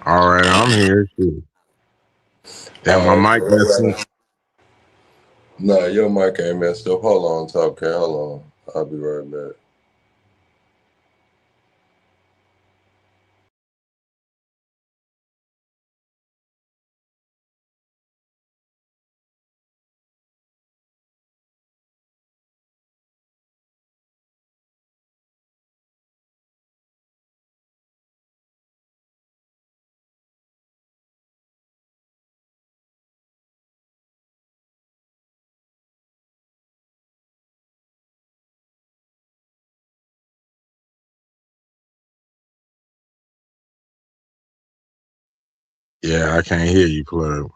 All right, I'm here. Shit. That my All right, mic messing. bro. Nah, your mic ain't messed up. Hold on, Top Cat. Hold on. I'll be right back. Yeah, I can't hear you, plug.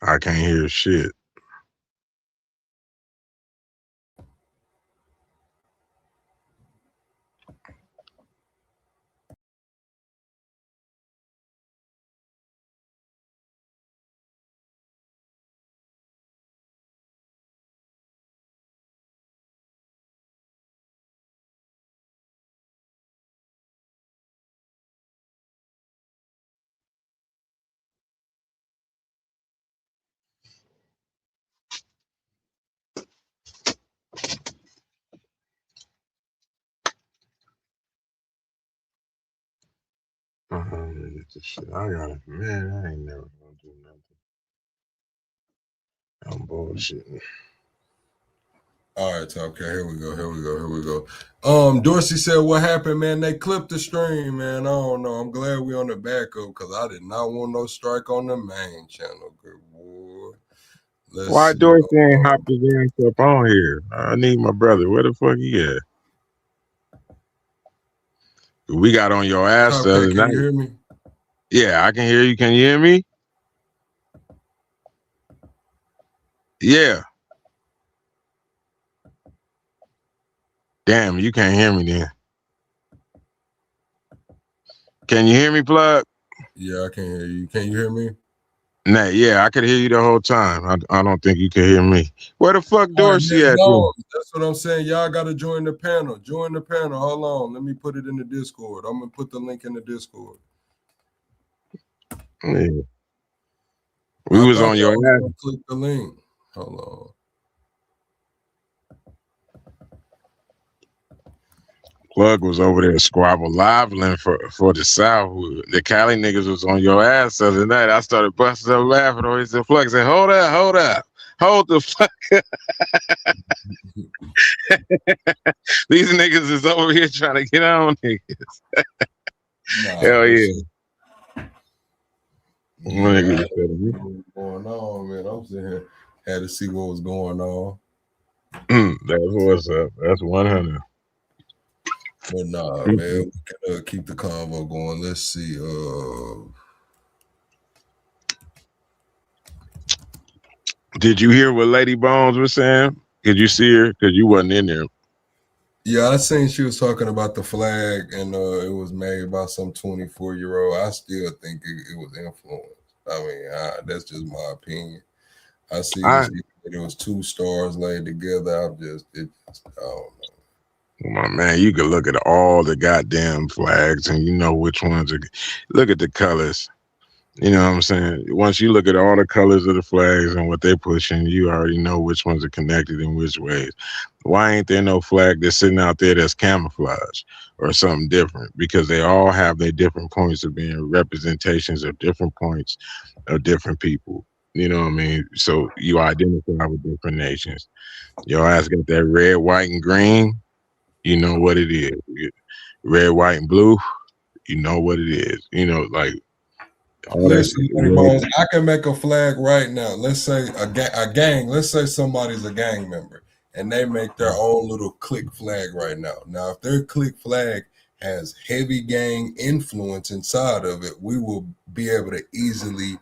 I can't hear shit. Get this shit. I got it, man. I ain't never gonna do nothing. I'm bullshitting. All right, Top Cat. Here we go. Here we go. Here we go. Dorsey said, "What happened, man? They clipped the stream, man. I don't know. I'm glad we on the backup because I did not want no strike on the main channel. Good boy. Let's Why see. Dorsey ain't hopped his ass up on here? I need my brother. Where the fuck he at? We got on your ass Top the Cat, other can you night. hear me? Yeah, I can hear you. Can you hear me? Yeah. Damn, you can't hear me then. Can you hear me, plug? Yeah, I can hear you. Can you hear me? Nah, yeah, I could hear you the whole time. I don't think you can hear me. Where the fuck All right, Dorsey man. at then? No, that's what I'm saying. Y'all got to join the panel. Join the panel. Hold on. Let me put it in the Discord. I'm going to put the link in the Discord. Yeah. We I was thought on your y'all was ass. going to click the link. Hold on. Plug was over there squabble liveling for the South. The Cali niggas was on your ass the other night. I started busting up laughing. He said, "Plug said, hold up, hold the fuck." These niggas is over here trying to get on niggas. Nah, Hell for yeah. sure. Yeah, Niggas I said, didn't know what was going on, man. I'm sitting here, had to see what was going on. That's what's up. That's 100. But nah, man, we can keep the convo going. Let's see. Did you hear what Lady Bones was saying? Did you see her? Because you wasn't in there. Yeah, I seen she was talking about the flag, and it was made by some 24-year-old. I still think it was influenced. I mean, that's just my opinion. I see I, it was two stars laid together. I don't know. my man, you could look at all the goddamn flags and you know which ones are. Look at the colors. You know what I'm saying? Once you look at all the colors of the flags and what they're pushing, you already know which ones are connected in which ways. Why ain't there no flag that's sitting out there that's camouflage or something different? Because they all have their different points of being representations of different points of different people. You know what I mean? So you identify with different nations. Your ass got that red, white, and green. You know what it is. Red, white, and blue. You know what it is. You know, like all that Listen, shit. Buddy Red, Bones, I can make a flag right now. Let's say a gang. Let's say somebody's a gang member, and they make their own little clique flag right now. Now, if their clique flag has heavy gang influence inside of it, we will be able to easily,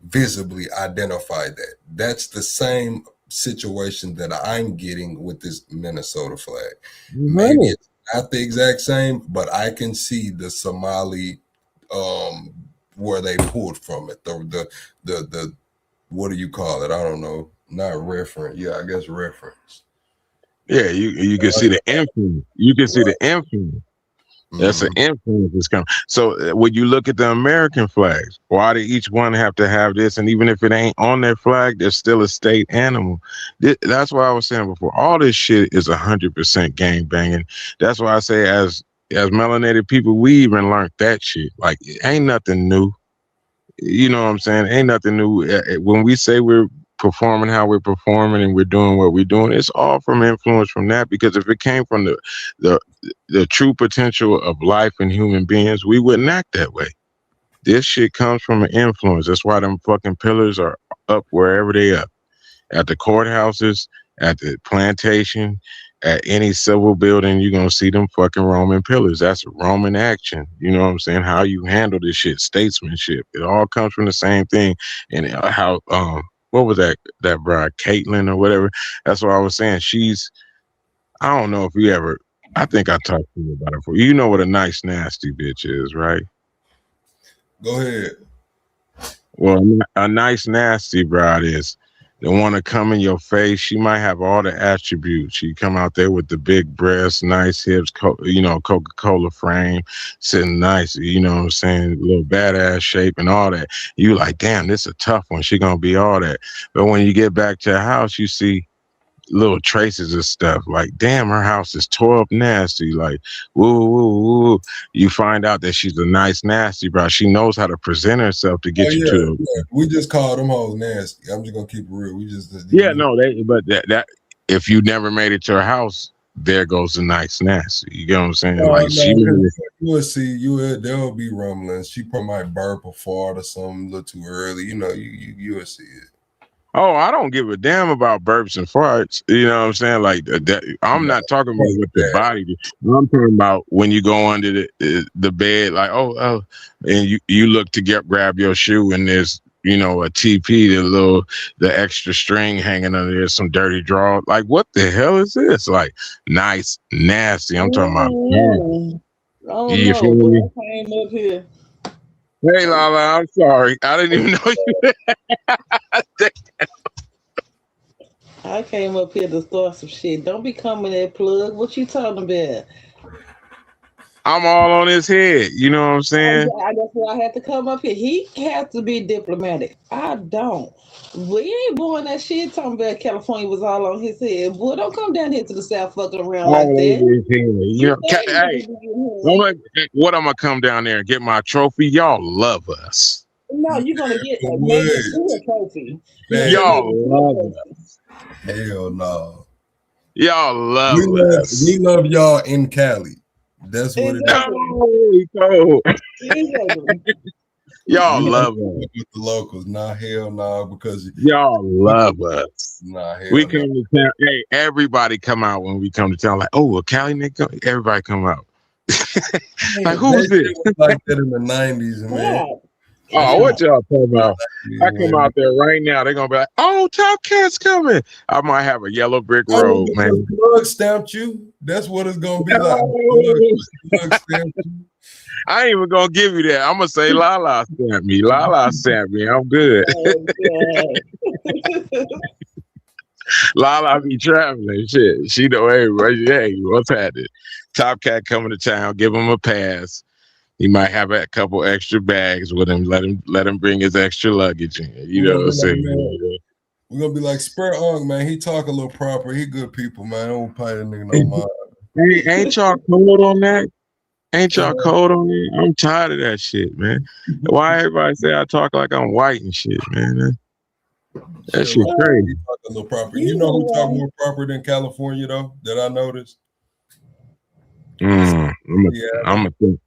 visibly identify that. That's the same situation that I'm getting with this Minnesota flag. Maybe honey. it's not the exact same, but I can see the Somali where they pulled from it. The what do you call it? I don't know. Not reference. Yeah, I guess reference. Yeah, you can see Right. the influence. You can see the Right. influence. That's an Mm-hmm. influence that's coming. So when you look at the American flags, why do each one have to have this? And even if it ain't on their flag, there's still a state animal. That's why I was saying before. All this shit is 100% gang banging. That's why I say as melanated people, we even learned that shit. Like it ain't nothing new. You know what I'm saying? Ain't nothing new. When we say we're performing how we're performing and we're doing what we're doing, it's all from influence from that. Because if it came from the the true potential of life and human beings, we wouldn't act that way. This shit comes from an influence. That's why them fucking pillars are up wherever they are at the courthouses, at the plantation, at any civil building, you're gonna see them fucking Roman pillars. That's Roman action. You know what I'm saying? How you handle this shit, statesmanship. It all comes from the same thing. And how what was that bride, Caitlyn or whatever? That's what I was saying. I don't know if you ever. I think I talked to you about it before. You know what a nice nasty bitch is, right? Go ahead. Well, a nice nasty bride is the one to come in your face. She might have all the attributes. She come out there with the big breasts, nice hips, Coca-Cola frame, sitting nice, you know what I'm saying, little badass shape and all that. You like, damn, this a tough one. She gonna be all that. But when you get back to her house, you see little traces of stuff. Like, damn, her house is tore up nasty. Like, woo, woo, woo. You find out that she's a nice nasty, bro. She knows how to present herself to Oh get you yeah, to the. yeah. We just call them hoes nasty. I'm just gonna keep it real. We just Yeah, we, no, but that if you never made it to her house, there goes the nice nasty. You get what I'm saying? no, Like she no, made because it. you will see, there'll be rumblings. She probably might burp or fart or something a little too early. You will see it. Oh, I don't give a damn about burps and farts. You know what I'm saying? Like I'm No, not talking about fuck what the that. body do. I'm talking about when you go under the bed, like and you look to grab your shoe, and there's a TP, the extra string hanging under there, some dirty draw. Like what the hell is this? Like nice, nasty. I'm talking about. Mm, oh You no, feel but me? I came up here. Hey Lala, I'm sorry. I didn't even know you. I came up here to start some shit. Don't be coming at plug. What you talking about? I'm all on his head. You know what I'm saying? That's why I had to come up here. He has to be diplomatic. I don't. We ain't born that shit talking about California was all on his head. Boy, don't come down here to the South fucking around like All that. over his head. You You know, know you hey, gonna be getting I'm him. what I'm gonna come down there and get my trophy. Y'all love us. No, you're gonna get maybe What? two a trophy. You're gonna get Man, Y'all maybe two a love trophy. us. hell no. Y'all love We us. love y'all in Cali. That's what it is. Exactly. Holy cold. Exactly. Y'all We don't love us. fuck with the locals. Nah, hell no, because Y'all love us. nah, We hell come no. to town. Hey, everybody come out when we come to town. Like, oh, a Cali nigga. Everybody come out. Like, Man, who's that this? shit was like that in the 90s, man. Stop. That Oh, shit was what Stop. y'all talking about? in I the come 90s, man. out there right now. They're gonna be like, "Oh, Top Cat's coming." I might have a yellow brick I mean, road, because man. Plug stamped you. That's what it's gonna be like. Plug, No, plug stamped you. I ain't even gonna give you that. I'm gonna say Lala sent me. Lala sent me. I'm good. Oh, God. Lala be traveling. Shit, she know everybody. Hey, what's happening? Top Cat coming to town. Give him a pass. He might have a couple extra bags with him. Let him bring his extra luggage in. You We're know gonna what I'm be like, saying? man, we're gonna be like Spur Unk, man. He talk a little proper. He good people, man. I don't pay that nigga no mind. Hey, ain't y'all cold on that? Ain't y'all Uh, cold on me? I'm tired of that shit, man. Why everybody say I talk like I'm white and shit, man? That chill shit out. crazy. He talk a little proper. You You know know who talk what? more proper than California though? That I noticed. I'm Seattle a think.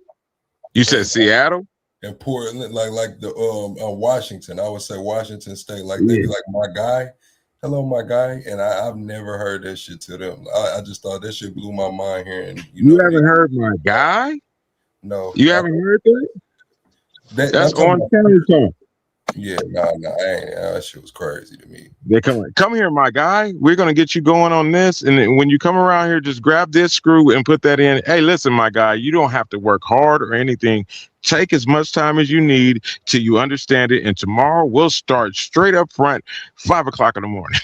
You said and Seattle? Portland, like the Washington. I would say Washington State. Like they be Yeah. like my guy, hello my guy, and I've never heard that shit to them. I just thought that shit blew my mind here, and You haven't heard my guy? no, You haven't heard that? that That's I'm talking Orange about County talk. Yeah, nah, I ain't. That shit was crazy to me. They come here, my guy. We're gonna get you going on this, and then when you come around here, just grab this screw and put that in. Hey, listen, my guy, you don't have to work hard or anything. Take as much time as you need till you understand it, and tomorrow we'll start straight up front, 5 o'clock in the morning.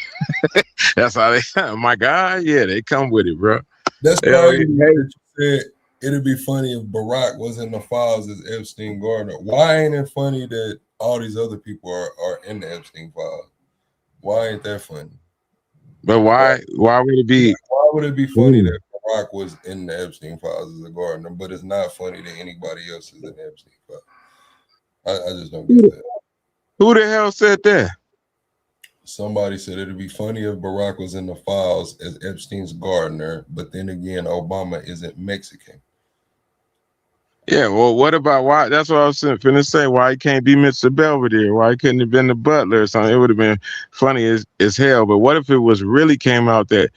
That's how they, my guy. Yeah, they come with it, bro. That's Hell, crazy hey, that you said it'd be funny if Barack was in the files as Epstein Gardner. Why ain't it funny that all these other people are in the Epstein files? Why ain't that funny? but Why, why would it yeah, be? why would it be funny Mm. that Barack was in the Epstein files as a Gardner, but it's not funny that anybody else is in the Epstein files? I just don't get that. Who the hell said that? Somebody said it'd be funny if Barack was in the files as Epstein's Gardner, but then again, Obama isn't Mexican. Yeah, well, what about why? That's what I was finna say. Why he can't be Mr. Belvedere? Why he couldn't have been the butler or something? It would have been funny as hell. But what if it was really came out that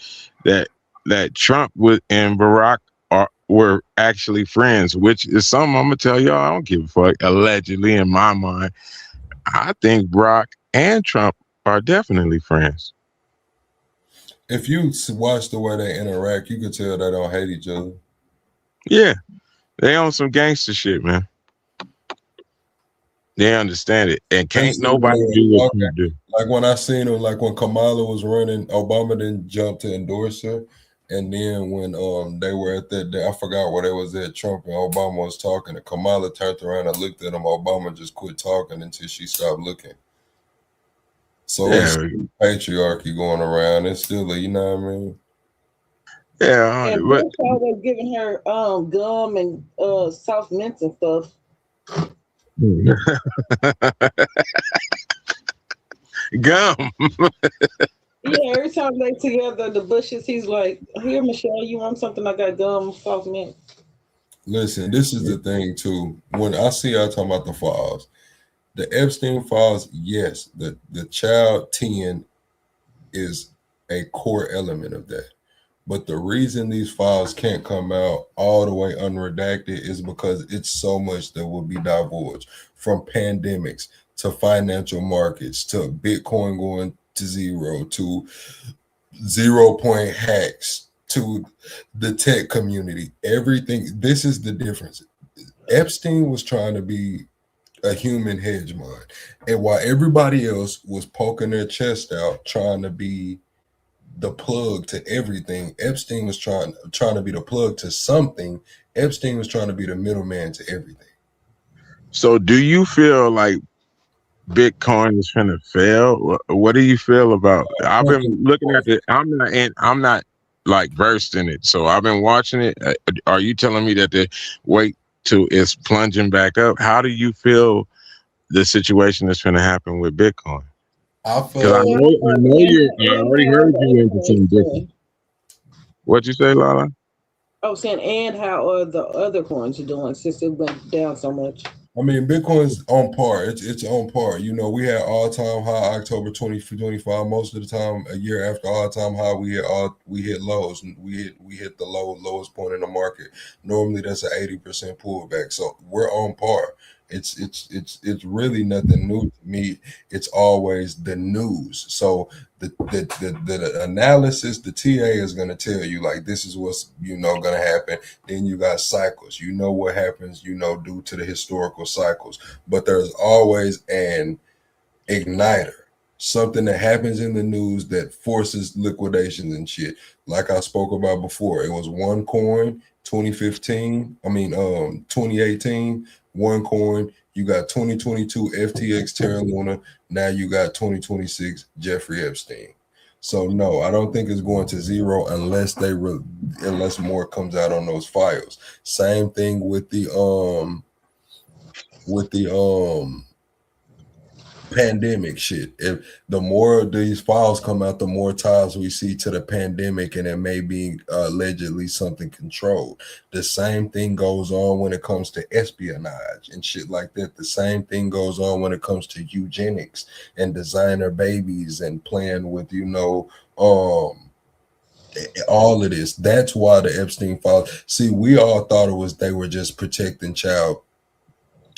that Trump and Barack were actually friends? Which is something I'm gonna tell y'all. I don't give a fuck. Allegedly, in my mind, I think Barack and Trump are definitely friends. If you watch the way they interact, you could tell they don't hate each other. Yeah, they on some gangster shit, man. They understand it, and can't Especially when nobody they do were what talking. Trump do. Like when I seen him, like when Kamala was running, Obama didn't jump to endorse her. And then when they were at that day, I forgot where they was at, Trump and Obama was talking, and Kamala turned around and looked at him. Obama just quit talking until she stopped looking. So it's Yeah, patriarchy going around. It's still, you know what I mean? yeah, And but Bush always giving her gum and soft mints and stuff. gum. Yeah, every time they together, the Bushes, he's like, "Here, Michelle, you want something? I got gum, soft mint." Listen, this is the thing too. When I see y'all talking about the files, the Epstein files, yes, the child 10 is a core element of that. But the reason these files can't come out all the way unredacted is because it's so much that will be divulged, from pandemics to financial markets to Bitcoin going to zero to 0 point hacks to the tech community. Everything. This is the difference. Epstein was trying to be a human hegemon, and while everybody else was poking their chest out trying to be the plug to everything, Epstein was trying to be the plug to something. Epstein was trying to be the middleman to everything. So, do you feel like Bitcoin is gonna fail? What do you feel about? I've been looking at it. I'm not like versed in it, so I've been watching it. Are you telling me that the wait to it's plunging back up? How do you feel the situation that's going to happen with Bitcoin? I Because feel I know you. I And already how heard the you other into coins something different. doing? What you say, Lala? I was saying, and how are the other coins doing since it went down so much? I mean, Bitcoin's on par. It's on par. You know, we had all time high October 2025. Most of the time, a year after all time high, we hit lows. We hit the lowest point in the market. Normally, that's an 80% pullback. So we're on par. It's really nothing new to me. It's always the news. So the analysis, the TA is going to tell you like this is what's going to happen. Then you got cycles. You know what happens, due to the historical cycles. But there's always an igniter, something that happens in the news that forces liquidations and shit. Like I spoke about before, it was one coin, 2015. 2018, one coin. You got 2022 FTX Terra Luna. Now you got 2026 Jeffrey Epstein. So no, I don't think it's going to zero unless unless more comes out on those files. Same thing with the pandemic shit. If the more of these files come out, the more ties we see to the pandemic, and it may be allegedly something controlled. The same thing goes on when it comes to espionage and shit like that. The same thing goes on when it comes to eugenics and designer babies and playing with all of this. That's why the Epstein files. See, we all thought they were just protecting child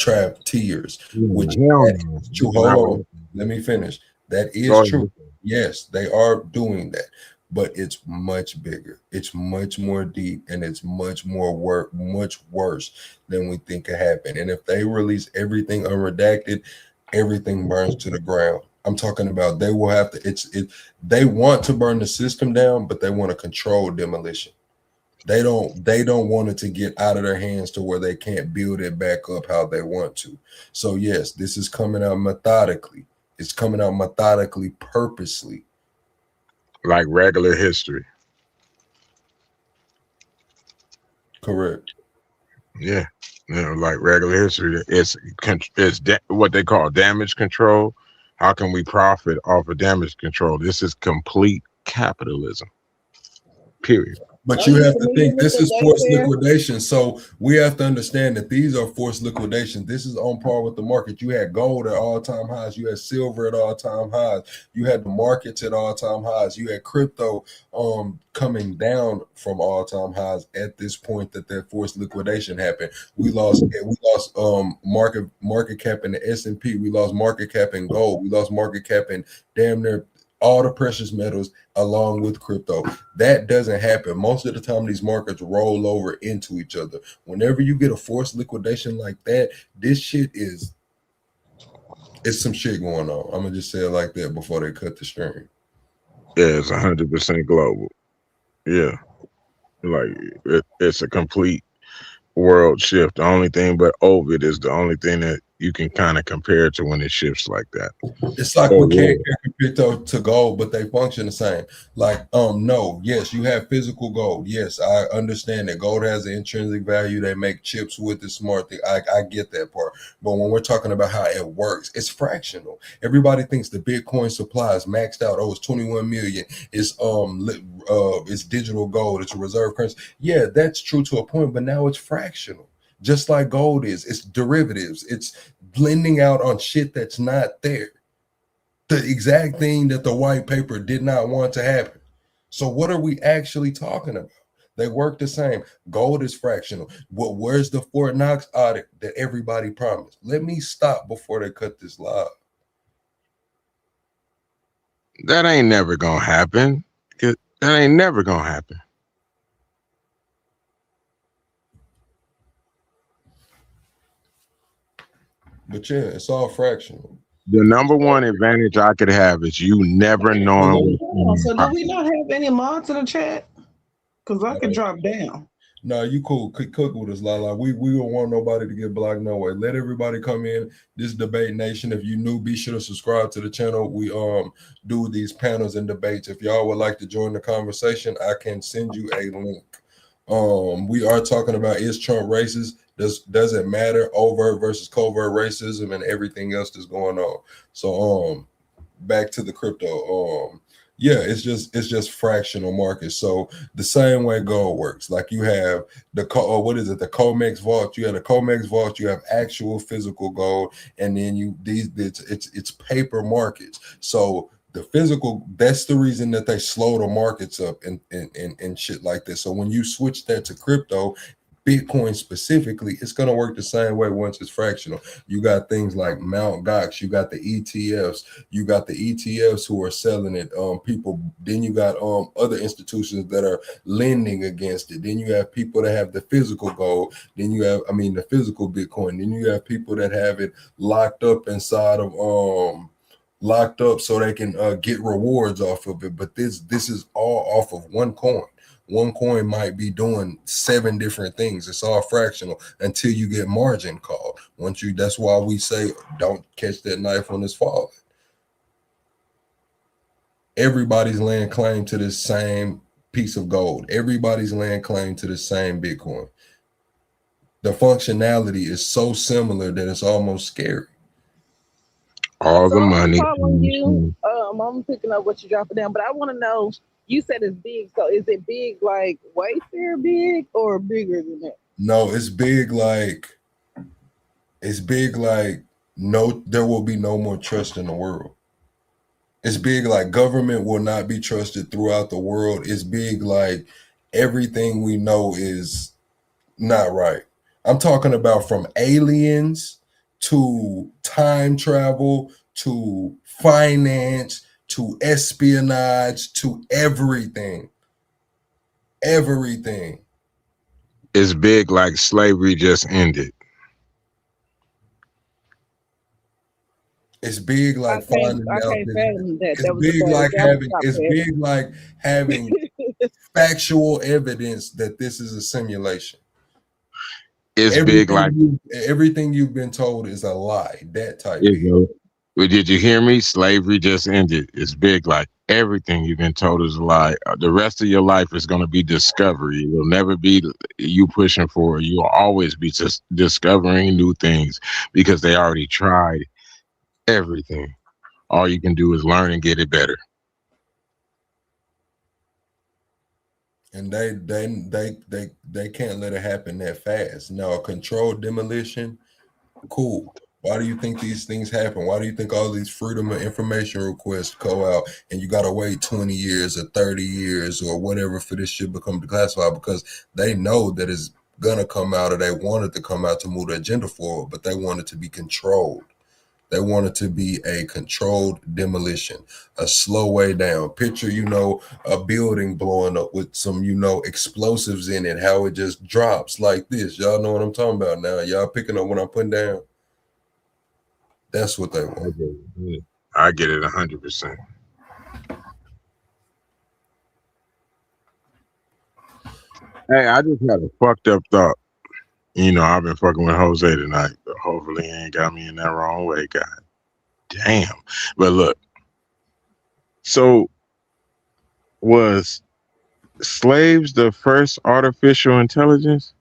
trap tiers, which Hell that no. is true. That's Hold not what on, let me finish. That is go true. ahead. Yes, they are doing that, but it's much bigger. It's much more deep, and it's much more work, much worse than we think could happen. And if they release everything unredacted, everything burns to the ground. I'm talking about they will have to. They want to burn the system down, but they want to control demolition. They don't want it to get out of their hands to where they can't build it back up how they want to. So yes, this is coming out methodically. It's coming out methodically, purposely. Like regular history. Correct. Yeah. Like regular history. What they call damage control. How can we profit off of damage control? This is complete capitalism. Period. But Are you you have to familiar think with this the is date forced fair? liquidation. So we have to understand that these are forced liquidations. This is on par with the market. You had gold at all-time highs. You had silver at all-time highs. You had the markets at all-time highs. You had crypto coming down from all-time highs at this point that forced liquidation happened. We lost market cap in the S&P. We lost market cap in gold. We lost market cap in damn near all the precious metals along with crypto. That doesn't happen. Most of the time, these markets roll over into each other. Whenever you get a forced liquidation like that, this shit it's some shit going on. I'm gonna just say it like that before they cut the string. Yeah, it's 100% global. Yeah. Like it's a complete world shift. The only thing but Ovid is the only thing that you can kind of compare to when it shifts like that. It's like we Oh, can't yeah. compare crypto to gold, but they function the same. Like, no, yes, you have physical gold. Yes, I understand that gold has an intrinsic value. They make chips with the smart thing. I get that part. But when we're talking about how it works, it's fractional. Everybody thinks the Bitcoin supply is maxed out. Oh, it's 21 million. It's digital gold. It's a reserve currency. Yeah, that's true to a point, but now it's fractional. Just like gold is. It's derivatives. It's blending out on shit that's not there, the exact thing that the white paper did not want to happen. So what are we actually talking about? They work the same. Gold is fractional. Where's the Fort Knox audit that everybody promised? Let me stop before they cut this live. That ain't never gonna happen. That ain't never gonna happen. But yeah, it's all fractional. The number one advantage I could have is you never knowing what's So do going we not have any mods in the chat? Because I could drop down. No, you cool. Cook with us, Lala. We don't want nobody to get blocked no way. Let everybody come in. This debate nation. If you new, be sure to subscribe to the channel. We do these panels and debates. If y'all would like to join the conversation, I can send you a link. We are talking about is Trump racist? Does it matter? Overt versus covert racism and everything else that's going on. So back to the crypto. Yeah, it's just fractional markets. So the same way gold works, like you have the Comex vault. You have the Comex vault. You have actual physical gold, and then it's paper markets. So the physical, that's the reason that they slow the markets up and shit like this. So when you switch that to crypto, Bitcoin specifically, it's going to work the same way once it's fractional. You got things like Mt. Gox, you got the ETFs who are selling it. People, then you got other institutions that are lending against it. Then you have people that have the physical gold. Then you have, the physical Bitcoin. Then you have people that have it locked up inside of locked up so they can get rewards off of it. But this is all off of one coin. One coin might be doing 7 different things. It's all fractional until you get margin called. That's why we say don't catch that knife when it's falling. Everybody's laying claim to this same piece of gold. Everybody's laying claim to the same Bitcoin. The functionality is so similar that it's almost scary. All So the I'm money. following you. I'm picking up what you're dropping down, but I want to know. You said it's big, so is it big like Wayfair big or bigger than that? No, it's big like no, there will be no more trust in the world. It's big like government will not be trusted throughout the world. It's big like everything we know is not right. I'm talking about from aliens to time travel to finance to espionage to everything. Everything. It's big like slavery just ended. It's big like finding I out can't that fathom that. it's That was a big bad like example. having Stop it's that. big like having factual evidence that this is a simulation. It's big like Everything you've been told is a lie. That type you big. know. Well, did you hear me? Slavery just ended. It's big like everything you've been told is a lie. The rest of your life is going to be discovery. It will never be you pushing for it. You'll always be just discovering new things because they already tried everything. All you can do is learn and get it better. And they can't let it happen that fast. Now, a controlled demolition, cool. Why do you think these things happen? Why do you think all these freedom of information requests go out and you gotta wait 20 years or 30 years or whatever for this shit become declassified? Because they know that it's gonna come out, or they want it to come out to move the agenda forward, but they want it to be controlled. They want it to be a controlled demolition, a slow way down. Picture, a building blowing up with some, explosives in it, how it just drops like this. Y'all know what I'm talking about now. Y'all picking up what I'm putting down? That's what they want. I get it 100%. Hey, I just had a fucked up thought. I've been fucking with Jose tonight, but hopefully he ain't got me in that wrong way. God damn. But look, so was slaves the first artificial intelligence?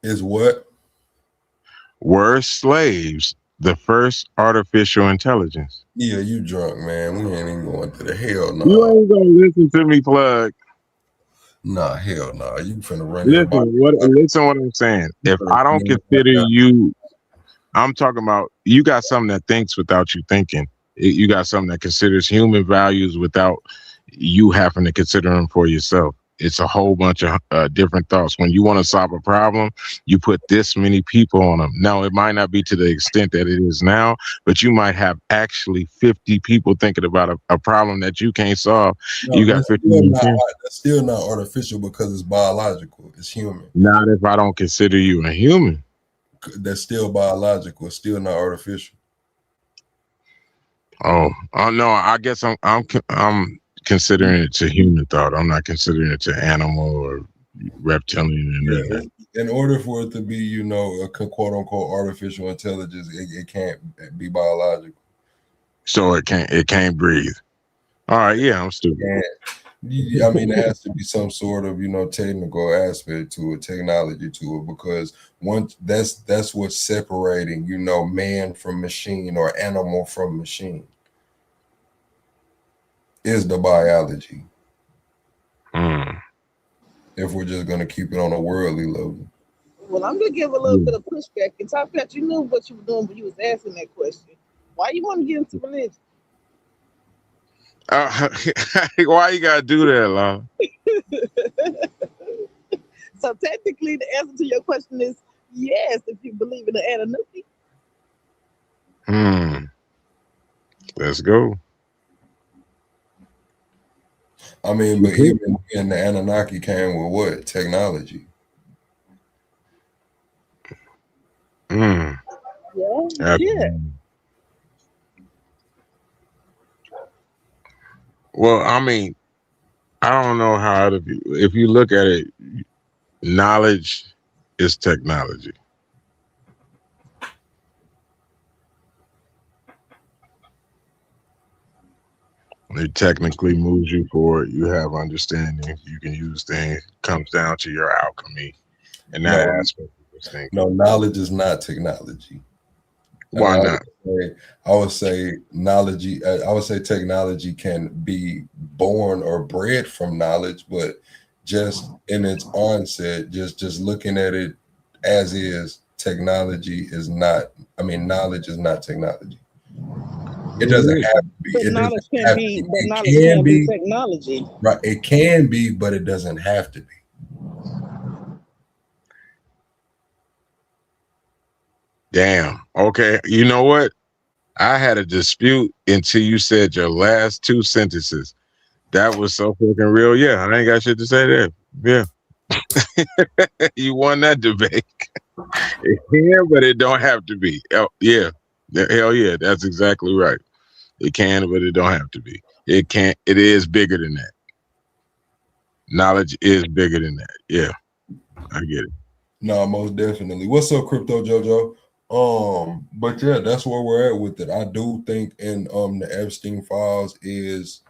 Is what? Were slaves the first artificial intelligence? Yeah, you drunk, man. We ain't even going to the hell no. You ain't gonna listen to me, plug. Nah, hell no. You finna run everybody. Listen what I'm saying. If I don't consider you, I'm talking about you got something that thinks without you thinking. You got something that considers human values without you having to consider them for yourself. It's a whole bunch of different thoughts. When you want to solve a problem, you put this many people on them. Now, it might not be to the extent that it is now, but you might have actually 50 people thinking about a problem that you can't solve. No, You got 50. that's still not artificial because it's biological. It's human. Not if I don't consider you a human. That's still biological. It's still not artificial. Oh no! I guess I'm considering it to human thought. I'm not considering it to animal or reptilian. Yeah, in order for it to be, a quote unquote artificial intelligence, it can't be biological. So it can't breathe. All right, yeah, I'm stupid. I mean, there has to be some sort of, technical aspect to it, technology to it, because once that's what's separating, man from machine or animal from machine is the biology. If we're just gonna keep it on a worldly level. Well, I'm gonna give a little bit of pushback. And Top Cat, you knew what you were doing when you was asking that question. Why you want to get into religion? Why you gotta do that, Lon? So technically, the answer to your question is yes, if you believe in the Anunnaki. Let's go. I mean, but even in the Anunnaki came with what? Technology. Yeah. Well, I mean, I don't know how if you look at it, knowledge is technology. It technically moves you forward. You have understanding. You can use things. Comes down to your alchemy, and that aspect of this thing. No, knowledge is not technology. Why not? I would say knowledge. I would say technology can be born or bred from knowledge, but just in its onset, just looking at it as is, technology is not. I mean, knowledge is not technology. It doesn't have to be. But knowledge can be. But knowledge can be technology. Right. It can be, but it doesn't have to be. Damn. Okay. You know what? I had a dispute until you said your last two sentences. That was so fucking real. Yeah, I ain't got shit to say there. Yeah. You won that debate. It can, but it don't have to be. Yeah. Hell yeah. That's exactly right. It can, but it don't have to be. It can't. It is bigger than that. Knowledge is bigger than that. Yeah. I get it. No, most definitely. What's up, Crypto Jojo? But yeah, that's where we're at with it. I do think in the Epstein files is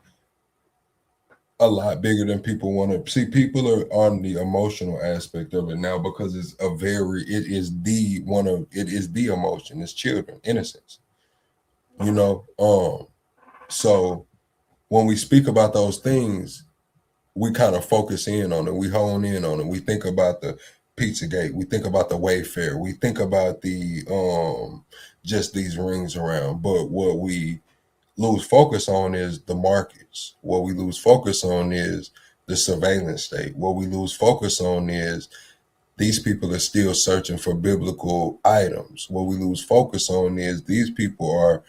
a lot bigger than people want to see. People are on the emotional aspect of it now because it is the emotion. It's children, innocence. So when we speak about those things, we kind of focus in on it. We hone in on it. We think about the Pizzagate. We think about the Wayfair. We think about the just these rings around. But what we lose focus on is the markets. What we lose focus on is the surveillance state. What we lose focus on is these people are still searching for biblical items. What we lose focus on is these people are,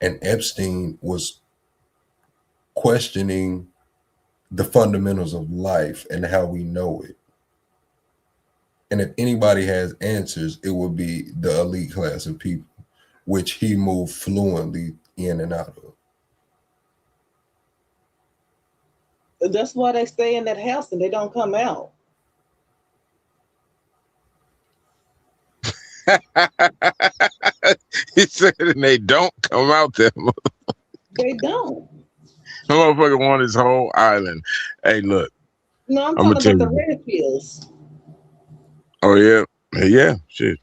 and Epstein was questioning the fundamentals of life and how we know it. And if anybody has answers, it would be the elite class of people, which he moved fluently in and out of. That's why they stay in that house and they don't come out. He said, and they don't come out there. They don't. The motherfucker want his whole island. Hey, look. No, I'm gonna talking tell about the you. red pills. Oh yeah, yeah. Shit,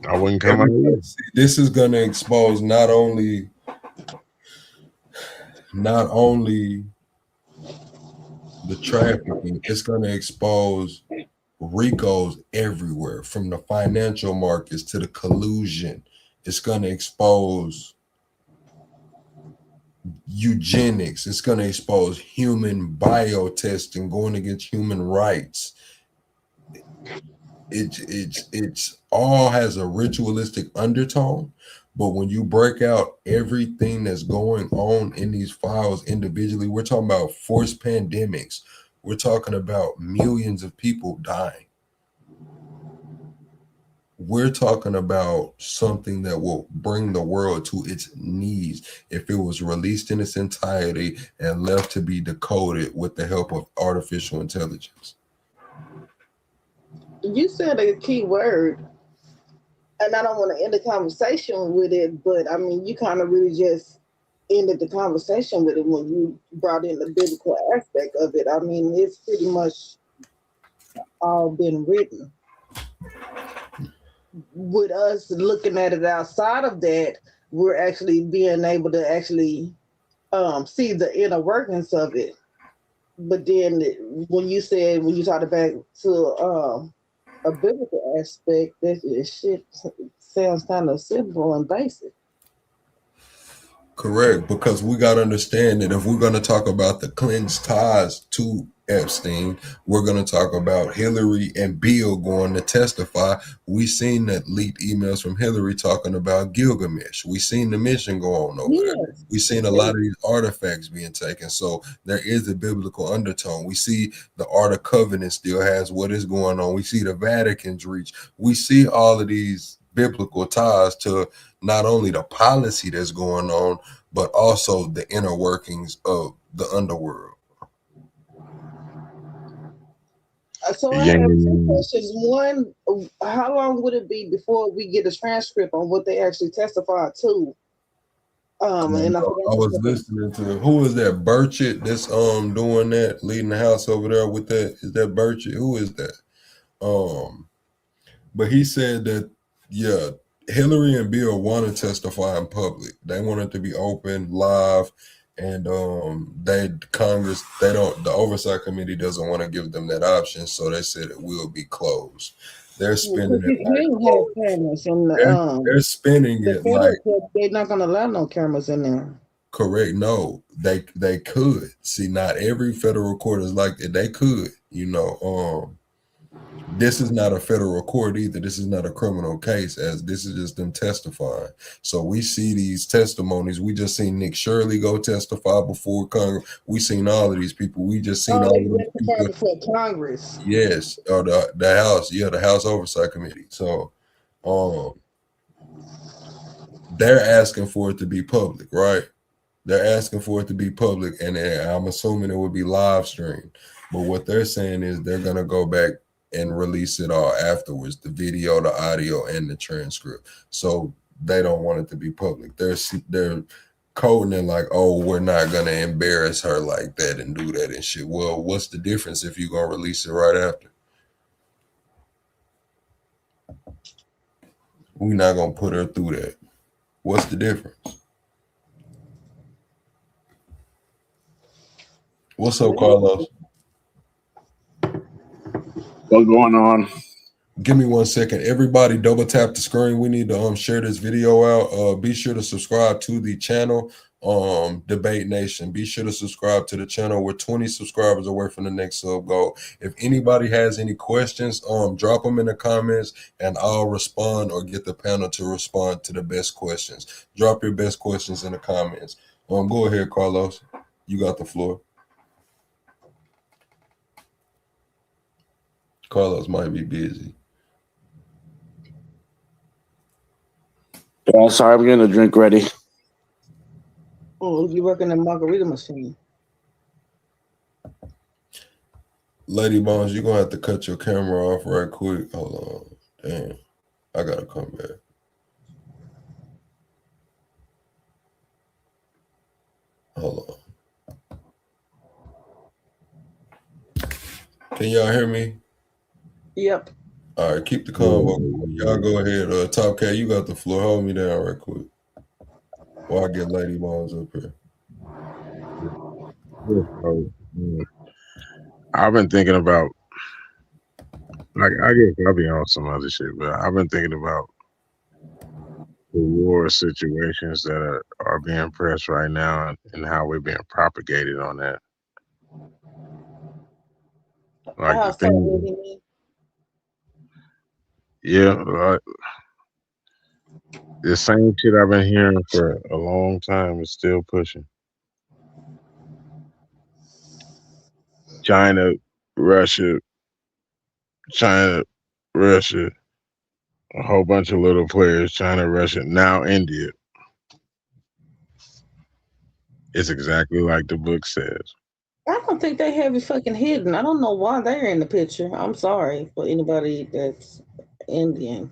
I wouldn't come out here. This is going to expose not only the trafficking, it's going to expose RICOs everywhere, from the financial markets to the collusion. It's going to expose eugenics. It's going to expose human biotesting going against human rights. It's all has a ritualistic undertone, but when you break out everything that's going on in these files individually, we're talking about forced pandemics. We're talking about millions of people dying. We're talking about something that will bring the world to its knees if it was released in its entirety and left to be decoded with the help of artificial intelligence. You said a key word, and I don't want to end the conversation with it, but I mean, you kind of really just ended the conversation with it when you brought in the biblical aspect of it. I mean, it's pretty much all been written. With us looking at it outside of that, we're actually being able to actually see the inner workings of it. But then when you talked back to a biblical aspect, that shit sounds kind of simple and basic. Correct, because we got to understand that if we're going to talk about the cleansed ties to Epstein, we're going to talk about Hillary and Bill going to testify. We seen that leaked emails from Hillary talking about Gilgamesh. We seen the mission go on over there. We seen a lot of these artifacts being taken. So there is a biblical undertone. We see the Art of Covenant still has what is going on. We see the Vatican's reach. We see all of these biblical ties to not only the policy that's going on, but also the inner workings of the underworld. So I have two questions. One, how long would it be before we get a transcript on what they actually testified to? And I was listening to, who is that? Burchett that's doing that, leading the house over there with that. Is that Burchett? Who is that? But he said that, yeah, Hillary and Bill want to testify in public. They want it to be open, live, and the oversight committee doesn't want to give them that option, so they said it will be closed. They're spinning it. They're spinning it like they're not going to allow no cameras in there. Correct. No, they could. See, not every federal court is like that. They could, This is not a federal court either. This is not a criminal case, as this is just them testifying. So we see these testimonies. We just seen Nick Shirley go testify before Congress. We seen all of these people. We just seen all Oh, of they these people. testified before Congress. Yes, or the House. Yeah, the House Oversight Committee. So they're asking for it to be public, right? They're asking for it to be public, and I'm assuming it would be live streamed. But what they're saying is they're gonna go back and release it all afterwards, the video, the audio, and the transcript. So they don't want it to be public. They're coding it like, oh, we're not gonna embarrass her like that and do that and shit. Well, what's the difference if you're gonna release it right after? We're not gonna put her through that. What's the difference? What's up, Carlos? What's going on? Give me 1 second. Everybody double tap the screen. We need to share this video out. Be sure to subscribe to the channel, Debate Nation. Be sure to subscribe to the channel. We're 20 subscribers away from the next sub goal. If anybody has any questions, drop them in the comments and I'll respond or get the panel to respond to the best questions. Drop your best questions in the comments. Go ahead, Carlos. You got the floor. Carlos might be busy. Yeah, sorry, I'm getting a drink ready. Oh, you working the margarita machine? Lady Bones, you're gonna have to cut your camera off right quick. Hold on. Damn. I gotta come back. Hold on. Can y'all hear me? Yep. All right, keep the convo. Y'all go ahead. Top Cat, you got the floor. Hold me down right quick while I get Lady Bones up here. I've been thinking about, like, I guess I'll be on some other shit, but I've been thinking about the war situations that are being pressed right now and how we're being propagated on that. Like the thing, yeah, like, the same shit I've been hearing for a long time is still pushing. China, Russia, a whole bunch of little players, China, Russia, now India. It's exactly like the book says. I don't think they have it fucking hidden. I don't know why they're in the picture. I'm sorry for anybody that's Indian.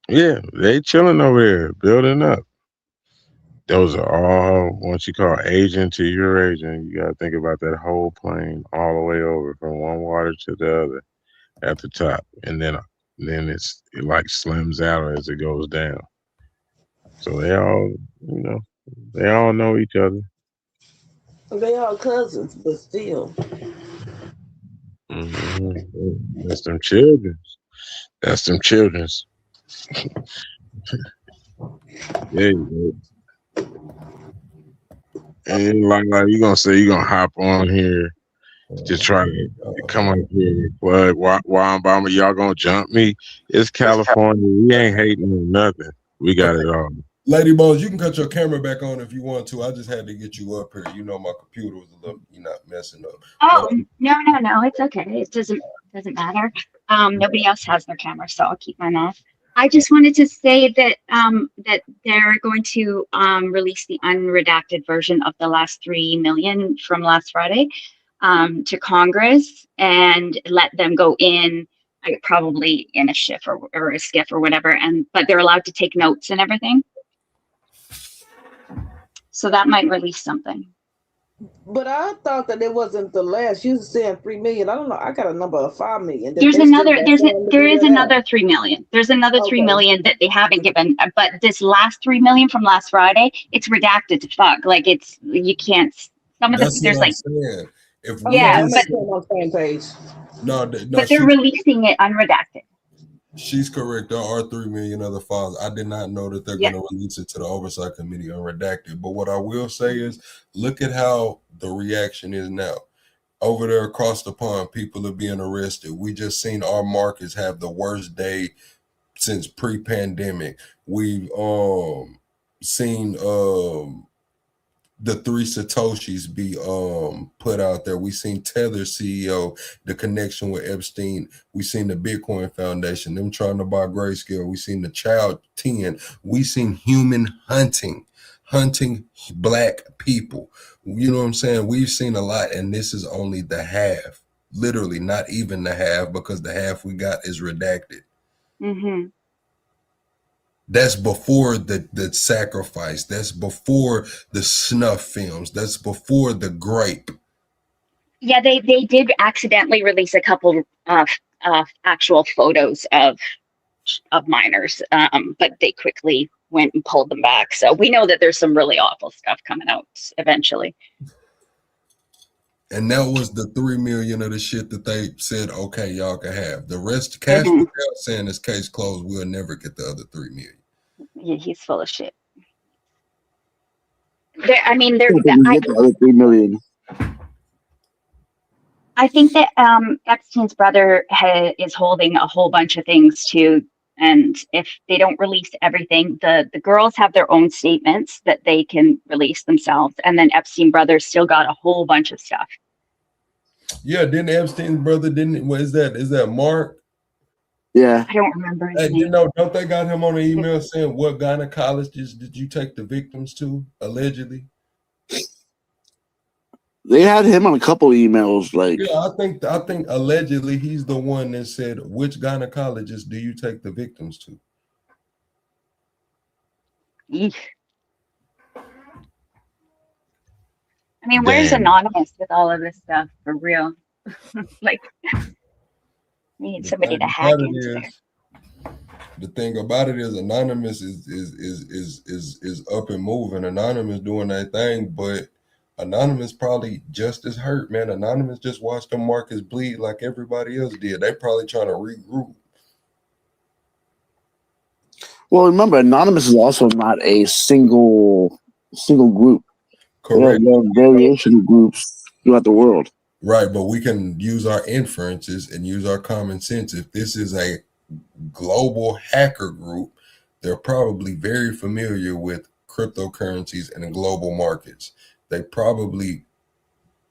Yeah, they chilling over there, building up. Those are all, once you call Asian to Eurasian, you got to think about that whole plane all the way over from one water to the other at the top. And then it like slims out as it goes down. So they all, they all know each other. They are cousins, but still. Mm-hmm. That's them children's. That's them children's. There you go. And like you gonna say you gonna hop on here to try to come up here and plug why Obama, y'all gonna jump me? It's California. We ain't hating on nothing. We got it all. Lady Bones, you can cut your camera back on if you want to. I just had to get you up here. You know my computer was a little, you're not messing up. Oh, no, it's okay. It doesn't matter. Nobody else has their camera, so I'll keep mine off. I just wanted to say that that they're going to release the unredacted version of the last 3 million from last Friday to Congress and let them go in, probably in a SCIF or a SCIF or whatever, but they're allowed to take notes and everything. So that might release something. But I thought that it wasn't the last. You saying 3 million. I don't know. I got a number of 5 million. There is another 3 million. There's another 3 million that they haven't given. But this last 3 million from last Friday, it's redacted to fuck. Like you can't. Some of the there's like. Saying. If but on the same page. No, but they're releasing it unredacted. She's correct. There are 3 million other files. I did not know that they're going to release it to the Oversight Committee unredacted. But what I will say is, look at how the reaction is now. Over there across the pond, people are being arrested. We just seen our markets have the worst day since pre-pandemic. We've seen the three Satoshis be put out there. We seen Tether CEO, the connection with Epstein. We seen the Bitcoin Foundation, them trying to buy Grayscale. We seen the Child 10. We seen human hunting black people. You know what I'm saying? We've seen a lot, and this is only the half. Literally, not even the half, because the half we got is redacted. Mm-hmm. That's before the sacrifice. That's before the snuff films. That's before the grape. Yeah, they did accidentally release a couple of actual photos of minors, but they quickly went and pulled them back. So we know that there's some really awful stuff coming out eventually. And that was the 3 million of the shit that they said, okay, y'all can have. The rest, Cash was saying this case closed. We'll never get the other 3 million. Yeah, he's full of shit. I mean, get the other 3 million. I think that Epstein's brother is holding a whole bunch of things too. And if they don't release everything, the girls have their own statements that they can release themselves. And then Epstein brothers still got a whole bunch of stuff. Yeah, didn't Epstein's brother, what is that? Is that Mark? Yeah. I don't remember his name. You know, don't they got him on an email saying what gynecologists did you take the victims to, allegedly? They had him on a couple of emails, like. Yeah, I think allegedly he's the one that said, which gynecologist do you take the victims to? Eesh. I mean, where's Anonymous with all of this stuff for real? Like, we need somebody to hack into there. The thing about it is Anonymous is up and moving. Anonymous doing that thing, but Anonymous probably just as hurt, man. Anonymous just watched the markets bleed like everybody else did. They probably trying to regroup. Well, remember, Anonymous is also not a single group. Correct. There are variation groups throughout the world. Right, but we can use our inferences and use our common sense. If this is a global hacker group, they're probably very familiar with cryptocurrencies and global markets. They probably,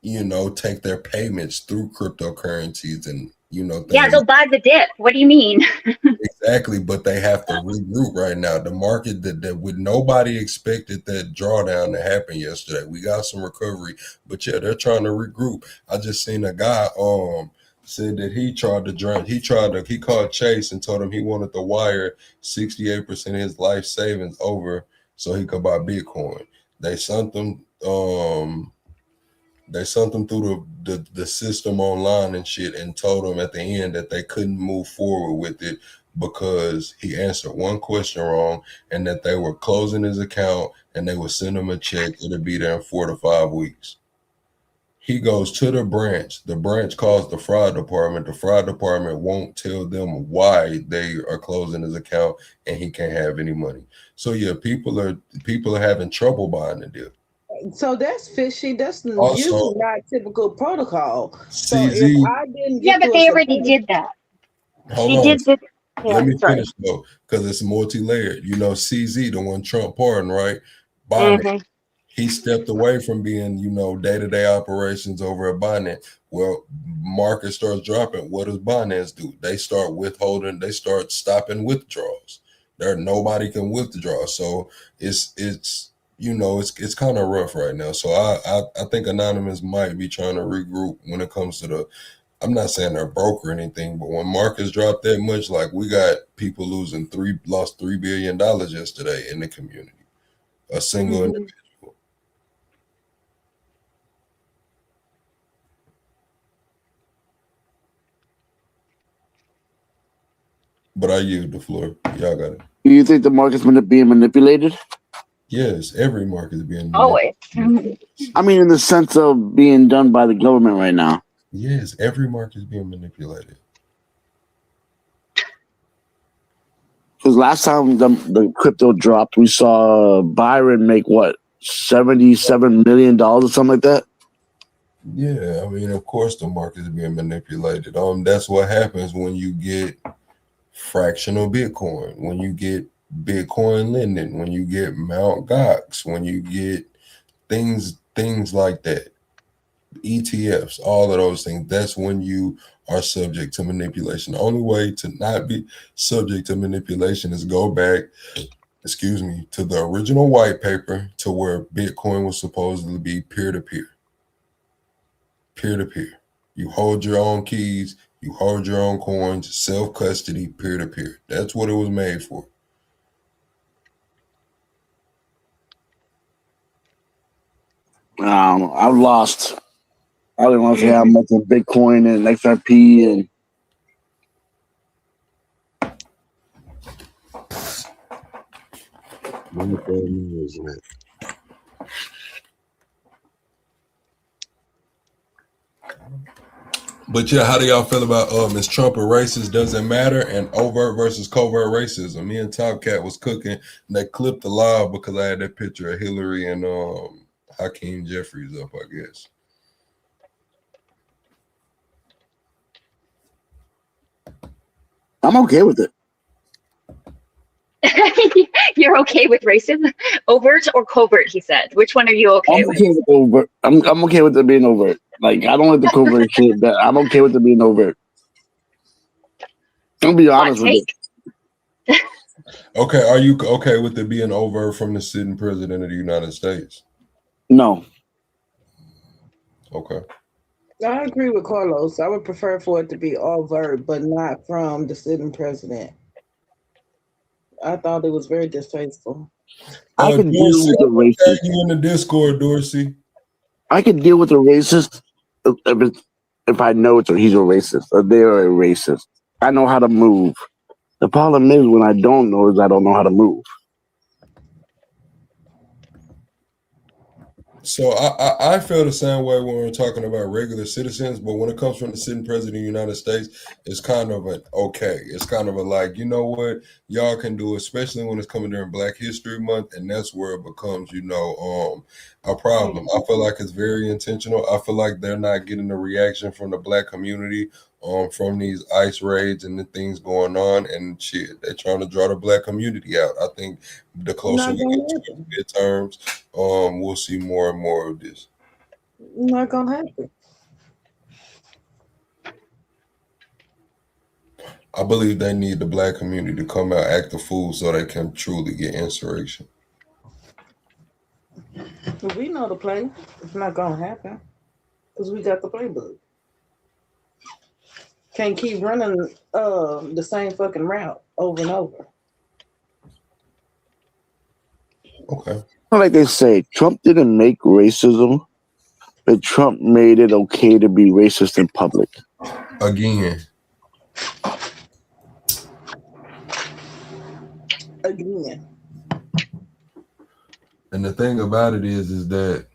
take their payments through cryptocurrencies and, things. Yeah, they'll buy the dip. What do you mean? Exactly, but they have to regroup right now. The market that with nobody expected that drawdown to happen yesterday. We got some recovery, but yeah, they're trying to regroup. I just seen a guy said that he called Chase and told him he wanted to wire 68% of his life savings over so he could buy Bitcoin. They sent them through the system online and shit and told him at the end that they couldn't move forward with it because he answered one question wrong and that they were closing his account and they would send him a check. It'll be there in 4 to 5 weeks. He goes to the branch. The branch calls the fraud department. The fraud department won't tell them why they are closing his account and he can't have any money. So yeah, people are having trouble buying the deal. So that's fishy. That's Also, usually not typical protocol. So CZ, if I didn't get but they already did that. Let me finish though, because it's multi-layered. CZ, the one Trump pardoned, right? Binance. He stepped away from being, day-to-day operations over at Binance. Well, market starts dropping. What does Binance do? They start withholding. They start stopping withdrawals. Nobody can withdraw. So it's kind of rough right now. So I think Anonymous might be trying to regroup when it comes to I'm not saying they're broke or anything, but when markets drop that much, like we got people lost $3 billion yesterday in the community. A single individual. But I yield the floor. Y'all got it. Do you think the market's being manipulated? Yes, every market is being manipulated. Always. I mean, in the sense of being done by the government right now. Yes, every market is being manipulated. Because last time the crypto dropped, we saw Byron make what, $77 million or something like that. Yeah, I mean, of course, the market's being manipulated. That's what happens when you get fractional Bitcoin, when you get Bitcoin lending, when you get Mt. Gox, when you get things like that, ETFs, all of those things. That's when you are subject to manipulation. The only way to not be subject to manipulation is go back, to the original white paper to where Bitcoin was supposedly be peer-to-peer. Peer-to-peer. You hold your own keys, you hold your own coins, self-custody, peer-to-peer. That's what it was made for. I've lost. I don't want to say how much of Bitcoin and XRP and But yeah, how do y'all feel about is Trump a racist? Doesn't matter, and overt versus covert racism? Me and Top Cat was cooking, and they clipped the live because I had that picture of Hillary and Hakeem Jeffries up, I guess. I'm okay with it. You're okay with racism? Overt or covert, he said. Which one are you okay with? With overt. I'm okay with it being overt. Like, I don't like the covert shit, but I'm okay with it being overt. I'll be honest with you. Okay, are you okay with it being overt from the sitting president of the United States? No. Okay. I agree with Carlos. I would prefer for it to be overt, but not from the sitting president. I thought it was very distasteful. I can deal Dorsey, with the racist. you in the Discord, Dorsey. I can deal with the racist if I know he's a racist or they're a racist. I know how to move. The problem is when I don't know is I don't know how to move. So I feel the same way when we're talking about regular citizens, but when it comes from the sitting president of the United States, it's kind of an okay. It's kind of a like, you know what, y'all can do, especially when it's coming during Black History Month, and that's where it becomes, a problem. I feel like it's very intentional. I feel like they're not getting the reaction from the Black community from these ICE raids and the things going on, and shit, they're trying to draw the Black community out. I think the closer we get to the midterms, we'll see more and more of this. Not gonna happen. I believe they need the Black community to come out, act the fool, so they can truly get insurrection. We know the play. It's not gonna happen because we got the playbook. Can't keep running the same fucking route over and over. Okay. Like they say, Trump didn't make racism, but Trump made it okay to be racist in public. Again. And the thing about it is that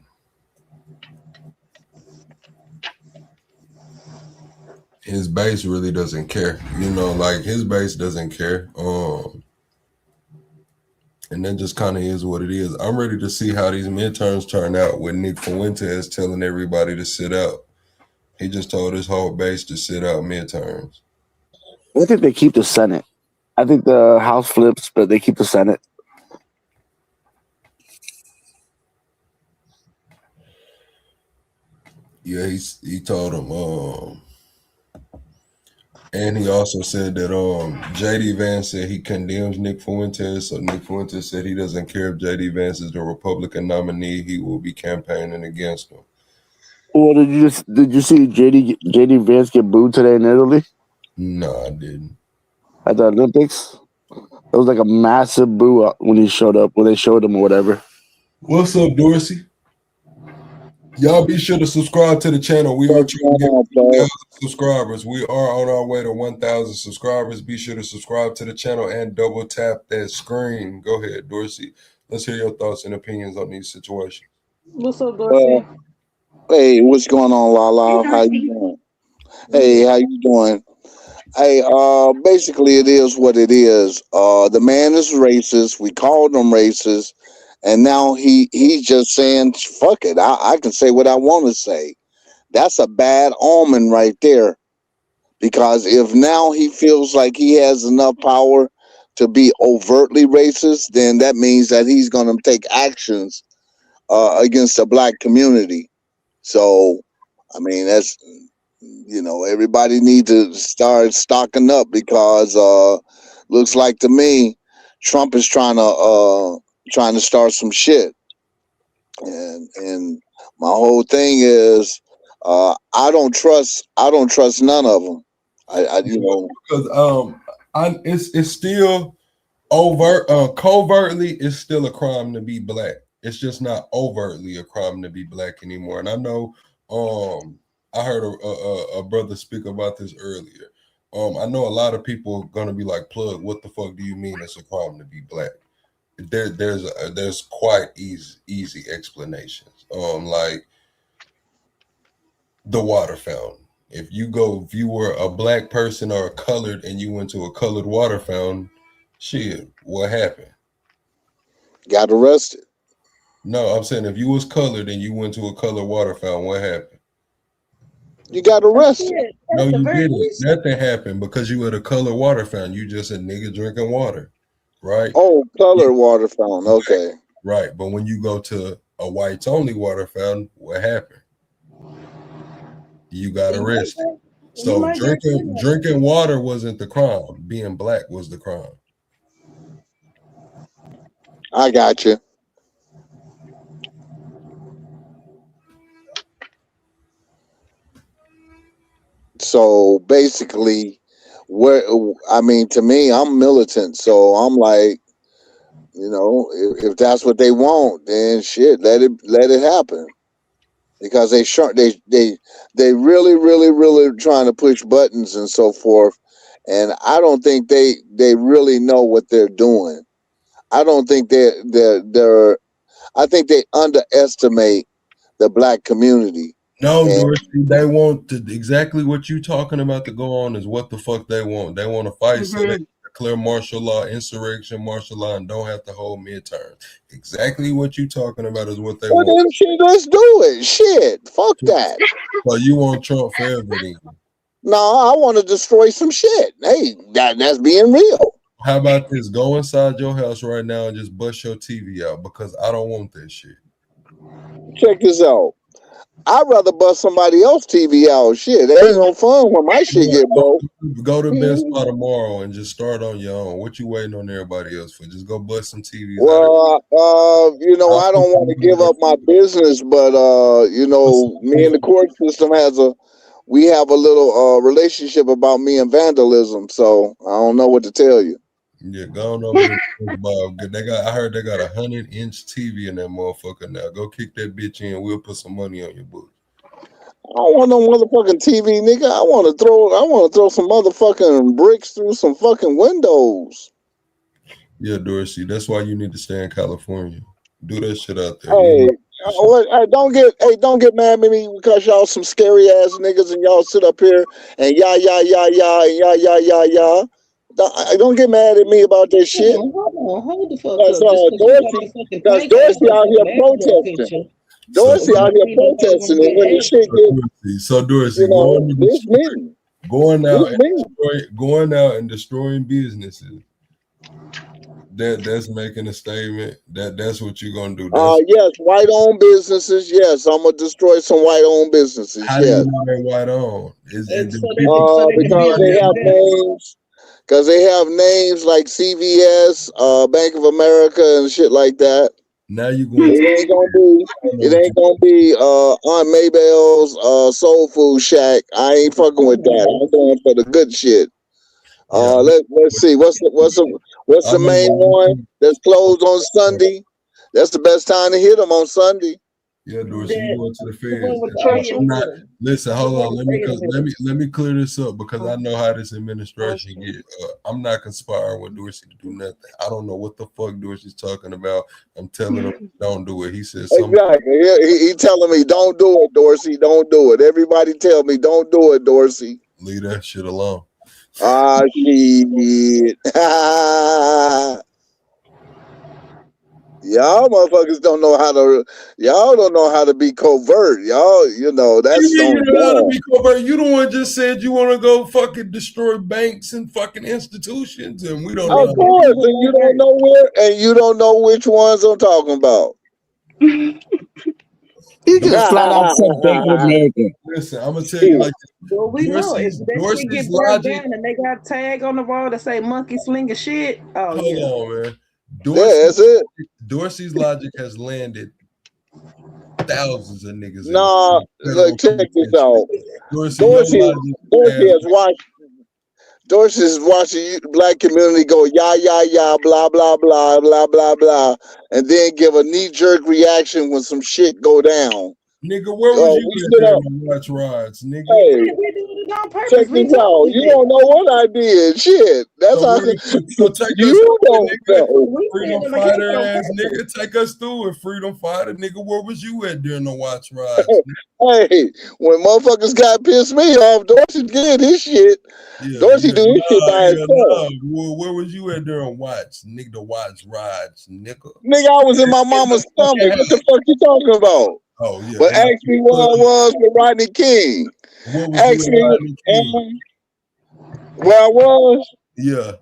his base really doesn't care. Like his base doesn't care. And that just kind of is what it is. I'm ready to see how these midterms turn out with Nick Fuentes telling everybody to sit out. He just told his whole base to sit out midterms. I think they keep the Senate. I think the House flips, but they keep the Senate. Yeah, he told him. And he also said that J.D. Vance said he condemns Nick Fuentes. So Nick Fuentes said he doesn't care if J.D. Vance is the Republican nominee. He will be campaigning against him. Well, did you see J.D. Vance get booed today in Italy? No, I didn't. At the Olympics? It was like a massive boo when he showed up, when they showed him or whatever. What's up, Dorsey? Y'all be sure to subscribe to the channel. We are trying to get 1,000 subscribers. We are on our way to 1,000 subscribers. Be sure to subscribe to the channel and double tap that screen. Go ahead, Dorsey. Let's hear your thoughts and opinions on these situations. What's up, Dorsey? Hey, what's going on, Lala? How you doing? Hey, how you doing? Hey, basically it is what it is. The man is racist. We called him racist, and now he's just saying, "Fuck it, I can say what I want to say." That's a bad omen right there. Because if now he feels like he has enough power to be overtly racist, then that means that he's going to take actions against the black community. So, I mean, that's, everybody need to start stocking up because looks like to me Trump is trying to start some shit, and my whole thing is I don't trust none of them. Because it's still covertly it's still a crime to be black. It's just not overtly a crime to be black anymore. And I know I heard a brother speak about this earlier. I know a lot of people are gonna be like, "Plug, what the fuck do you mean it's a crime to be black?" There's quite easy explanations. Like the water fountain. If you were a black person or a colored and you went to a colored water fountain, shit, what happened? Got arrested. No, I'm saying if you was colored and you went to a colored water fountain, what happened? You got arrested. No, you didn't. Nothing happened because you were at a colored water fountain. You just a nigga drinking water, right? Oh, colored water fountain. Okay. Right. But when you go to a whites only water fountain, what happened? You got arrested. So drinking water wasn't the crime. Being black was the crime. I got you. So basically, to me, I'm militant. So I'm like, if that's what they want, then shit, let it happen. Because they really, really, really trying to push buttons and so forth, and I don't think they really know what they're doing. I don't think they're I think they underestimate the black community. No, And Dorsey, they want to exactly what you talking about to go on is what the fuck they want. They want to fight so they can declare martial law, insurrection, martial law, and don't have to hold midterms. Exactly what you talking about is what they want. then shit, let's do it. Shit, fuck that. So you want Trump forever then? No, I want to destroy some shit. Hey, that's being real. How about this? Go inside your house right now and just bust your TV out because I don't want that shit. Check this out. I'd rather bust somebody else's TV out. Shit, that ain't no fun when my shit get broke. Go to Best Buy tomorrow and just start on your own. What you waiting on everybody else for? Just go bust some TVs well, out. I don't want to give up my business, but me and the court system we have a little relationship about me and vandalism, so I don't know what to tell you. Yeah, go on over there, Bob. I heard they got 100-inch TV in that motherfucker now. Go kick that bitch in. We'll put some money on your books. I don't want no motherfucking TV, nigga. I want to throw some motherfucking bricks through some fucking windows. Yeah, Dorsey. That's why you need to stay in California. Do that shit out there. Hey, don't get mad at me because y'all some scary ass niggas and y'all sit up here and ya. Don't get mad at me about that shit. Hold the fuck up. Because Dorsey out here protesting. Dorsey out here protesting, and when the shit gets so Dorsey, going out and destroying businesses. That's making a statement. That's what you're gonna do. Yes, white-owned businesses. Yes, I'm gonna destroy some white-owned businesses. How do you know they're white-owned? Because they have names. Because they have names like CVS, Bank of America, and shit like that. Now you going. It ain't gonna be Aunt Maybell's Soul Food Shack. I ain't fucking with that. I'm going for the good shit. Let's see. What's the main one that's closed on Sunday? That's the best time to hit them on Sunday. Yeah, Dorsey, you went to the feds. Listen, hold on. Let me clear this up because I know how this administration get. I'm not conspiring with Dorsey to do nothing. I don't know what the fuck Dorsey's talking about. I'm telling him don't do it. He says something. Exactly. He telling me don't do it, Dorsey. Don't do it. Everybody tell me don't do it, Dorsey. Leave that shit alone. Shit. Y'all motherfuckers don't know how to. Y'all don't know how to be covert. Y'all, You that's mean on you know how to y'all. be covert? You the one just said you want to go fucking destroy banks and fucking institutions, and we don't know Of how to course, do and you don't know where, and you don't know which ones I'm talking about. He it. just flat out said Bank of America. Listen, I'm gonna tell you Shit. like Well, we know if that shit Dorsey's get burnt logic. down and they got tag on the wall that say monkey slinging shit. Oh Hold yeah. on, man. Yeah, that's it. Dorsey's logic has landed thousands of niggas in Nah, federal look, check this penitentiary. out. Dorsey, your Dorsey, logic Dorsey has has watched. Dorsey is watching black community go blah blah blah blah blah blah, and then give a knee jerk reaction when some shit go down. nigga. Where was you We at sit up. during the watch rides, nigga? Hey, We doing it on purpose. check We this know out. we You did. don't know what I did. Shit, that's So, how. so take us You through don't it, nigga. know. We Freedom stand on the case fighter on ass purpose. nigga, take us through it. Freedom fighter nigga, where was you at during the watch rides? Hey, when motherfuckers got pissed me off, Dorsey did his shit. Dorsey do his shit by himself. Where was you at during watch, nigga? The watch rides, nigga. Nigga, I was in my mama's stomach. What the fuck you talking about? Oh yeah. But ask me where I was with Rodney King. What was Ask you me at Rodney King? where I was. Yeah.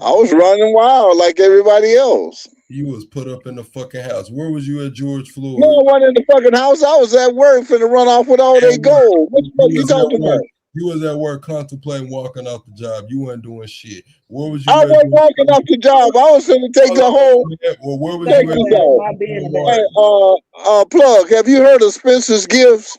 I was running wild like everybody else. You was put up in the fucking house. Where was you at George Floyd? No, I wasn't in the fucking house. I was at work finna run off with all they gold. What the fuck you talking about? You was at work contemplating walking off the job. You weren't doing shit. Where was you? I wasn't walking off the job. I was finna take the whole. Well, where was Check you this out. Hey, Plug, have you heard of Spencer's Gifts?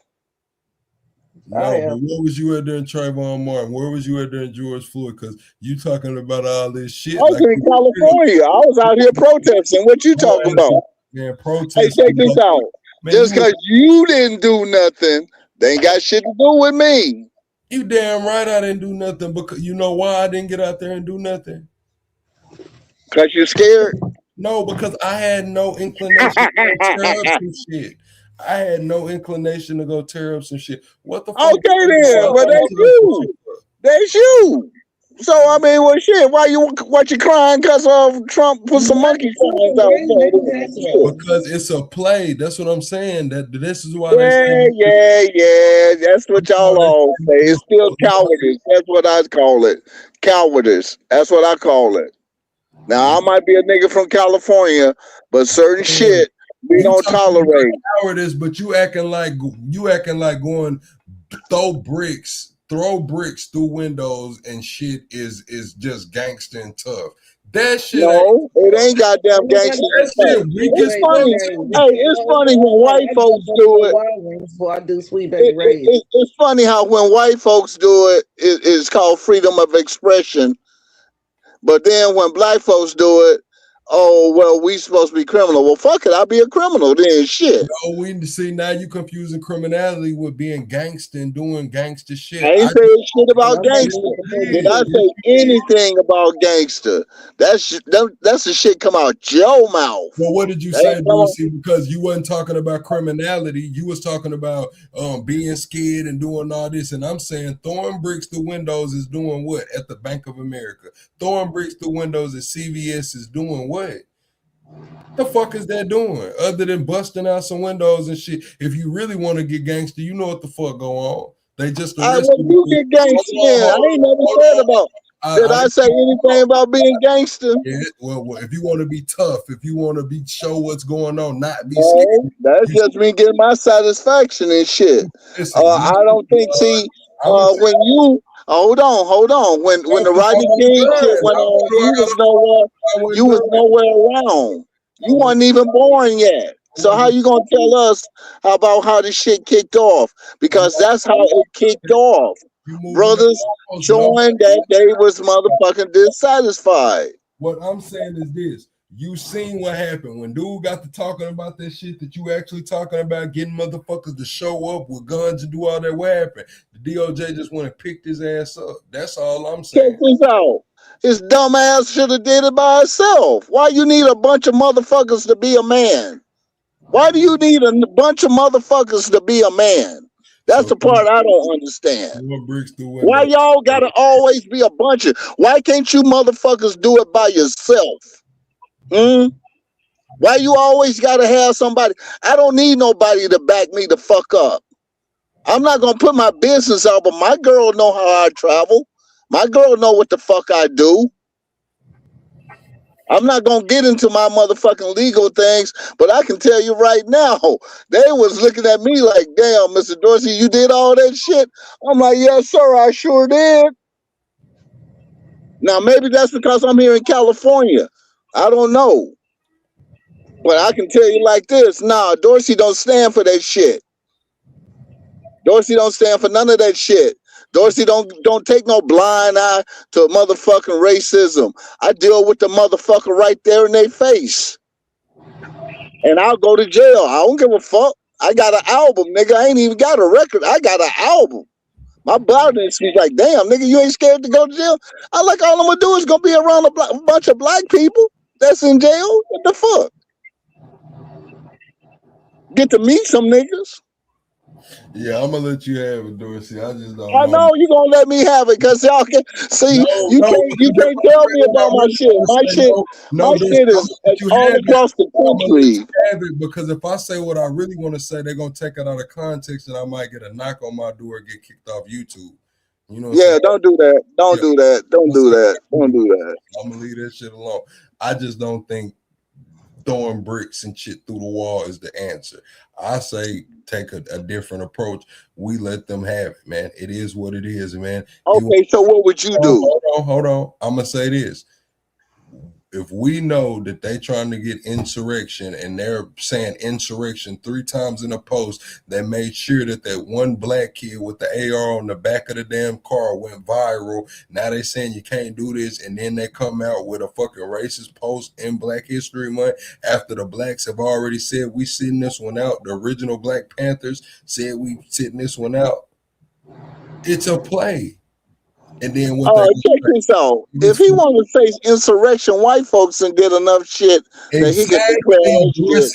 No, but where was you at during Trayvon Martin? Where was you at during George Floyd? Because you talking about all this shit. I was in California. I was out here protesting. What you talking about? Man, protesting. Hey, check this out. Man, just because you didn't do nothing, they ain't got shit to do with me. You damn right I didn't do nothing. Because you know why I didn't get out there and do nothing? Because you're scared? No, because I had no inclination to go tear up some shit. I had no inclination to go tear up some shit. What the fuck? Okay then, but that's you. That's you. So I mean, well, shit. What you crying because of Trump put some monkey signs out there? Because it's a play. That's what I'm saying. That this is why. Yeah. That's what y'all all say. It's still cowardice. That's what I call it. Cowardice. That's what I call it. Now I might be a nigga from California, but certain shit we don't tolerate. Cowardice, but you acting like going throw bricks through windows and shit is just gangster and tough. That shit. No, it ain't goddamn gangster. It's funny. Hey, it's funny when white folks do it. Before I do sweet baby rays. It's funny how when white folks do it, it's called freedom of expression. But then when black folks do it, oh well, we supposed to be criminal. Well, fuck it, I'll be a criminal then. Shit. No, we see now you confusing criminality with being gangster and doing gangster shit. I ain't saying shit about gangster. Did I say anything about gangster? That's the shit come out your mouth. Well, what did you say, Lucy? Because you wasn't talking about criminality. You was talking about being scared and doing all this. And I'm saying throwing bricks through windows is doing what at the Bank of America? Throwing bricks through windows at CVS is doing what? The fuck is that doing? Other than busting out some windows and shit. If you really want to get gangster, you know what the fuck go on. They just arrested you get gangster. I ain't never said about. Did I say anything about being gangster? Yeah, well, if you want to be tough, if you want to be show what's going on, not be scared. That's just me getting my satisfaction and shit. Listen, I don't think. See, when you hold on. When the Rodney King shit went on, you was nowhere around. You wasn't even born yet. So how you gonna tell us about how this shit kicked off? Because that's how it kicked off. Brothers showing that they was motherfucking dissatisfied. What I'm saying is this. You seen what happened when dude got to talking about that shit that you actually talking about, getting motherfuckers to show up with guns and do all that. What happened? The DOJ just went and picked his ass up. That's all I'm saying. Check this out. His dumb ass should have did it by itself. Why you need a bunch of motherfuckers to be a man? Why do you need a bunch of motherfuckers to be a man? That's the part I don't understand. Why y'all gotta always be a bunch of? Why can't you motherfuckers do it by yourself? Why you always gotta have somebody? I don't need nobody to back me the fuck up. I'm not gonna put my business out, but my girl know how I travel. My girl know what the fuck I do. I'm not gonna get into my motherfucking legal things, but I can tell you right now, they was looking at me like, damn, Mr. Dorsey, you did all that shit. I'm like, yes, sir, I sure did. Now maybe that's because I'm here in California. I don't know. But I can tell you like this, nah, Dorsey don't stand for that shit. Dorsey don't stand for none of that shit. Dorsey don't take no blind eye to motherfucking racism. I deal with the motherfucker right there in their face. And I'll go to jail. I don't give a fuck. I got an album, nigga. I ain't even got a record. I got an album. My brother is like, damn, nigga, you ain't scared to go to jail? I like all I'm gonna do is gonna be around a bunch of black people that's in jail. What the fuck? Get to meet some niggas. Yeah, I'm gonna let you have it, Dorsey. I just don't I know. know you gonna let me have it because y'all can see you can't tell me about my shit. My shit is all across the country. Have it because if I say what I really want to say, they're gonna take it out of context, and I might get a knock on my door and get kicked off YouTube. You know? Yeah, don't do that. Don't do that. Don't do that. Don't do that. I'm gonna leave that shit alone. I just don't think throwing bricks and shit through the wall is the answer. I say take a different approach. We let them have it, man. It is what it is, man. Okay, so what would you do? Hold on. I'm gonna say this. If we know that they trying to get insurrection and they're saying insurrection 3 times in a post that made sure that that one black kid with the AR on the back of the damn car went viral. Now they saying you can't do this, and then they come out with a fucking racist post in Black History Month after the blacks have already said we sitting this one out. The original Black Panthers said we sitting this one out. It's a play. And then check this out. If he want to face insurrection, white folks and get enough shit that he can declare shit.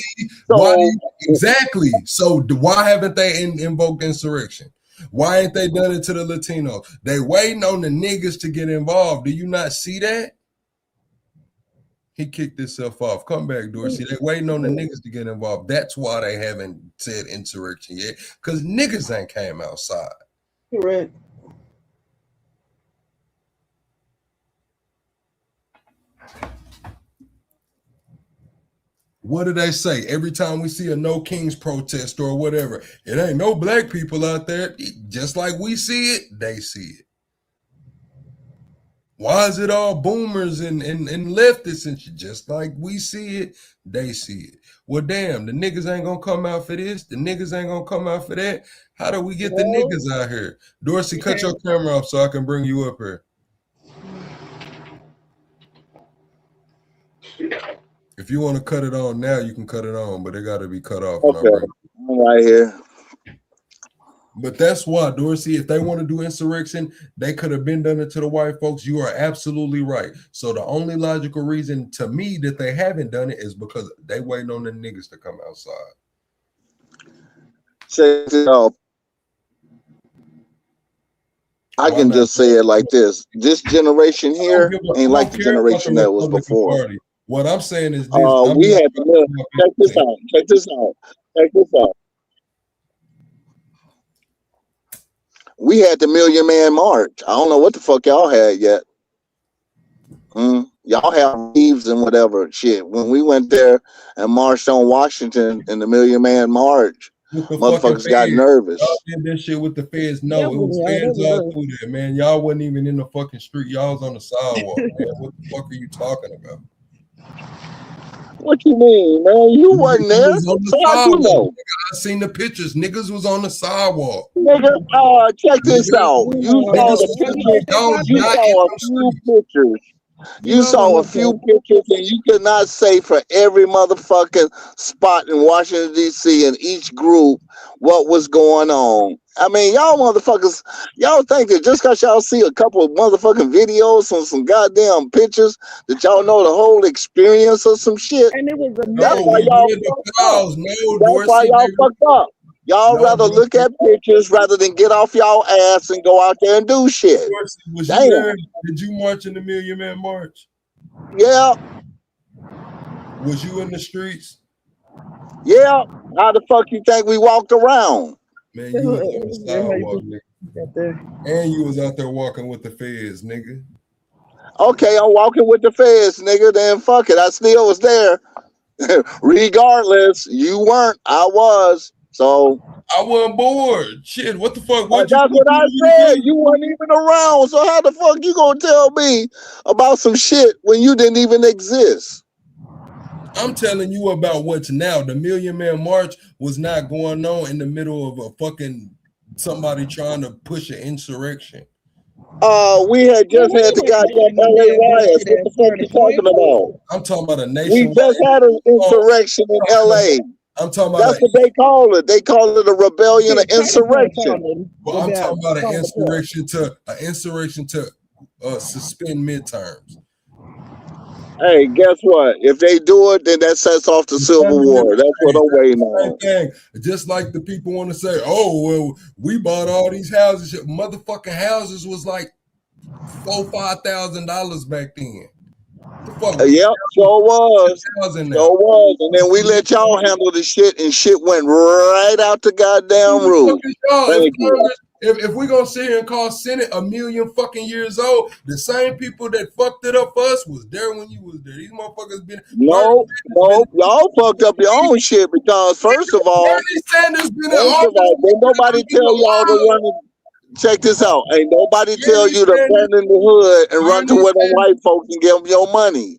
Exactly. So why haven't they invoked insurrection? Why ain't they done it to the Latinos? They waiting on the niggas to get involved. Do you not see that? He kicked himself off. Come back, Dorsey. They waiting on the niggas to get involved. That's why they haven't said insurrection yet. Because niggas ain't came outside. Correct. What do they say? Every time we see a No Kings protest or whatever, it ain't no black people out there. Just like we see it, they see it. Why is it all boomers and leftists and shit? Just like we see it, they see it. Well, damn, the niggas ain't gonna come out for this. The niggas ain't gonna come out for that. How do we get the niggas out here? Dorsey, cut your camera off so I can bring you up here. If you want to cut it on now, you can cut it on, but it got to be cut off. Okay, I'm right here. But that's why, Dorsey, if they want to do insurrection, they could have been done it to the white folks. You are absolutely right. So the only logical reason to me that they haven't done it is because they waiting on the niggas to come outside. Check it out. I can just say it like this. This generation here ain't like the generation that was before. What I'm saying is this. We had to check this out. Check this out. Check this out. We had the Million Man March. I don't know what the fuck y'all had yet. Y'all have leaves and whatever shit. When we went there and marched on Washington in the Million Man March, motherfuckers got nervous. Y'all did that shit with the feds. No, it was feds all through there, man. Y'all wasn't even in the fucking street. Y'all was on the sidewalk, man. What the fuck are you talking about? What you mean, man? You wasn't there. So how you know? I seen the pictures. Niggas was on the sidewalk. Nigga, check this out. You saw the pictures. You saw a few pictures. You saw a few pictures, and you could not say for every motherfucking spot in Washington, D.C. in each group what was going on. I mean, y'all motherfuckers, y'all think that just because y'all see a couple of motherfucking videos on some goddamn pictures that y'all know the whole experience of some shit. And it was that's why y'all fucked up. That's why y'all fucked up. Y'all rather look at pictures rather than get off y'all ass and go out there and do shit. Was you there? Did you march in the Million Man March? Yeah. Was you in the streets? Yeah. How the fuck you think we walked around? Man, you was on the Yeah, how you sidewalk, nigga. got there? And you was out there walking with the feds, nigga. Okay, I'm walking with the feds, nigga. Then fuck it. I still was there. Regardless, you weren't. I was. So I wasn't bored. Shit, what the fuck? What you that's what I said. You weren't even around. So how the fuck you gonna tell me about some shit when you didn't even exist? I'm telling you about what's now. The Million Man March was not going on in the middle of a fucking somebody trying to push an insurrection. We had just Well, had the we went goddamn to LA the riots. What the fuck you talking about? I'm talking about a We nationwide. just had an insurrection in LA. I'm talking about That's what they call it. They call it a rebellion, an insurrection. Well, I'm talking about an insurrection to suspend midterms. Hey, guess what? If they do it, then that sets off the Civil War. That's what I'm waiting on. Thing. Just like the people want to say, oh, well, we bought all these houses. Motherfucking houses was like $4,000-$5,000 back then. Yep, sure was. Sure was. And then we let y'all handle the shit, and shit went right out the goddamn roof. Thank you. If we're gonna sit here and call Senate a million fucking years old, the same people that fucked it up for us was there when you was there. These motherfuckers been no, y'all fucked up your own shit because first of all, ain't nobody tell y'all to run and check this out. Ain't nobody tell you to burn in the hood and run to where the white folks can give them your money.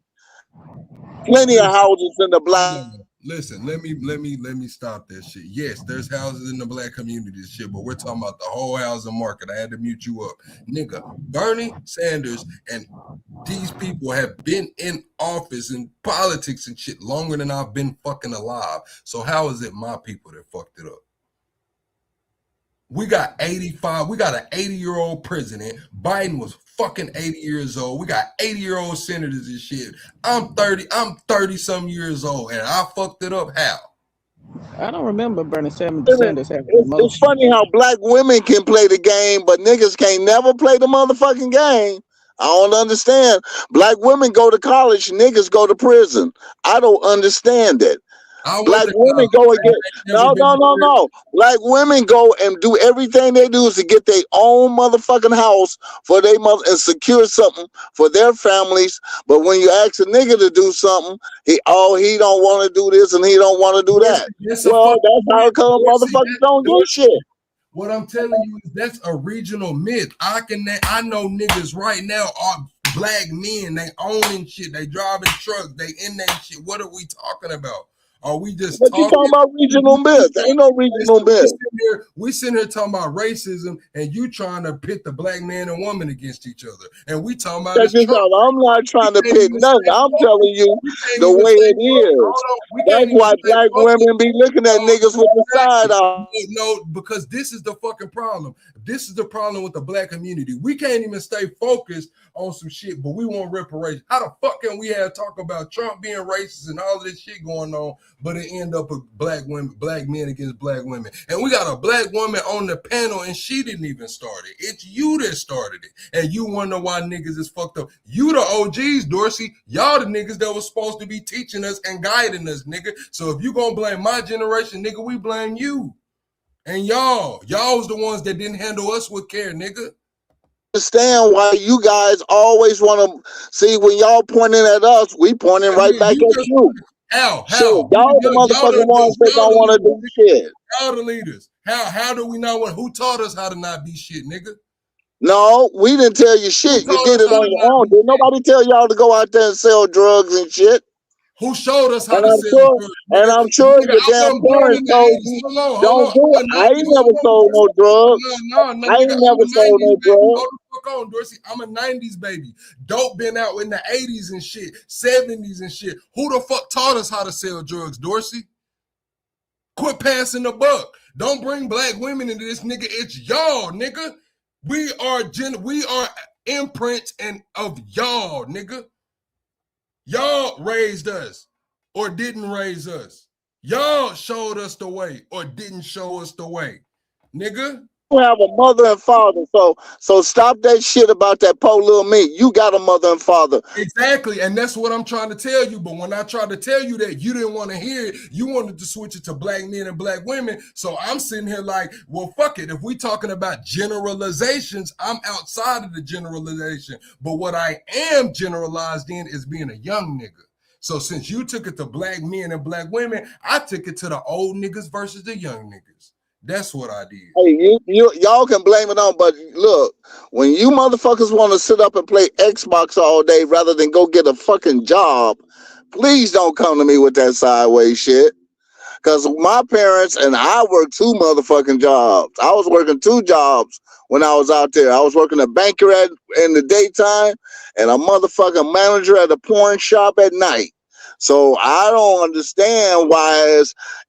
Plenty of houses in the black. Listen, let me stop that shit. Yes, there's houses in the black community and shit, but we're talking about the whole housing market. I had to mute you up. Nigga, Bernie Sanders and these people have been in office and politics and shit longer than I've been fucking alive. So how is it my people that fucked it up? We got 85, we got an 80-year-old president. Biden was fucking 80 years old. We got 80-year-old senators and shit. I'm 30 some years old, and I fucked it up. How? I don't remember Bernie Sanders having It's funny how black women can play the game, but niggas can't never play the motherfucking game. I don't understand. Black women go to college, niggas go to prison. I don't understand it. Black women go and get no. Black women go and do everything they do is to get their own motherfucking house for their mother and secure something for their families. But when you ask a nigga to do something, he don't want to do this and he don't want to do that. Well, that's how come motherfuckers don't do shit. What I'm telling you is that's a regional myth. I know niggas right now are black men. They owning shit. They driving trucks. They in that shit. What are we talking about? Are we just talking? You talking about regional myth? There ain't no regional myth. We sitting here talking about racism, and you trying to pit the black man and woman against each other, and we talking about. Check this out. I'm not trying to pit nothing. I'm telling you the way it is. That's why black women be looking at niggas with the side eye. No, because this is the fucking problem. This is the problem with the black community. We can't even stay focused on some shit, but we want reparations. How the fuck can we have talk about Trump being racist and all of this shit going on, but it end up with black men against black women? And we got a black woman on the panel and she didn't even start it. It's you that started it. And you wonder why niggas is fucked up. You the OGs, Dorsey. Y'all the niggas that was supposed to be teaching us and guiding us, nigga. So if you gonna blame my generation, nigga, we blame you. And y'all was the ones that didn't handle us with care, nigga. Understand why you guys always want to see when y'all pointing at us, we pointing right back at you. How? Y'all the motherfucking ones that don't want to do shit. Y'all the leaders. How do we not want? Who taught us how to not be shit, nigga? No, we didn't tell you shit. You did it on your own. Did nobody tell y'all to go out there and sell drugs and shit? Who showed us how to sell drugs? And I'm sure your damn parents told you, don't do it. I ain't never sold no drugs. I ain't never sold no drugs. Hold the fuck on, Dorsey. I'm a 90s baby. Dope been out in the 80s and shit, 70s and shit. Who the fuck taught us how to sell drugs, Dorsey? Quit passing the buck. Don't bring black women into this, nigga. It's y'all, nigga. We are imprints of y'all, nigga. Y'all raised us or didn't raise us. Y'all showed us the way or didn't show us the way. Nigga, You have a mother and father, so stop that shit about that poor little me. You got a mother and father. Exactly, and that's what I'm trying to tell you. But when I tried to tell you that, you didn't want to hear it. You wanted to switch it to black men and black women. So I'm sitting here like, well, fuck it. If we talking about generalizations, I'm outside of the generalization. But what I am generalized in is being a young nigga. So since you took it to black men and black women, I took it to the old niggas versus the young niggas. That's what I did. Hey, y'all can blame it on, but look, when you motherfuckers want to sit up and play Xbox all day rather than go get a fucking job, please don't come to me with that sideways shit. Because my parents and I worked 2 motherfucking jobs. I was working 2 jobs when I was out there. I was working a banker in the daytime and a motherfucking manager at a porn shop at night. So I don't understand why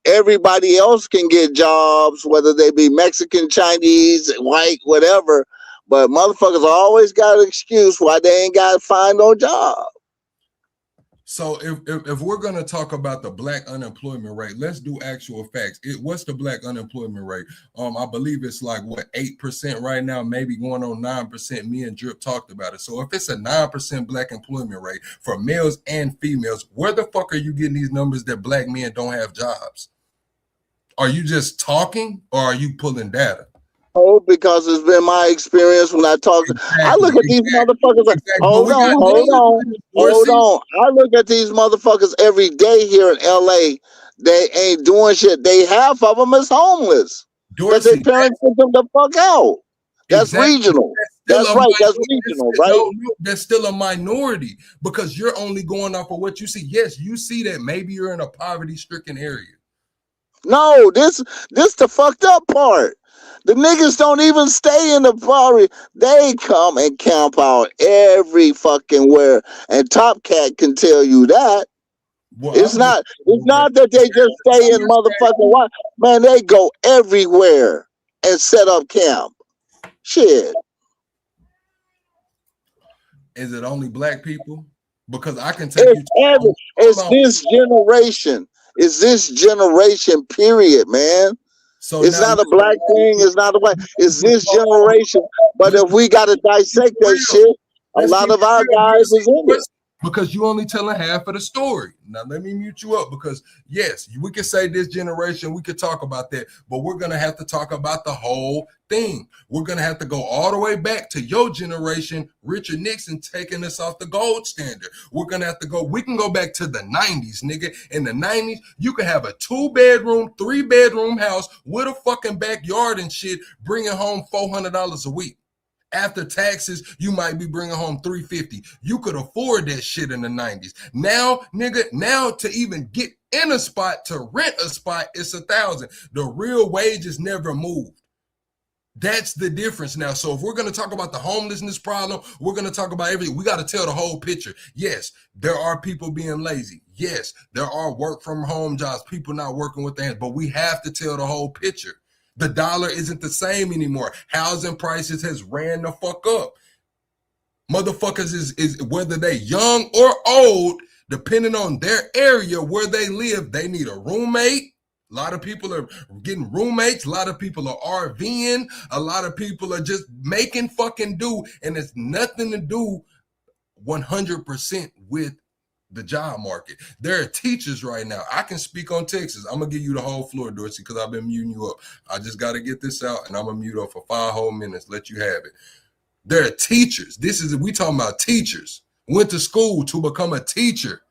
everybody else can get jobs, whether they be Mexican, Chinese, white, whatever. But motherfuckers always got an excuse why they ain't got to find no job. So if we're going to talk about the black unemployment rate, let's do actual facts. What's the black unemployment rate? I believe it's like, what, 8% right now, maybe going on 9%. Me and Drip talked about it. So if it's a 9% black employment rate for males and females, where the fuck are you getting these numbers that black men don't have jobs? Are you just talking or are you pulling data? Oh, because it's been my experience when I talk. Exactly, I look at these motherfuckers. Like, hold on. I look at these motherfuckers every day here in LA. They ain't doing shit. Half of them is homeless because their parents put them the fuck out. That's regional. That's right. That's regional, right? No, that's still a minority because you're only going off of what you see. Yes, you see that maybe you're in a poverty-stricken area. No, this the fucked up part. The niggas don't even stay in the party. They come and camp out every fucking where. And Top Cat can tell you that. Well, it's not that they just stay in motherfucking one. Man, they go everywhere and set up camp. Shit. Is it only black people? Because I can take you to it's this generation. It's this generation, period, man. So it's not a black thing. It's not a white. It's this generation. But if we got to dissect that shit, a lot of our guys is in it. Because you only telling half of the story. Now let me mute you up because yes, we can say this generation, we could talk about that, but we're gonna have to talk about the whole thing. We're gonna have to go all the way back to your generation, Richard Nixon taking us off the gold standard. We're gonna have to go, we can go back to the 90s, nigga. In the 90s, you could have a 2-bedroom, 3-bedroom house with a fucking backyard and shit, bringing home $400 a week. After taxes, you might be bringing home $350. You could afford that shit in the 90s. Now, nigga, now to even get in a spot, to rent a spot, it's $1,000. The real wages never moved. That's the difference now. So if we're going to talk about the homelessness problem, we're going to talk about everything. We got to tell the whole picture. Yes, there are people being lazy. Yes, there are work from home jobs, people not working with their hands, but we have to tell the whole picture. The dollar isn't the same anymore. Housing prices has ran the fuck up. Motherfuckers is whether they young or old, depending on their area where they live, they need a roommate. A lot of people are getting roommates. A lot of people are RVing. A lot of people are just making fucking do. And it's nothing to do 100% with the job market. There are teachers right now. I can speak on Texas. I'm gonna give you the whole floor, Dorsey, because I've been muting you up. I just got to get this out, and I'm gonna mute up for 5 whole minutes. Let you have it. There are teachers. We talking about teachers. Went to school to become a teacher.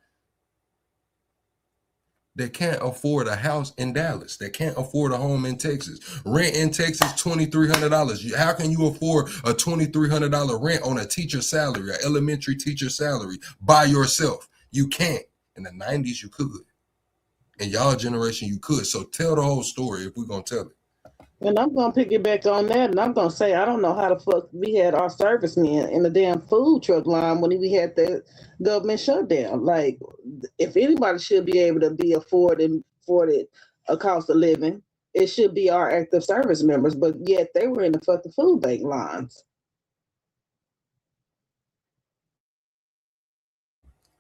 They can't afford a house in Dallas. They can't afford a home in Texas. Rent in Texas, $2,300. How can you afford a $2,300 rent on a teacher's salary, an elementary teacher salary by yourself? You can't. In the 90s, you could. In y'all generation, you could. So tell the whole story if we're going to tell it. And I'm going to piggyback on that, and I'm going to say I don't know how the fuck we had our servicemen in the damn food truck line when we had the government shutdown. Like, if anybody should be able to be afforded a cost of living, it should be our active service members, but yet they were in the fucking food bank lines.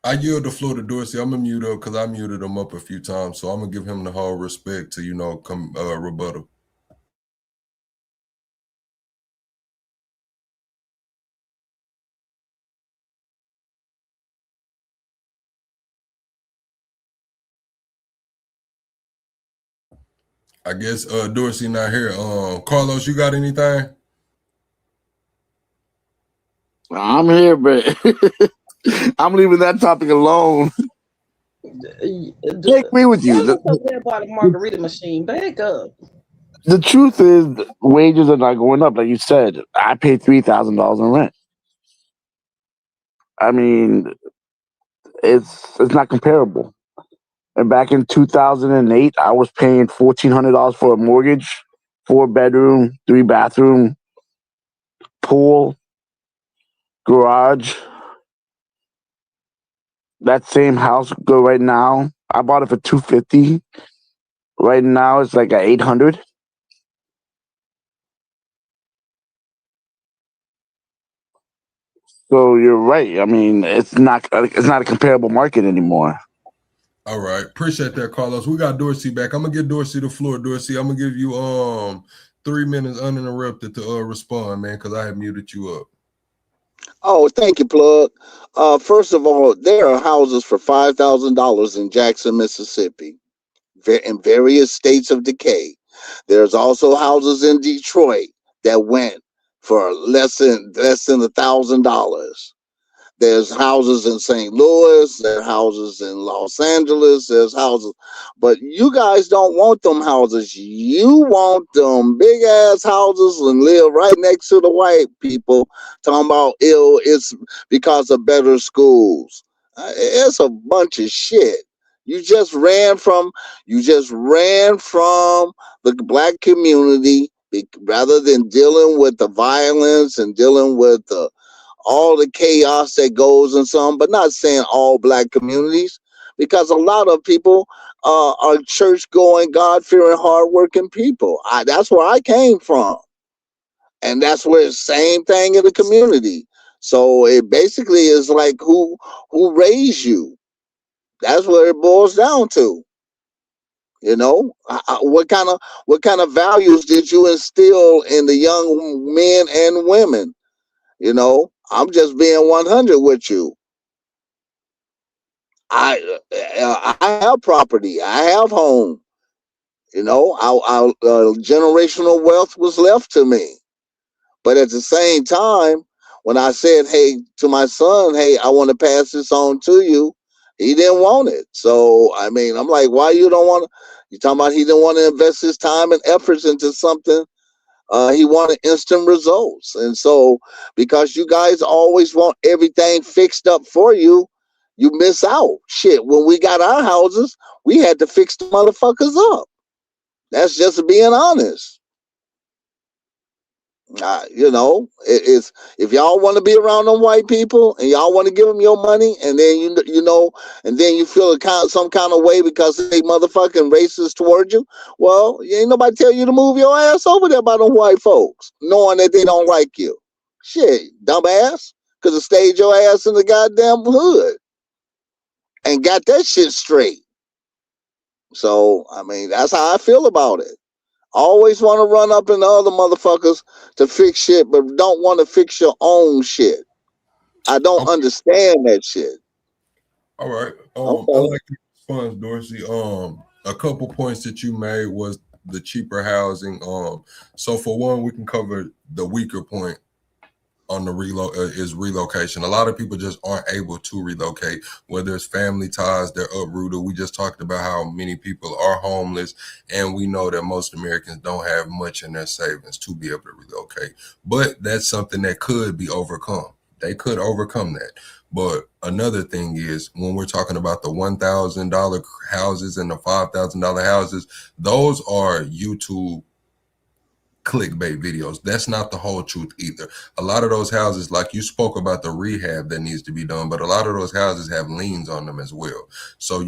I yield the floor to Dorsey. I'm going to mute up because I muted him up a few times, so I'm going to give him the whole respect to, come rebuttal. I guess Dorsey not here. Carlos, you got anything? I'm here, but I'm leaving that topic alone. I agree with you. Tell us over there about a margarita machine. Back up. The truth is, wages are not going up. Like you said, I pay $3,000 in rent. I mean, it's not comparable. And back in 2008, I was paying $1,400 for a mortgage, 4-bedroom, 3-bathroom, pool, garage. That same house go right now. I bought it for $250. Right now, it's like at $800. So you're right. I mean, it's not a comparable market anymore. All right, appreciate that, Carlos. We got Dorsey back. I'm gonna give Dorsey the floor. Dorsey, I'm gonna give you 3 minutes uninterrupted to respond, man, because I have muted you up. Oh, thank you, Plug. First of all, there are houses for $5,000 in Jackson, Mississippi, in various states of decay. There's also houses in Detroit that went for less than $1,000. There's houses in St. Louis. There are houses in Los Angeles. There's houses, but you guys don't want them houses. You want them big ass houses and live right next to the white people. Talking about it's because of better schools. It's a bunch of shit. You just ran from the black community rather than dealing with the violence and dealing with all the chaos that goes in some, but not saying all black communities, because a lot of people are church going, God fearing, hardworking people. That's where I came from, and that's where the same thing in the community. So it basically is like who raised you. That's what it boils down to. You know, what kind of values did you instill in the young men and women? You know, I'm just being 100 with you. I have property. I have home. You know, our generational wealth was left to me. But at the same time, when I said, "Hey," to my son, "Hey, I want to pass this on to you," he didn't want it. So I mean, I'm like, "Why you don't want to?" You talking about he didn't want to invest his time and efforts into something. He wanted instant results. And so, because you guys always want everything fixed up for you, you miss out. Shit, when we got our houses, we had to fix the motherfuckers up. That's just being honest. You know, it's if y'all want to be around them white people and y'all want to give them your money, and then and then you feel some kind of way because they motherfucking racist towards you. Well, ain't nobody tell you to move your ass over there by them white folks, knowing that they don't like you. Shit, dumbass, could have stayed your ass in the goddamn hood and got that shit straight. So I mean, that's how I feel about it. Always want to run up in the other motherfuckers to fix shit, but don't want to fix your own shit. I don't understand that shit. All right. Okay. I like your response, Dorsey. A couple points that you made was the cheaper housing. So for one, we can cover the weaker point on the is relocation. A lot of people just aren't able to relocate, whether it's family ties, they're uprooted. We just talked about how many people are homeless, and we know that most Americans don't have much in their savings to be able to relocate. But that's something that could be overcome. They could overcome that. But another thing is when we're talking about the $1,000 houses and the $5,000 houses, those are YouTube clickbait videos. That's not the whole truth either. A lot of those houses, like you spoke about the rehab that needs to be done, but a lot of those houses have liens on them as well. So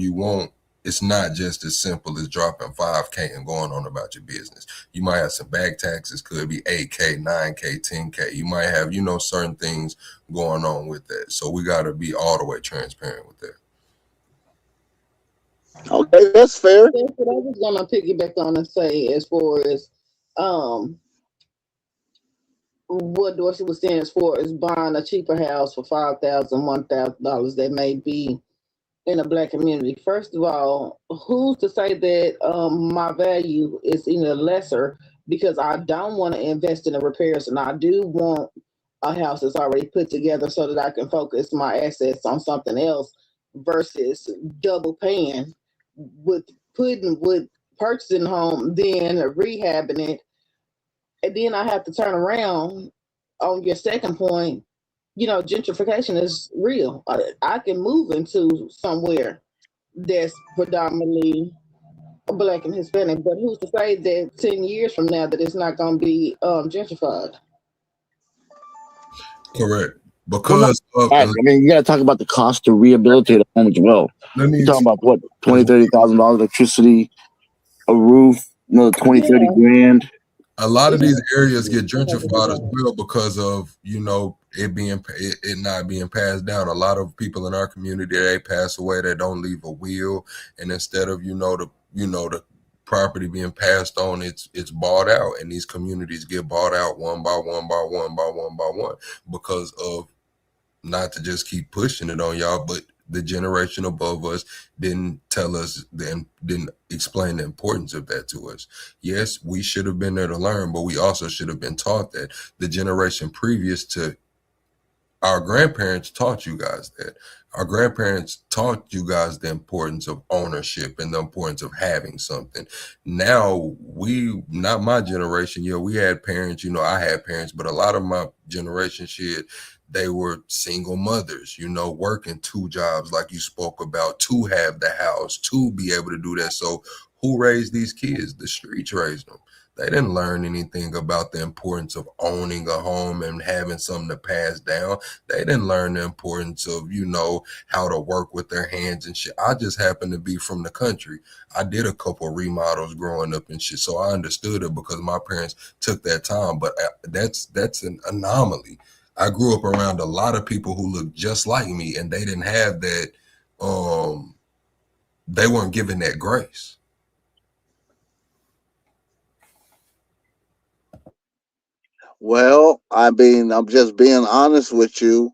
it's not just as simple as dropping 5K and going on about your business. You might have some back taxes, could be 8K, 9K, 10K. You might have, certain things going on with that. So we got to be all the way transparent with that. Okay, that's fair. That's what I was gonna piggyback on and say as far as what Dorsey was saying as far as buying a cheaper house for $5,000, $1,000 that may be in a black community. First of all, who's to say that my value is any lesser because I don't want to invest in the repairs and I do want a house that's already put together so that I can focus my assets on something else versus double paying with with purchasing home, then rehabbing it, and then I have to turn around on your second point. Gentrification is real. I can move into somewhere that's predominantly black and Hispanic, but who's to say that 10 years from now that it's not going to be gentrified? Correct. Well, Because of, I mean, you got to talk about the cost to rehabilitate a home as well. let me You're talking about what, $20,000-$30,000 electricity, a roof, another 20, 30 Yeah. grand. a lot of these areas get gentrified as well because of it not being passed down. A lot of people in our community, they pass away, they don't leave a will, and instead of the property being passed on, it's bought out, and these communities get bought out one by one by one by one by one because of, not to just keep pushing it on y'all, but the generation above us didn't tell us, didn't explain the importance of that to us. Yes, we should have been there to learn, but we also should have been taught that. The generation previous to our grandparents taught you guys that. Our grandparents taught you guys the importance of ownership and the importance of having something. Now, not my generation, we had parents, I had parents, but a lot of my generation they were single mothers, working 2 jobs like you spoke about, to have the house, to be able to do that. So who raised these kids? The streets raised them. They didn't learn anything about the importance of owning a home and having something to pass down. They didn't learn the importance of, how to work with their hands and shit. I just happened to be from the country. I did a couple remodels growing up and shit, so I understood it because my parents took that time. But that's an anomaly. I grew up around a lot of people who looked just like me, and they didn't have that. They weren't given that grace. Well, I mean, I'm just being honest with you.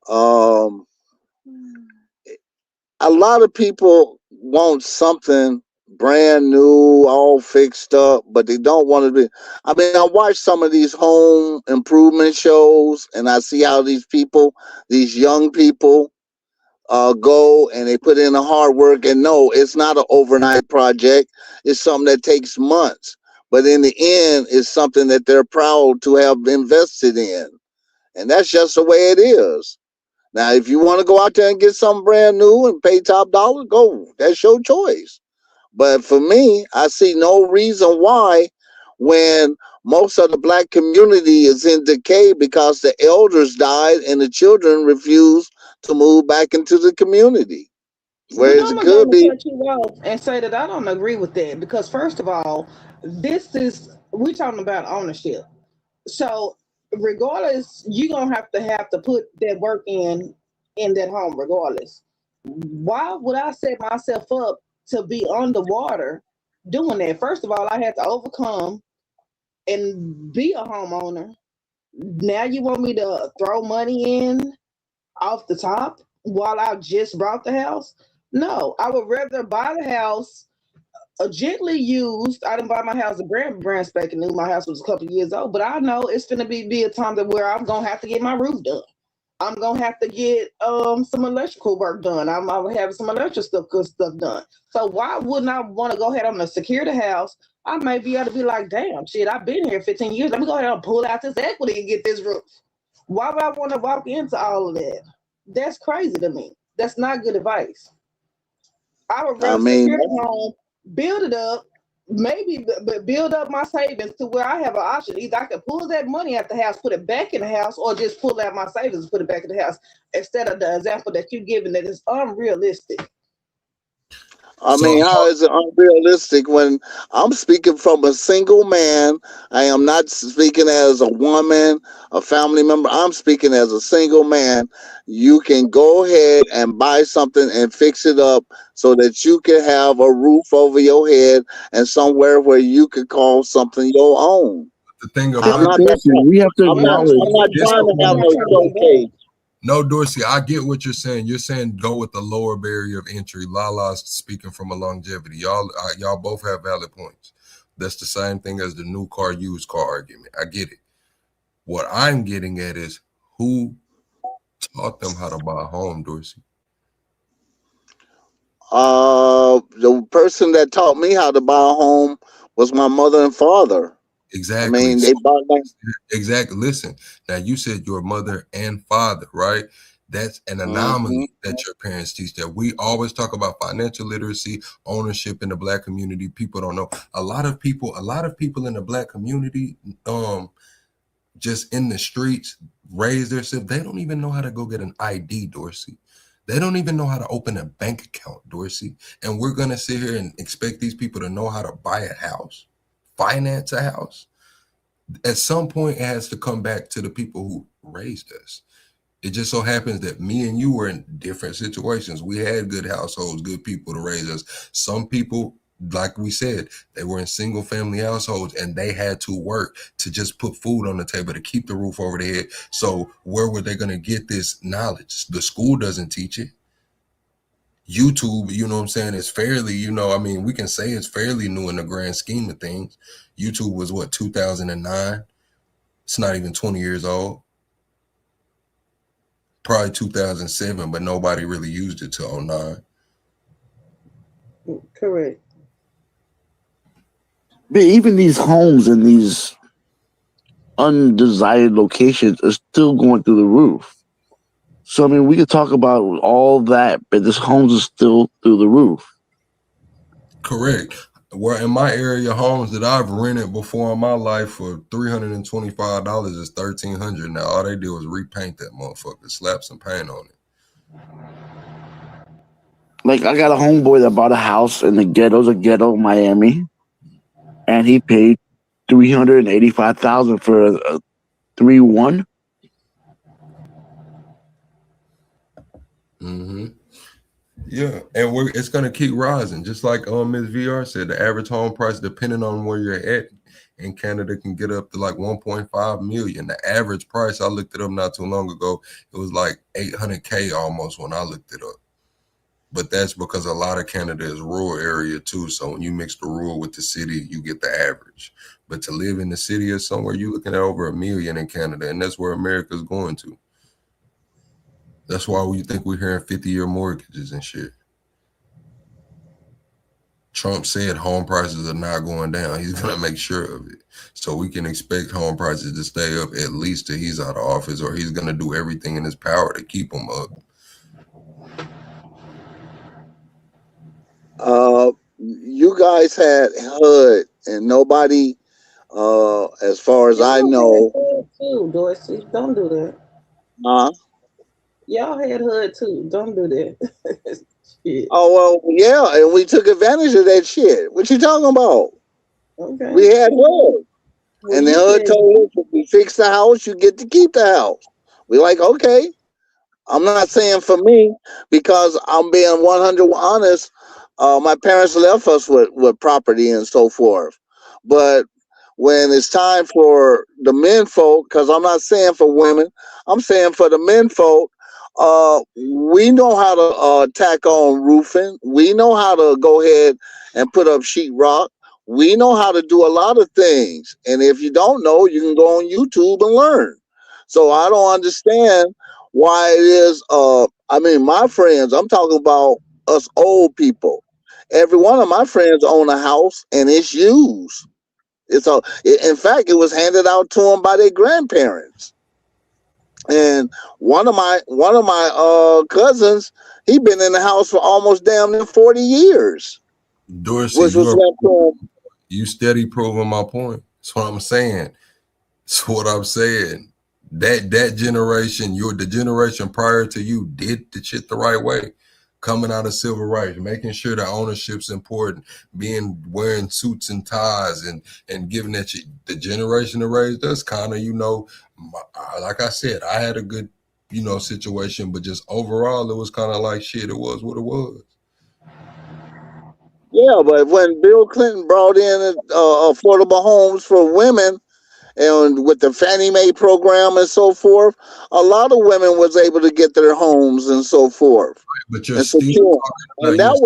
Um, a lot of people want something brand new, all fixed up, but they don't want to be. I mean, I watch some of these home improvement shows, and I see how these young people, go and they put in the hard work. And no, it's not an overnight project. It's something that takes months. But in the end, it's something that they're proud to have invested in. And that's just the way it is. Now, if you want to go out there and get something brand new and pay top dollar, go. That's your choice. But for me, I see no reason why, when most of the black community is in decay because the elders died and the children refuse to move back into the community. But Whereas I'm it going could to be, cut you off and say that I don't agree with that because, first of all, we're talking about ownership. So, regardless, you're going to have to put that work in that home, regardless. Why would I set myself up to be underwater doing that? First of all, I had to overcome and be a homeowner. Now you want me to throw money in off the top while I just bought the house? No, I would rather buy the house gently used. I didn't buy my house a brand spanking new. My house was a couple of years old, but I know it's gonna be a time that where I'm gonna have to get my roof done. I'm gonna have to get some electrical work done. I'm gonna have some electrical stuff done. So why wouldn't I want to go ahead and secure the house? I may be able to be like, damn, shit, I've been here 15 years. Let me go ahead and pull out this equity and get this roof. Why would I want to walk into all of that? That's crazy to me. That's not good advice. I would I rather mean, secure the home, build it up, maybe but build up my savings to where I have an option. Either I can pull that money out the house, put it back in the house, or just pull out my savings and put it back in the house instead of the example that you're giving that is unrealistic. I So mean, how is it unrealistic when I'm speaking from a single man? I am not speaking as a woman, a family member. I'm speaking as a single man. You can go ahead and buy something and fix it up so that you can have a roof over your head and somewhere where you can call something your own. the thing I'm about not. Listen, we have to Yeah, I'm acknowledge. not this trying to I'm have not no trying to do that. showcase. No, Dorsey, I get what you're saying. You're saying go with the lower barrier of entry. Lala's speaking from a longevity. Y'all both have valid points. That's the same thing as the new car, used car argument. I get it. What I'm getting at is who taught them how to buy a home, Dorsey? The person that taught me how to buy a home was my mother and father. I Exactly. mean, So they bought like, exactly. Listen, now you said your mother and father, right? That's an anomaly that your parents teach. That we always talk about financial literacy, ownership in the Black community. People don't know. A lot of people in the Black community, just in the streets, raise themselves. They don't even know how to go get an ID, Dorsey. They don't even know how to open a bank account, Dorsey. And we're gonna sit here and expect these people to know how to buy a house, finance a house. At some point, it has to come back to the people who raised us. It just so happens that me and you were in different situations. We had good households, good people to raise us. Some people, like we said, they were in single family households and they had to work to just put food on the table, to keep the roof over their head. So where were they going to get this knowledge? The school doesn't teach it. YouTube, you know what I'm saying, is fairly, we can say it's fairly new in the grand scheme of things. YouTube was what, 2009? It's not even 20 years old. Probably 2007, but nobody really used it till 09. Correct. But even these homes in these undesired locations are still going through the roof. So, I mean, we could talk about all that, but this homes is still through the roof. Correct. Where in my area, homes that I've rented before in my life for $325 is $1,300. Now all they do is repaint that motherfucker, slap some paint on it. Like, I got a homeboy that bought a house in the ghetto, Miami, and he paid $385,000 for a 3-1. Mm-hmm. Yeah, and it's gonna keep rising, just like Ms. VR said. The average home price, depending on where you're at in Canada, can get up to like 1.5 million. The average price, I looked it up not too long ago, it was like 800K almost when I looked it up. But that's because a lot of Canada is rural area too. So when you mix the rural with the city, you get the average. But to live in the city or somewhere, you're looking at over 1 million in Canada, and that's where America's going to. That's why we think we're hearing 50-year mortgages and shit. Trump said home prices are not going down. He's going to make sure of it. So we can expect home prices to stay up at least till he's out of office, or he's going to do everything in his power to keep them up. You guys had HUD, and nobody, as far as I know, too, Dorsey. Don't do that. Y'all had HUD too. Don't do that. Shit. Oh well, yeah, and we took advantage of that shit. What you talking about? Okay. We had HUD, and the HUD told us if we fix the house, you get to keep the house. We like, okay. I'm not saying for me, because I'm being 100 honest. My parents left us with property and so forth, but when it's time for the men folk, because I'm not saying for women, I'm saying for the men folk, we know how to tack on roofing. We know how to go ahead and put up sheetrock. We know how to do a lot of things. And if you don't know, you can go on YouTube and learn. So I don't understand why it is. My friends, I'm talking about us old people. Every one of my friends own a house and it's used. In fact, it was handed out to them by their grandparents. And one of my cousins, he been in the house for almost damn near 40 years. Dorsey, which was left to him. You steady proving my point. That's what I'm saying. That's what I'm saying. That generation, the generation prior to you did the shit the right way. Coming out of civil rights, making sure that ownership's important, wearing suits and ties, and giving that shit. The generation that raised us, kind of, like I said, I had a good, situation, but just overall, it was kind of like shit. It was what it was. Yeah, but when Bill Clinton brought in affordable homes for women, and with the Fannie Mae program and so forth, a lot of women was able to get their homes and so forth But you're and still secure. talking And about that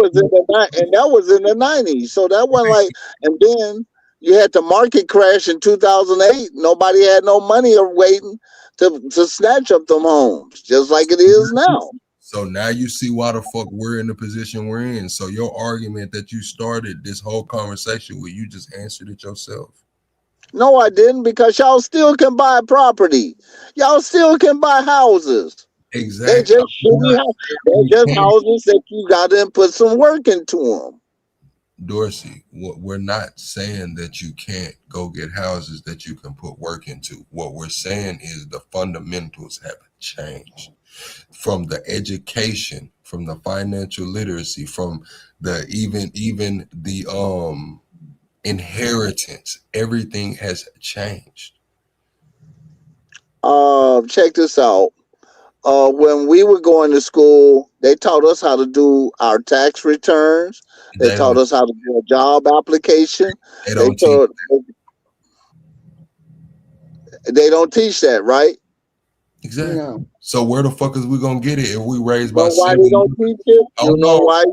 was in the 90s. So that wasn't right. like, and then you had the market crash in 2008. Nobody had no money or waiting to snatch up them homes, just like it is now. So now you see why the fuck we're in the position we're in. So your argument that you started this whole conversation with, you just answered it yourself. No, I didn't, because y'all still can buy property. Y'all still can buy houses. They Exactly. just shitty they're just houses that you got to put some work into them. Dorsey, we're not saying that you can't go get houses that you can put work into. What we're saying is the fundamentals have changed from the education, from the financial literacy, from the even the inheritance. Everything has changed. Check this out. When we were going to school, they taught us how to do our tax returns. They They taught don't. us how to do a job application. They They don't teach. taught they don't teach that, right? Exactly. No. So where the fuck is we gonna get it if we raised You by know why they single? don't teach it? You Hold know on. why?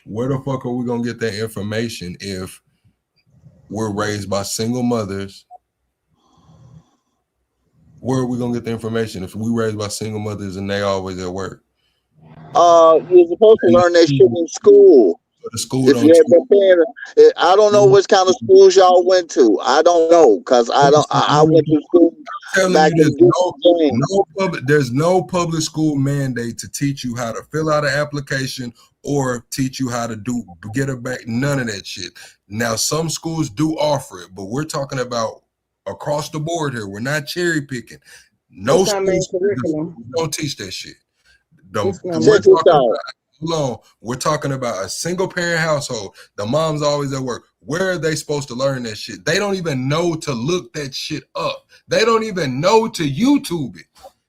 Where the fuck are we gonna get that information if we're raised by single mothers? Where are we gonna get the information if we raised by single mothers and they always at work? You're supposed to And learn that shit in school. the school If don't you had teach. been paying, I don't know which kind of schools y'all went to. I don't know, because I don't. I went to school Telling back you in James. there's no public school mandate to teach you how to fill out an application or teach you how to get a back, none of that shit. Now some schools do offer it, but we're talking about across the board here. We're not cherry picking. No It's not main schools curriculum. don't teach that shit. It's not Check We're main this talking out. curriculum. about we're talking about a single parent household. The mom's always at work. Where are they supposed to learn that shit? They don't even know to look that shit up. They don't even know to YouTube it.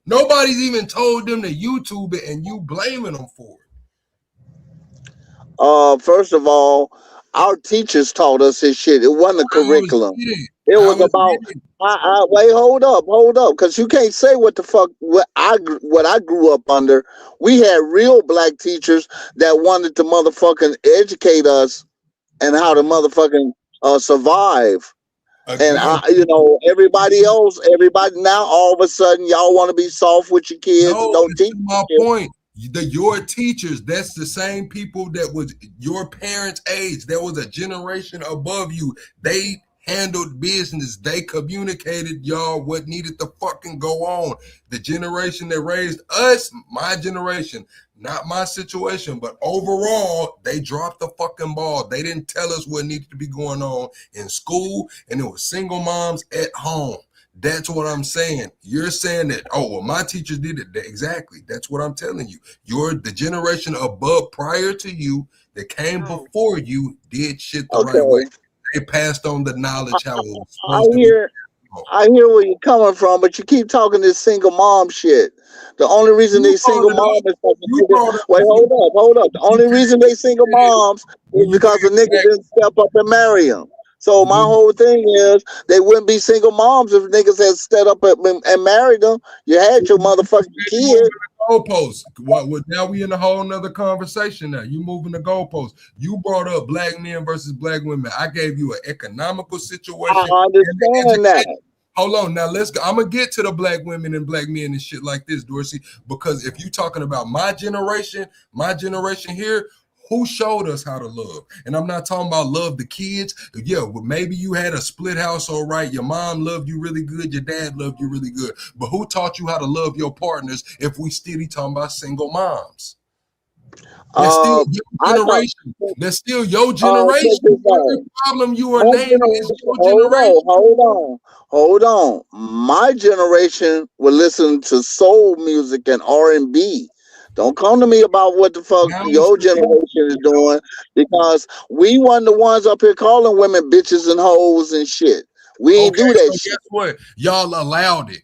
Nobody's even told them to YouTube it, and you blaming them for it. First of all, our teachers taught us this shit. It wasn't a How is curriculum. it? It was How is about. it? Wait, hold up, because you can't say what the fuck what I grew up under. We had real black teachers that wanted to motherfucking educate us and how to motherfucking survive. And Again, everybody now, all of a sudden, y'all want to be soft with your kids and no, don't it's teach to them my shit. point. Your teachers, that's the same people that was your parents' age. There was a generation above you. They handled business. They communicated y'all what needed to fucking go on. The generation that raised us, my generation, not my situation, but overall, they dropped the fucking ball. They didn't tell us what needed to be going on in school, and it was single moms at home. That's what I'm saying. You're saying that, oh, well, my teachers did it. Exactly. That's what I'm telling you. You're the generation above prior to you that came before you did shit the right way. Okay, They passed on the knowledge how it was I supposed to be. hear I hear where you're coming from, but you keep talking this single mom shit. The only reason You they brought single it mom up. is You brought it wait, up. hold up. The You only did reason they single it. moms is When you because the did niggas black, didn't step up and marry them. So my when whole thing is they wouldn't be single moms if niggas had stepped up and married them. You had your motherfucking you moving kid. the goalposts. What? Now we in a whole nother conversation. Now you moving the goalposts. You brought up black men versus black women. I gave you an economical I situation and the understand education. that. Hold on, now let's go. I'm gonna get to the black women and black men and shit like this, Dorsey. Because if you talking about my generation here, who showed us how to love? And I'm not talking about love the kids. Yeah, well, maybe you had a split household, right? Your mom loved you really good, your dad loved you really good. But who taught you how to love your partners if we still talking about single moms? That's still Uh, your I thought. generation. That's still your Check generation. this Every out. problem you are My naming is generation, your generation. hold on. My generation would listen to soul music and R&B. Don't come to me about what the fuck Now it's your the people. generation is doing, because we weren't the ones up here calling women bitches and hoes and shit. We ain't Okay, do that so shit. guess what? Y'all allowed it.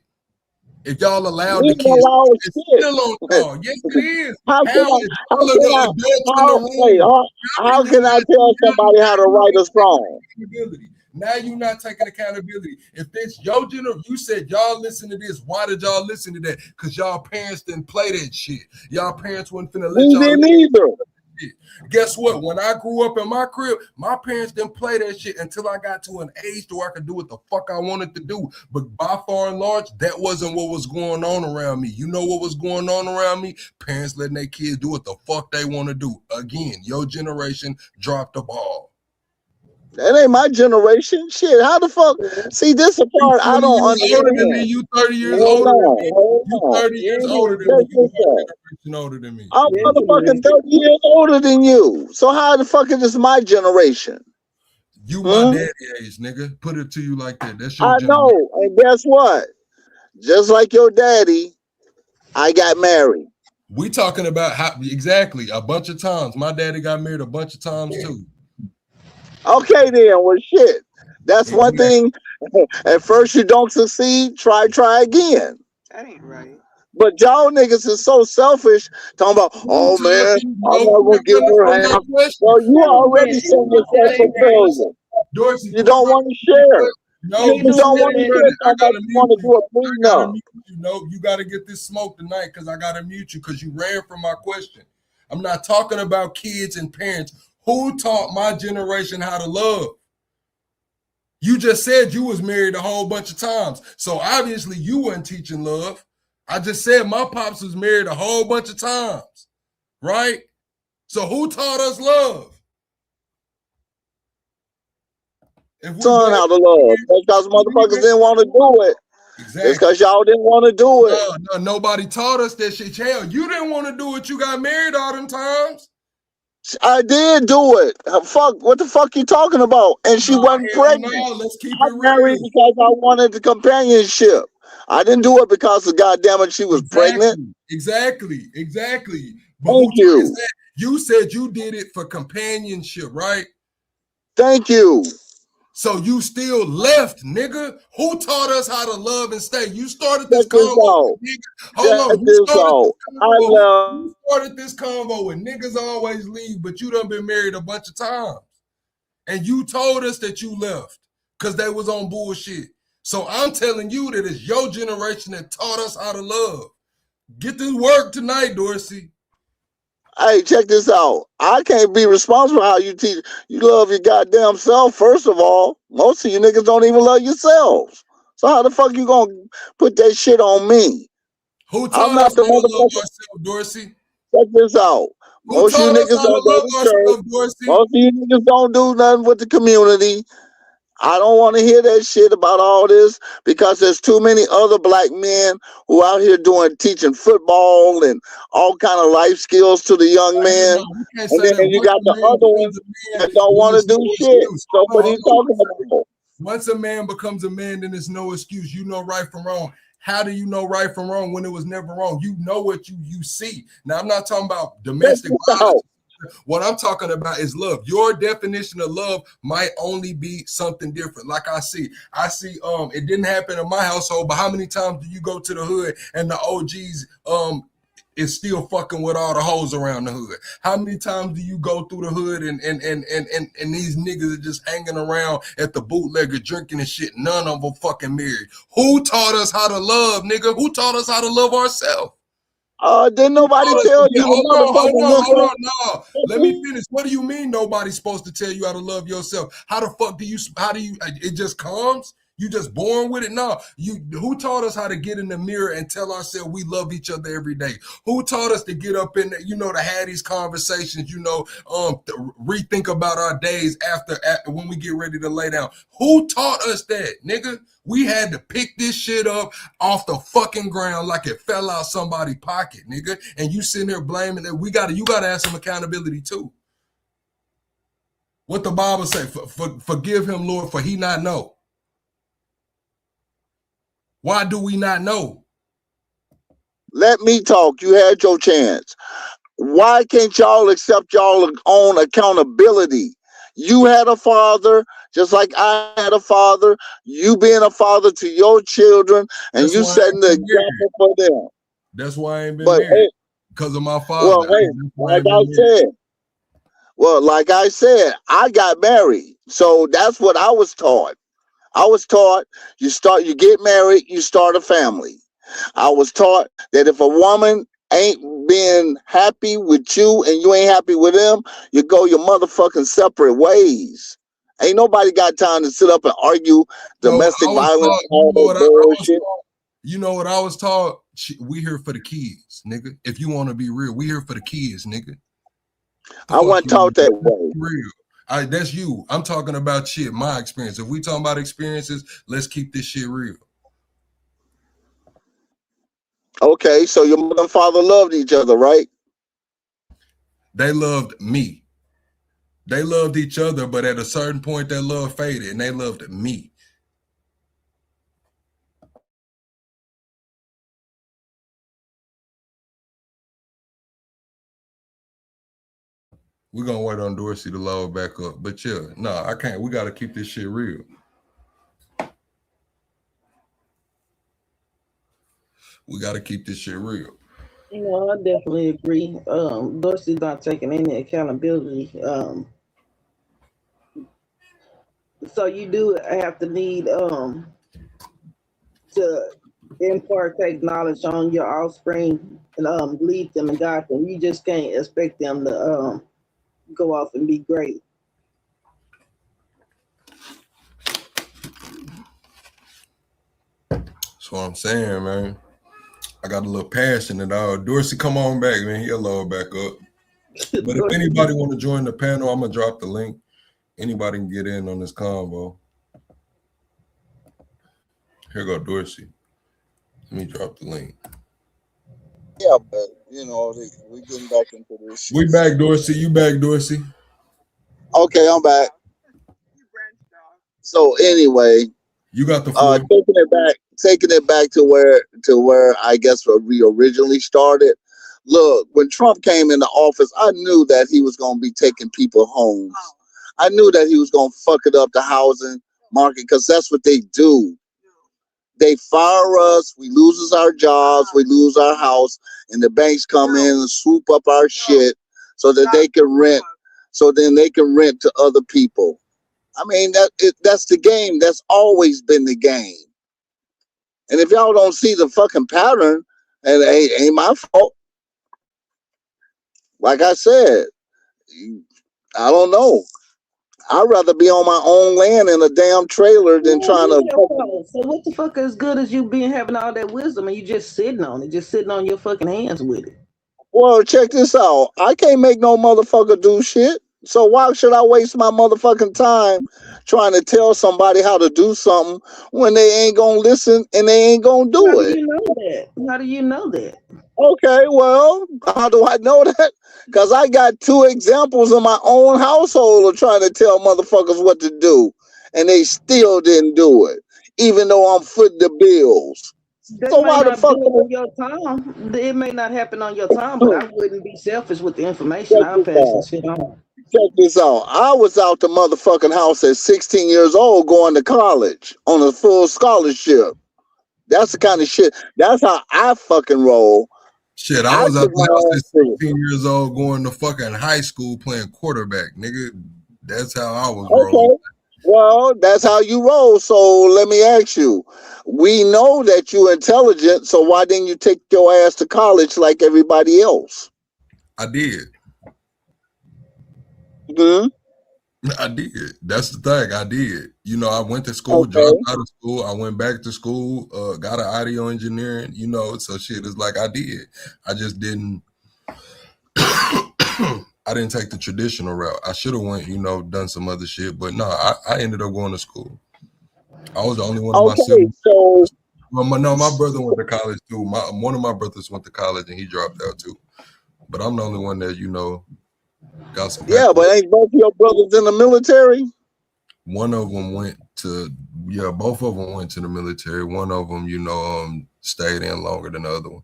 If y'all allowed We the ain't kids, allow it's shit. still on y'all. Yes, it is. How can How I? is How all of can I? the adults in the How wait? room? How How can you can I not tell handle somebody how to write a song? accountability? Now you're not taking accountability. If it's your generation, you said y'all listen to this. Why did y'all listen to that? Because y'all parents didn't play that shit. Y'all parents wouldn't finna let We y'all didn't listen either. to that shit. Guess what? When I grew up in my crib, my parents didn't play that shit until I got to an age where I could do what the fuck I wanted to do. But by far and large, that wasn't what was going on around me. You know what was going on around me? Parents letting their kids do what the fuck they want to do. Again, your generation dropped the ball. That ain't my generation. Shit, how the fuck? See, this is a You part I 20 don't years older than me. understand. You 30 years Hold older than on, me. hold You on. 30 years older than me. Check You this one out. generation older than me. I'm motherfucking 30 years older than you. So how the fuck is this my generation? You my daddy age, nigga. Put it to you like that. That's your I generation. know. And guess what? Just like your daddy, I got married. We talking about how exactly a bunch of times. My daddy got married a bunch of times too. Okay then, well shit. That's one Exactly. thing. At first you don't succeed, try again. That ain't right. But y'all niggas is so selfish, talking about, Who oh man, told I'm you, not no? gonna give Answer her my half. question. Well, you already Man, send yourself that for ain't right. failure. Dorsey, You quit don't running want to my share. question. No, He Niggas you don't doing want to that. share. running. I Talking about gotta you mute want to you. do a I gotta prenup. mute you. No, you gotta get this smoke tonight because I gotta mute you because you ran from my question. I'm not talking about kids and parents. Who taught my generation how to love? You just said you was married a whole bunch of times. So obviously you weren't teaching love. I just said my pops was married a whole bunch of times, right? So who taught us love? If we Son, blame how to love. Just because motherfuckers didn't want to do it. Just exactly. because y'all didn't want to do it. No, nobody taught us that shit. Hell, you didn't want to do it. You got married all them times. I did do it. Fuck, what the fuck you talking about? And she No, wasn't hell pregnant. no. Let's keep I it married real. because I wanted the companionship. I didn't do it because of goddamn it, she was pregnant. Exactly. But who Thank taught us you. that? You said you did it for companionship, right? Thank you. So you still left, nigga. Who taught us how to love and stay? You started this Check this convo out. with niggas. Hold Check on. You this started out. this I convo. love. You started this convo with niggas always leave, but you done been married a bunch of times. And you told us that you left because they was on bullshit. So I'm telling you that it's your generation that taught us how to love. Get this work tonight, Dorsey. Hey, check this out. I can't be responsible for how you teach. You love your goddamn self, first of all. Most of you niggas don't even love yourselves. So how the fuck you gonna put that shit on me? Who I'm taught not us the how to love motherfucker. ourselves, Dorsey? Check this out. Who Most of you taught us niggas how to don't go love to church. ourselves, Dorsey? Most of you niggas don't do nothing with the community. I don't want to hear that shit about all this because there's too many other black men who out here doing teaching football and all kind of life skills to the young men. No, we can't And say then that. you Once got a the man other ones becomes a man, that don't then want to it's do no shit. excuse. So what are Hold you on. talking about? Once a man becomes a man, then it's no excuse. You know right from wrong. How do you know right from wrong when it was never wrong? You know what you see. Now, I'm not talking about Check domestic this violence. out. What I'm talking about is love. Your definition of love might only be something different. Like I see it didn't happen in my household, but how many times do you go to the hood and the OGs is still fucking with all the hoes around the hood? How many times do you go through the hood and these niggas are just hanging around at the bootlegger drinking and shit? None of them fucking married. Who taught us how to love, nigga? Who taught us how to love ourselves? Didn't nobody Hold tell you? on. Motherfucker, No. Let me finish. What do you mean nobody's supposed to tell you how to love yourself? How the fuck it just comes? You just born with it? No. Who taught us how to get in the mirror and tell ourselves we love each other every day? Who taught us to get up in there, to have these conversations, to rethink about our days after when we get ready to lay down? Who taught us that, nigga? We had to pick this shit up off the fucking ground like it fell out somebody's pocket, nigga. And you sitting there blaming it. You gotta have some accountability too. What the Bible say? Forgive him, Lord, for he not know. Why do we not know? let me talk. You had your chance. Why can't y'all accept y'all own accountability? You had a father, just like I had a father. You being a father to your children, and That's you why I setting ain't the been married. example for them. That's why I ain't been But married. Because of my father. well, hey, That's why I like ain't I been married. said, Well, like I said, I got married, so that's what I was taught. I was taught you get married, you start a family. I was taught that if a woman ain't being happy with you and you ain't happy with them, you go your motherfucking separate ways. Ain't nobody got time to sit up and argue So I domestic was violence, taught, all that bullshit. you know what I was taught? We here for the kids, nigga. If you want to be real, we here for the kids, nigga. I wasn't taught that way. Real. That's you. I'm talking about shit, my experience. If we talking about experiences, let's keep this shit real. Okay, so your mother and father loved each other, right? They loved me. They loved each other, but at a certain point, that love faded, and they loved me. We're gonna wait on Dorsey to load back up. But yeah, no, I can't. We gotta keep this shit real. We gotta keep this shit real. You know, I definitely agree. Dorsey's not taking any accountability. So you do have to need to impart take knowledge on your offspring and lead them and guide them. You just can't expect them to go off and be great. That's what I'm saying, man. I got a little passion and Dorsey, come on back, man. He'll load back up. But if anybody want to join the panel, I'm gonna drop the link. Anybody can get in on this convo. Here go Dorsey. Let me drop the link. Yeah, but you know, we getting back into this shit. We back, Dorsey. You back, Dorsey? Okay, I'm back. So anyway, you got the floor. Taking it back to where I guess where we originally started. Look, when Trump came into office, I knew that he was going to be taking people homes. I knew that he was going to fuck it up the housing market because that's what they do. They fire us, we lose our jobs, we lose our house, and the banks come in and swoop up our shit so that they can rent. So then they can rent to other people. I mean, that's the game. That's always been the game. And if y'all don't see the fucking pattern, and it ain't my fault. Like I said, I don't know. I'd rather be on my own land in a damn trailer than trying to. So what the fuck is good as you being having all that wisdom and you just sitting on it, just sitting on your fucking hands with it? Well, check this out. I can't make no motherfucker do shit. So why should I waste my motherfucking time trying to tell somebody how to do something when they ain't gonna listen and they ain't gonna do it? How do you know that? How do you know that? Okay, well, how do I know that? Because I got 2 examples in my own household of trying to tell motherfuckers what to do, and they still didn't do it, even though I'm footing the bills. That so why the fuck? On your time. It may not happen on your time, but I wouldn't be selfish with the information. I'll pass this shit on. Check this out. I was out the motherfucking house at 16 years old going to college on a full scholarship. That's the kind of shit. That's how I fucking roll. Shit, I was out the house at 16 years old going to fucking high school playing quarterback, nigga. That's how I was rolling. Well, that's how you roll. So let me ask you. We know that you're intelligent, so why didn't you take your ass to college like everybody else? I did. Hmm? I did. That's the thing. I did. You know, I went to school, dropped out of school. I went back to school, got an audio engineering, you know, so shit is like I did. I just didn't I didn't take the traditional route. I should have went, you know, done some other shit, but no, I ended up going to school. I was the only one of my siblings. So my brother went to college too. One of my brothers went to college and he dropped out too. But I'm the only one that, you know, got some. Yeah, but ain't both of your brothers in the military? One of them went to, both of them went to the military. One of them, you know, stayed in longer than the other one.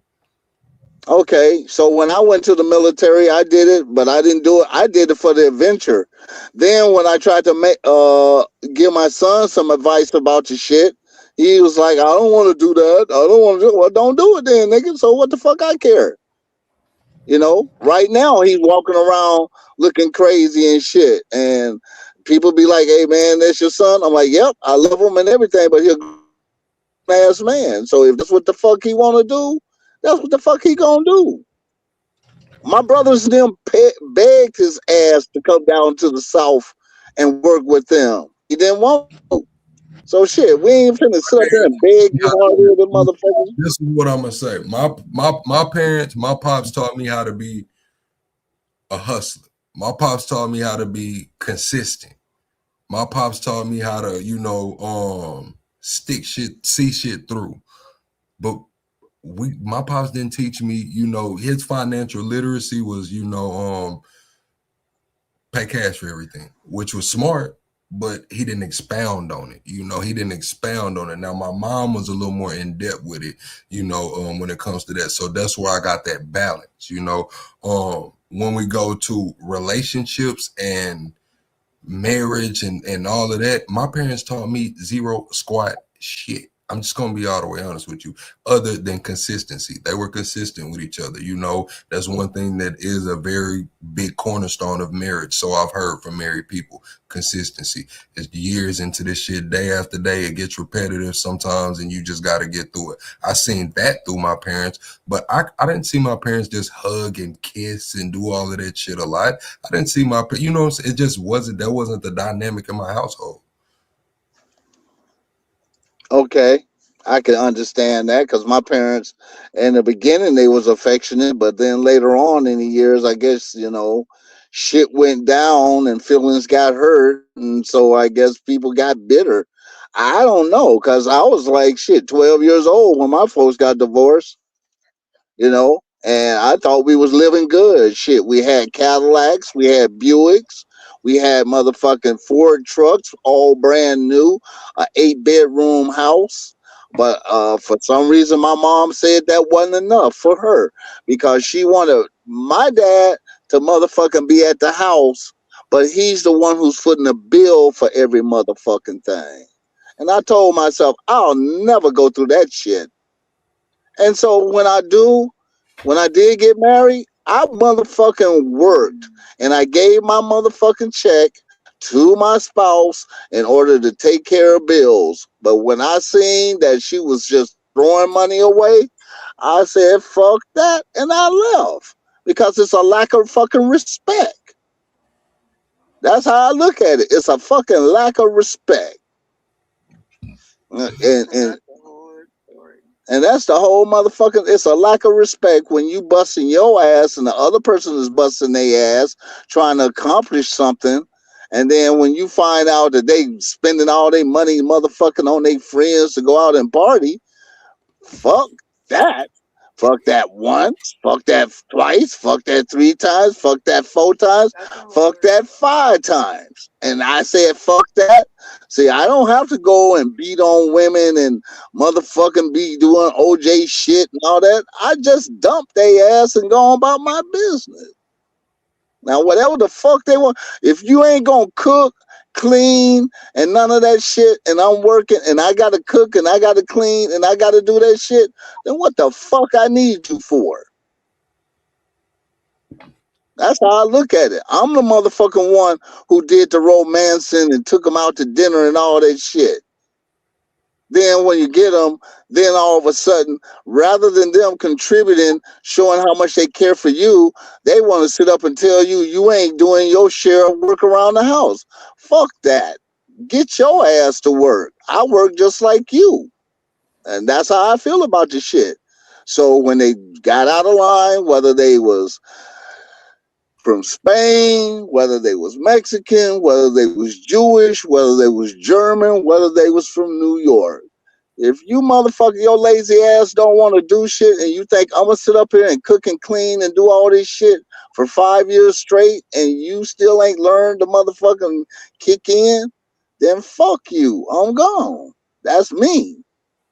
Okay, so when I went to the military, I did it, but I didn't do it. I did it for the adventure. Then when I tried to give my son some advice about the shit, he was like, "I don't want to do that. I don't want to do it." Well, don't do it then, nigga. So what the fuck I care? You know, right now he's walking around looking crazy and shit. And people be like, "Hey man, that's your son." I'm like, "Yep, I love him and everything, but he'll ass man. So if that's what the fuck he want to do, that's what the fuck he gonna do." My brothers and them begged his ass to come down to the South and work with them. He didn't want to. So shit, we ain't finna sit up here and beg you hard-headed motherfuckers. This is what I'm gonna say. My parents, my pops taught me how to be a hustler. My pops taught me how to be consistent. My pops taught me how to, stick shit, see shit through. But my pops didn't teach me, his financial literacy was, pay cash for everything, which was smart, but he didn't expound on it. He didn't expound on it. Now, my mom was a little more in depth with it, when it comes to that. So that's where I got that balance, when we go to relationships and marriage and all of that, my parents taught me zero squat shit. I'm just gonna be all the way honest with you. Other than consistency, they were consistent with each other. That's one thing that is a very big cornerstone of marriage. So I've heard from married people, consistency. It's years into this shit, day after day. It gets repetitive sometimes, and you just got to get through it. I seen that through my parents, but I didn't see my parents just hug and kiss and do all of that shit a lot. I didn't see my, it just wasn't. That wasn't the dynamic in my household. Okay, I can understand that because my parents, in the beginning, they was affectionate, but then later on in the years, I guess shit went down and feelings got hurt, and so I guess people got bitter. I don't know because I was like shit, 12 years old when my folks got divorced. And I thought we was living good. Shit, we had Cadillacs, we had Buicks, we had motherfucking Ford trucks, all brand new, a 8 bedroom house. But for some reason, my mom said that wasn't enough for her because she wanted my dad to motherfucking be at the house, but he's the one who's footing the bill for every motherfucking thing. And I told myself, I'll never go through that shit. And so when I did get married, I motherfucking worked and I gave my motherfucking check to my spouse in order to take care of bills. But when I seen that she was just throwing money away, I said, fuck that. And I left because it's a lack of fucking respect. That's how I look at it. It's a fucking lack of respect. And And that's the whole motherfucking. It's a lack of respect when you busting your ass and the other person is busting their ass trying to accomplish something, and then when you find out that they spending all their money motherfucking on their friends to go out and party, fuck that. Fuck that once. Fuck that twice. Fuck that 3 times. Fuck that 4 times. Fuck that 5 times. And I said, fuck that. See, I don't have to go and beat on women and motherfucking be doing OJ shit and all that. I just dump their ass and go on about my business. Now, whatever the fuck they want, if you ain't gonna cook, clean, and none of that shit, and I'm working and I gotta cook and I gotta clean and I gotta do that shit, then what the fuck I need you for? That's how I look at it. I'm the motherfucking one who did the romancing and took them out to dinner and all that shit. Then when you get them, then all of a sudden, rather than them contributing, showing how much they care for you, they want to sit up and tell you you ain't doing your share of work around the house. Fuck that. Get your ass to work. I work just like you. And that's how I feel about this shit. So when they got out of line, whether they was from Spain, whether they was Mexican, whether they was Jewish, whether they was German, whether they was from New York. If you motherfucker your lazy ass don't want to do shit and you think I'm gonna sit up here and cook and clean and do all this shit for 5 years straight and you still ain't learned to motherfucking kick in, then fuck you. I'm gone. That's me.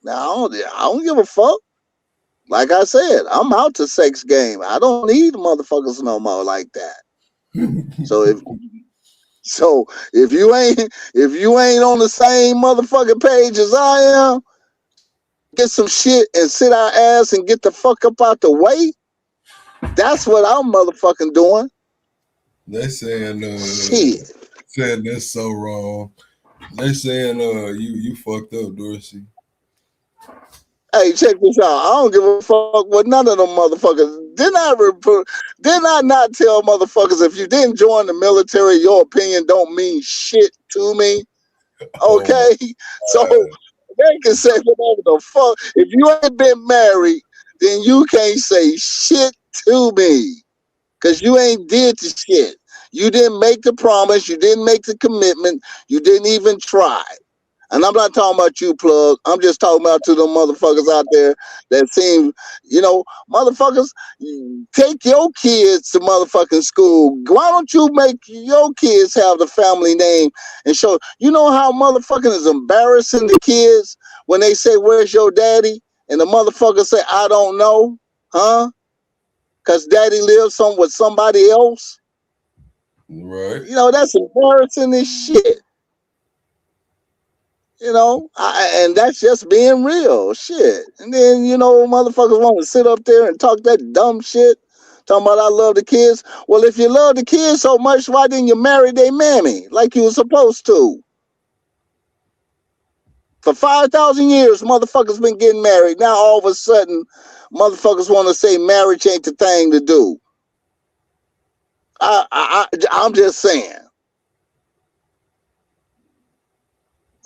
Now I don't give a fuck. Like I said, I'm out to sex game. I don't need motherfuckers no more like that. So if you ain't on the same motherfucking page as I am, get some shit and sit our ass and get the fuck up out the way. That's what I'm motherfucking doing. They saying Shit. saying that's so wrong. They saying you fucked up, Dorsey. Hey, check this out. I don't give a fuck what none of them motherfuckers. Didn't I not tell motherfuckers if you didn't join the military, your opinion don't mean shit to me? Oh my Okay? So God. they can say whatever the fuck. If you ain't been married, then you can't say shit to me. Cause you ain't did the shit. You didn't make the promise, you didn't make the commitment, you didn't even try. And I'm not talking about you, plug. I'm just talking about to the motherfuckers out there that seem, motherfuckers, take your kids to motherfucking school. Why don't you make your kids have the family name and show? You know how motherfucking is embarrassing the kids when they say, "Where's your daddy?" And the motherfucker say, "I don't know," huh? Because daddy lives with somebody else. Right. That's embarrassing as shit. And that's just being real shit. And then, motherfuckers want to sit up there and talk that dumb shit, talking about I love the kids. Well, if you love the kids so much, why didn't you marry their mammy like you were supposed to? For 5,000 years, motherfuckers been getting married. Now, all of a sudden, motherfuckers want to say marriage ain't the thing to do. I'm just saying.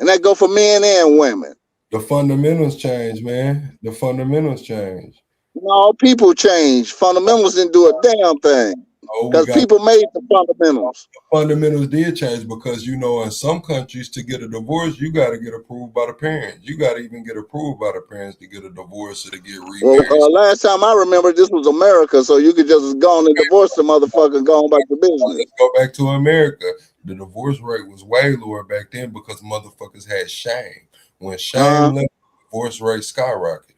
And that go for men and women. The fundamentals change, man. The fundamentals change. No, people change. Fundamentals didn't do a damn thing. Oh, we Because got people made the fundamentals. fundamentals did change because in some countries to get a divorce, you got to get approved by the parents. You got to even get approved by the parents to get a divorce or to get Well, remarried. last time I remember, this was America, so you could just go on and divorce the motherfucker and go on back to business. Let's go back to America. The divorce rate was way lower back then because motherfuckers had shame. When shame left, the divorce rate skyrocketed.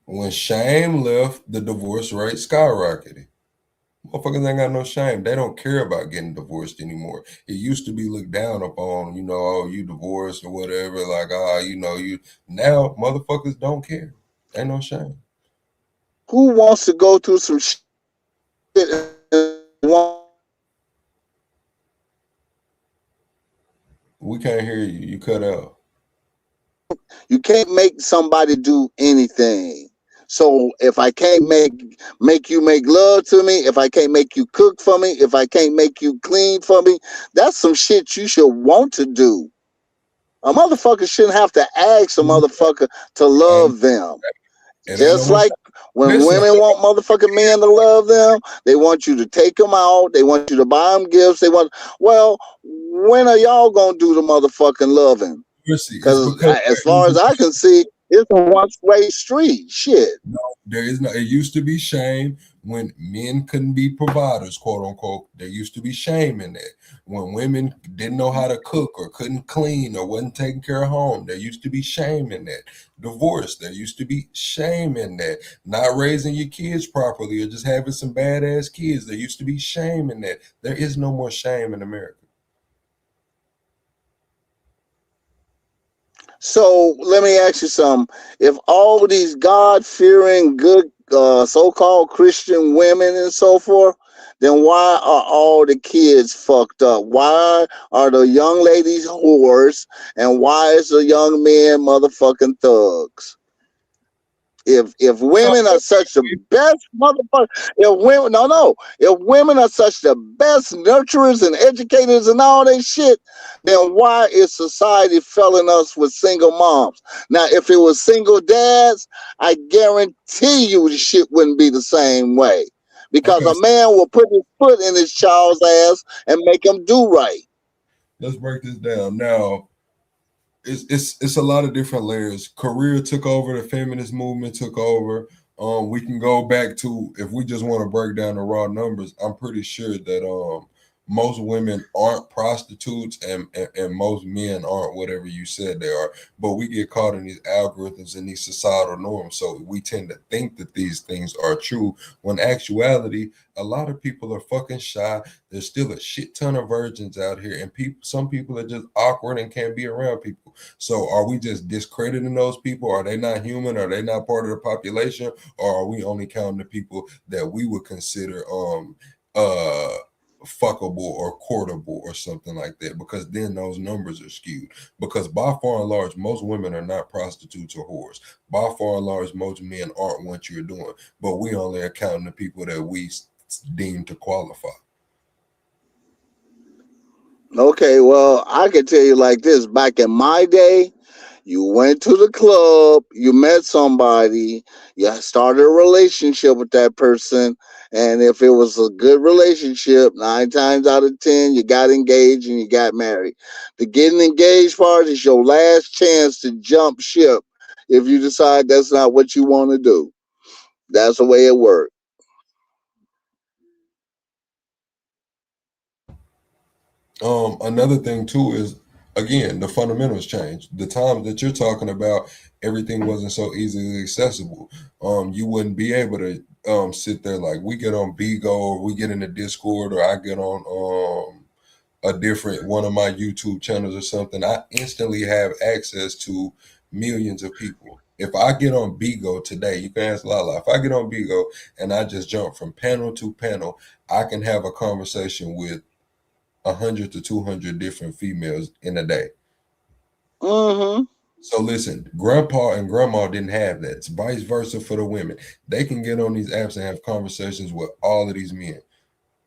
When shame left, the divorce rate skyrocketed. Motherfuckers ain't got no shame. They don't care about getting divorced anymore. It used to be looked down upon, oh, you divorced or whatever. Like, you. Now, motherfuckers don't care. Ain't no shame. Who wants to go through some shit and We can't hear you. You cut out. you can't make somebody do anything. So if I can't make you make love to me, if I can't make you cook for me, if I can't make you clean for me, that's some shit you should want to do. A motherfucker shouldn't have to ask a motherfucker to And, love them. and ain't no Just more. like when Listen, women want motherfucking men to love them, they want you to take them out. They want you to buy them gifts. Well, when are y'all gonna do the motherfucking loving? it's Because because as far as I can see, it's a one-way street. Shit. no, there is no. It used to be shame when men couldn't be providers, quote unquote. There used to be shame in that. When women didn't know how to cook or couldn't clean or wasn't taking care of home, there used to be shame in that. Divorce, there used to be shame in that. Not raising your kids properly or just having some badass kids, there used to be shame in that. There is no more shame in America. So let me ask you something. If all these God-fearing, good, so-called Christian women and so forth, then why are all the kids fucked up? Why are the young ladies whores? And why is the young men motherfucking thugs? If So, women are such the best motherfuckers, if women are such the best nurturers and educators and all that shit, then why is society failing us with single moms? Now, if it was single dads, I guarantee you the shit wouldn't be the same way. Because okay, a man will put his foot in his child's ass and make him do right. let's break this down. Now, it's a lot of different layers. Career took over, the feminist movement took over. We can go back to if we just want to break down the raw numbers. I'm pretty sure that most women aren't prostitutes, and most men aren't whatever you said they are. But we get caught in these algorithms and these societal norms, so we tend to think that these things are true, when actuality, a lot of people are fucking shy. There's still a shit ton of virgins out here, and some people are just awkward and can't be around people. So are we just discrediting those people? Are they not human? Are they not part of the population? Or are we only counting the people that we would consider uh fuckable or courtable or something like that? Because then those numbers are skewed. Because by far and large, most women are not prostitutes or whores. By far and large, most men aren't what you're doing. But we only are counting the people that we deem to qualify. Okay, well, I can tell you like this. Back in my day, you went to the club, you met somebody, you started a relationship with that person, and if it was a good relationship, 9 times out of 10, you got engaged and you got married. The getting engaged part is your last chance to jump ship if you decide that's not what you want to do. That's the way it works. Another thing too is, again, the fundamentals change. The time that you're talking about, everything wasn't so easily accessible. You wouldn't be able to sit there like we get on Bigo, or we get in the Discord, or I get on a different one of my YouTube channels or something. I instantly have access to millions of people. If I get on Bigo today, you can ask Lala. If I get on Bigo and I just jump from panel to panel, I can have a conversation with 100 to 200 different females in a day. Mm-hmm. So listen, grandpa and grandma didn't have that. It's vice versa for the women. They can get on these apps and have conversations with all of these men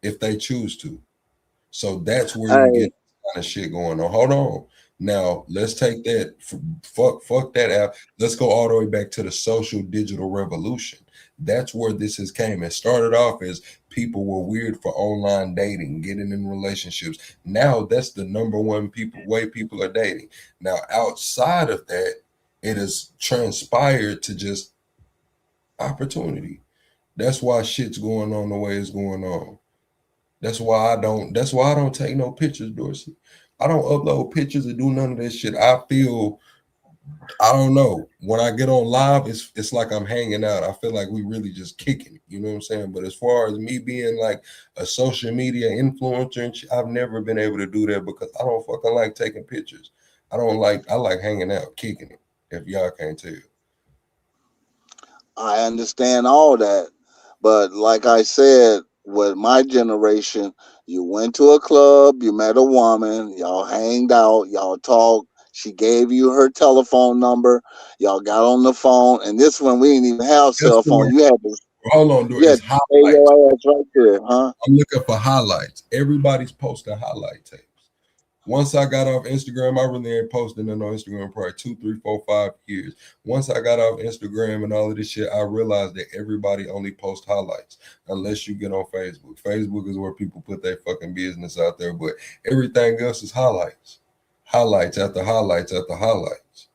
if they choose to. So that's where you Hey, get kind of shit going on. Hold on. Now let's take that. Fuck that out. Let's go all the way back to the social digital revolution. That's where this has came. It started off as people were weird for online dating, getting in relationships. Now that's the number one way people are dating. Now outside of that, it has transpired to just opportunity. That's why shit's going on the way it's going on. That's why I don't take no pictures, Dorsey. I don't upload pictures or do none of this shit. I don't know. When I get on live, it's like I'm hanging out. I feel like we really just kicking it. You know what I'm saying? But as far as me being like a social media influencer and shit, I've never been able to do that because I don't fucking like taking pictures. I like hanging out, kicking it, if y'all can't tell. I understand all that. But like I said, with my generation, you went to a club, you met a woman, y'all hanged out, y'all talked. She gave you her telephone number. Y'all got on the phone, and this one we didn't even have That's cell the phone. word. Hold on, You dude. had It's to stay highlights. your ass right there, huh? I'm looking for highlights. Everybody's posting highlight tapes. Once I got off Instagram, I really ain't posting on Instagram probably 2, 3, 4, 5 years. Once I got off Instagram and all of this shit, I realized that everybody only posts highlights unless you get on Facebook. Facebook is where people put their fucking business out there, but everything else is highlights. Highlights after highlights after highlights.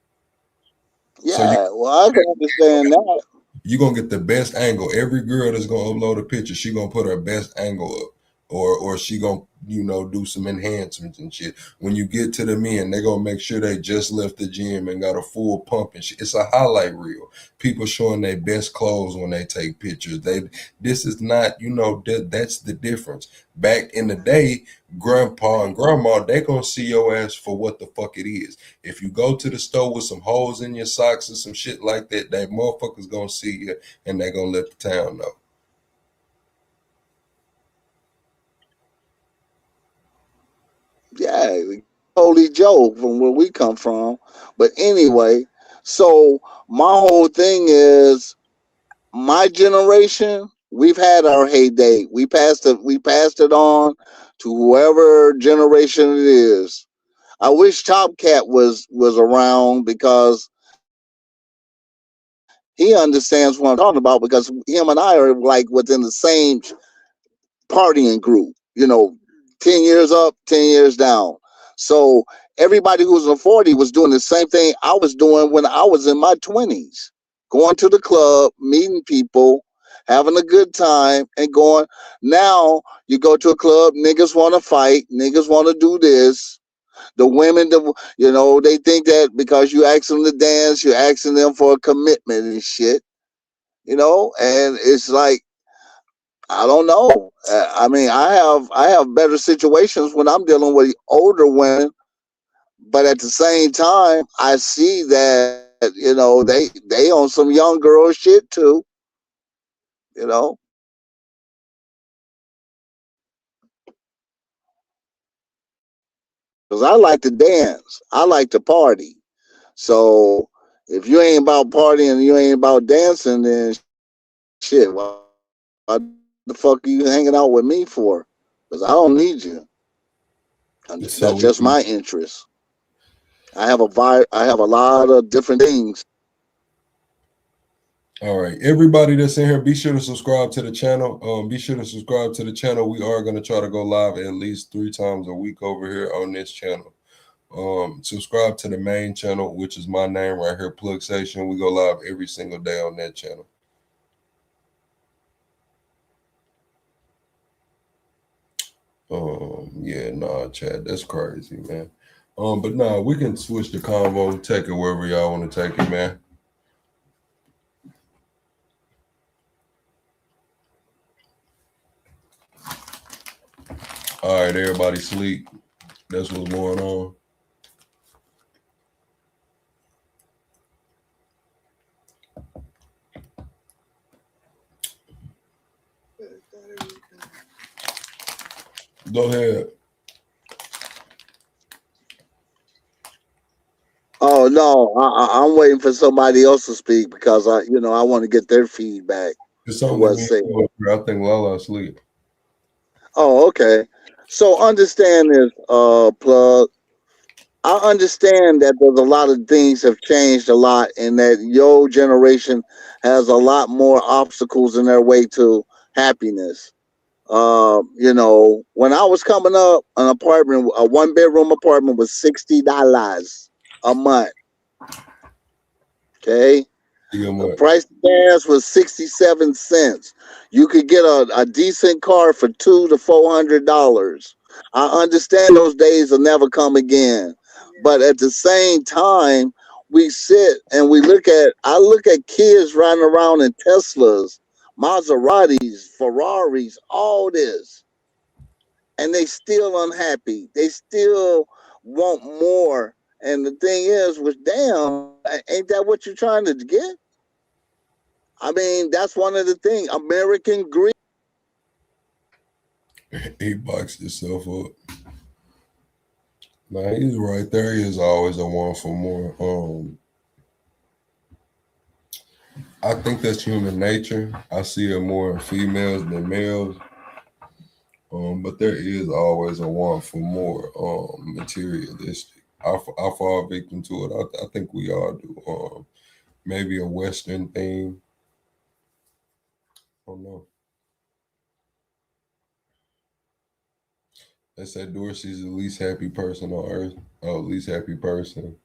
So Yeah, well, I can understand that. you're gonna get the best angle. Every girl that's gonna upload a picture, she gonna put her best angle up. Or she gonna, do some enhancements and shit. When you get to the men, they gonna make sure they just left the gym and got a full pump and shit. It's a highlight reel. People showing their best clothes when they take pictures. This is not, that's the difference. Back in the day, grandpa and grandma, they gonna see your ass for what the fuck it is. If you go to the store with some holes in your socks or some shit like that, that motherfucker's gonna see you and they gonna let the town know. Yeah, holy Joe from where we come from. But anyway, so my whole thing is my generation, we've had our heyday. We passed it on to whoever generation it is. I wish Top Cat was around because he understands what I'm talking about because him and I are like within the same partying group, 10 years up, 10 years down. So everybody who was in 40 was doing the same thing I was doing when I was in my 20s, going to the club, meeting people, having a good time, and going. Now you go to a club, niggas want to fight, niggas want to do this. The women, they think that because you ask them to dance, you're asking them for a commitment and shit. And it's like, I don't know. I mean, I have better situations when I'm dealing with older women, but at the same time, I see that they on some young girl shit too. You know, because I like to dance, I like to party. So if you ain't about partying and you ain't about dancing, then shit, why the fuck are you hanging out with me for? Because I don't need you. That's just my So interest. we I have a lot of different things. all right, everybody that's in here, be sure to subscribe to the channel. Be sure to subscribe to the channel. We are going to try to go live at least 3 times a week over here on this channel. Subscribe to the main channel, which is my name right here, Plug Station. We go live every single day on that channel. Yeah, nah, Chad, that's crazy, man. But nah, we can switch the convo, take it wherever y'all want to take it, man. All right, everybody sleep. That's what's going on. Go ahead. Oh no, I'm waiting for somebody else to speak because I want to get their feedback It's to only me what's and said. you up here. I think Lala asleep. Oh, okay. So understand this, plug. I understand that there's a lot of things have changed a lot, and that your generation has a lot more obstacles in their way to happiness. When I was coming up, an apartment, a 1 bedroom apartment, was $60 a month. Okay, Yeah, the much. price of gas was 67 cents. You could get a decent car for $200 to $400. I understand those days will never come again, but at the same time, we sit and I look at kids riding around in Teslas, Maseratis, Ferraris, all this, and they still unhappy. They still want more. And the thing is, was damn, ain't that what you're trying to get? I mean, that's one of the things. American greed. He boxed himself up. Nah, he's right. There is always a want for more. I think that's human nature. I see it more in females than males. But there is always a want for more materialistic. I fall victim to it. I think we all do. Maybe a Western thing. I don't know. They say Dorsey's the least happy person on earth. Oh, least happy person.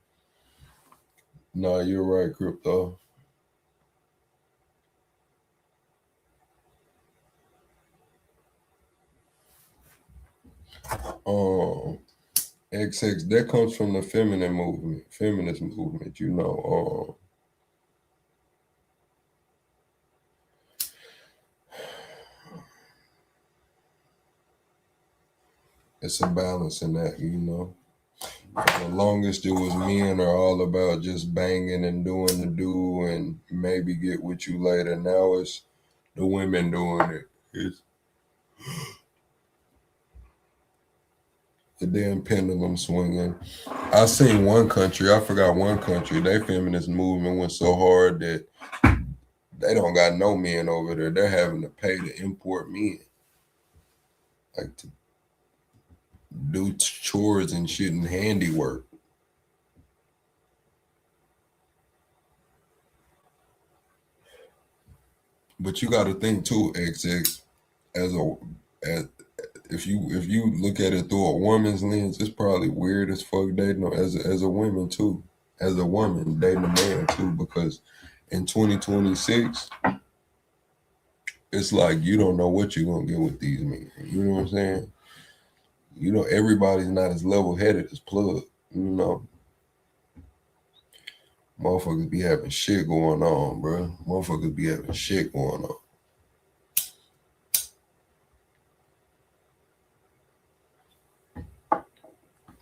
Nah, you're right, Crypto. Um, XX, that comes from the feminist movement, it's a balance in that. For the longest, it was men are all about just banging and doing the do and maybe get with you later. Now it's the women doing it. It's the damn pendulum swinging. I seen one country, I forgot one country, their feminist movement went so hard that they don't got no men over there. They're having to pay to import men, like to do chores and shit and handiwork. But you got to think too, XX, as a as if you look at it through a woman's lens, it's probably weird as fuck dating as a woman too, as a woman dating a man too, because in 2026 it's like you don't know what you're gonna get with these men. You know what I'm saying? You know, everybody's not as level-headed as Plug. You know, motherfuckers be having shit going on, bro. Motherfuckers be having shit going on.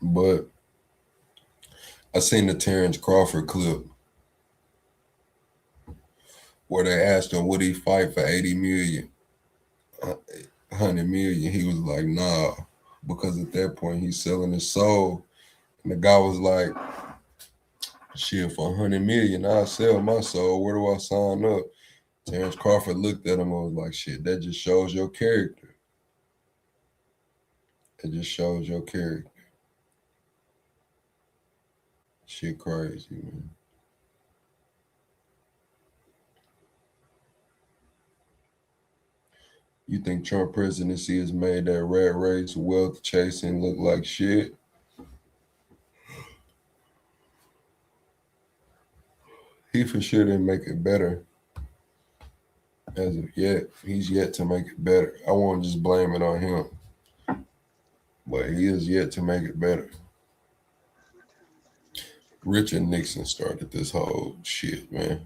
But I seen the Terrence Crawford clip where they asked him would he fight for 80 million, 100 million. He was like, nah, because at that point he's selling his soul. And the guy was like, shit, for 100 million, I'll sell my soul. Where do I sign up? Terrence Crawford looked at him and was like, shit, that just shows your character. It just shows your character. Shit crazy, man. You think Trump presidency has made that rat race, wealth chasing look like shit? He for sure didn't make it better. As of yet, he's yet to make it better. I won't just blame it on him, but he is yet to make it better. Richard Nixon started this whole shit, man.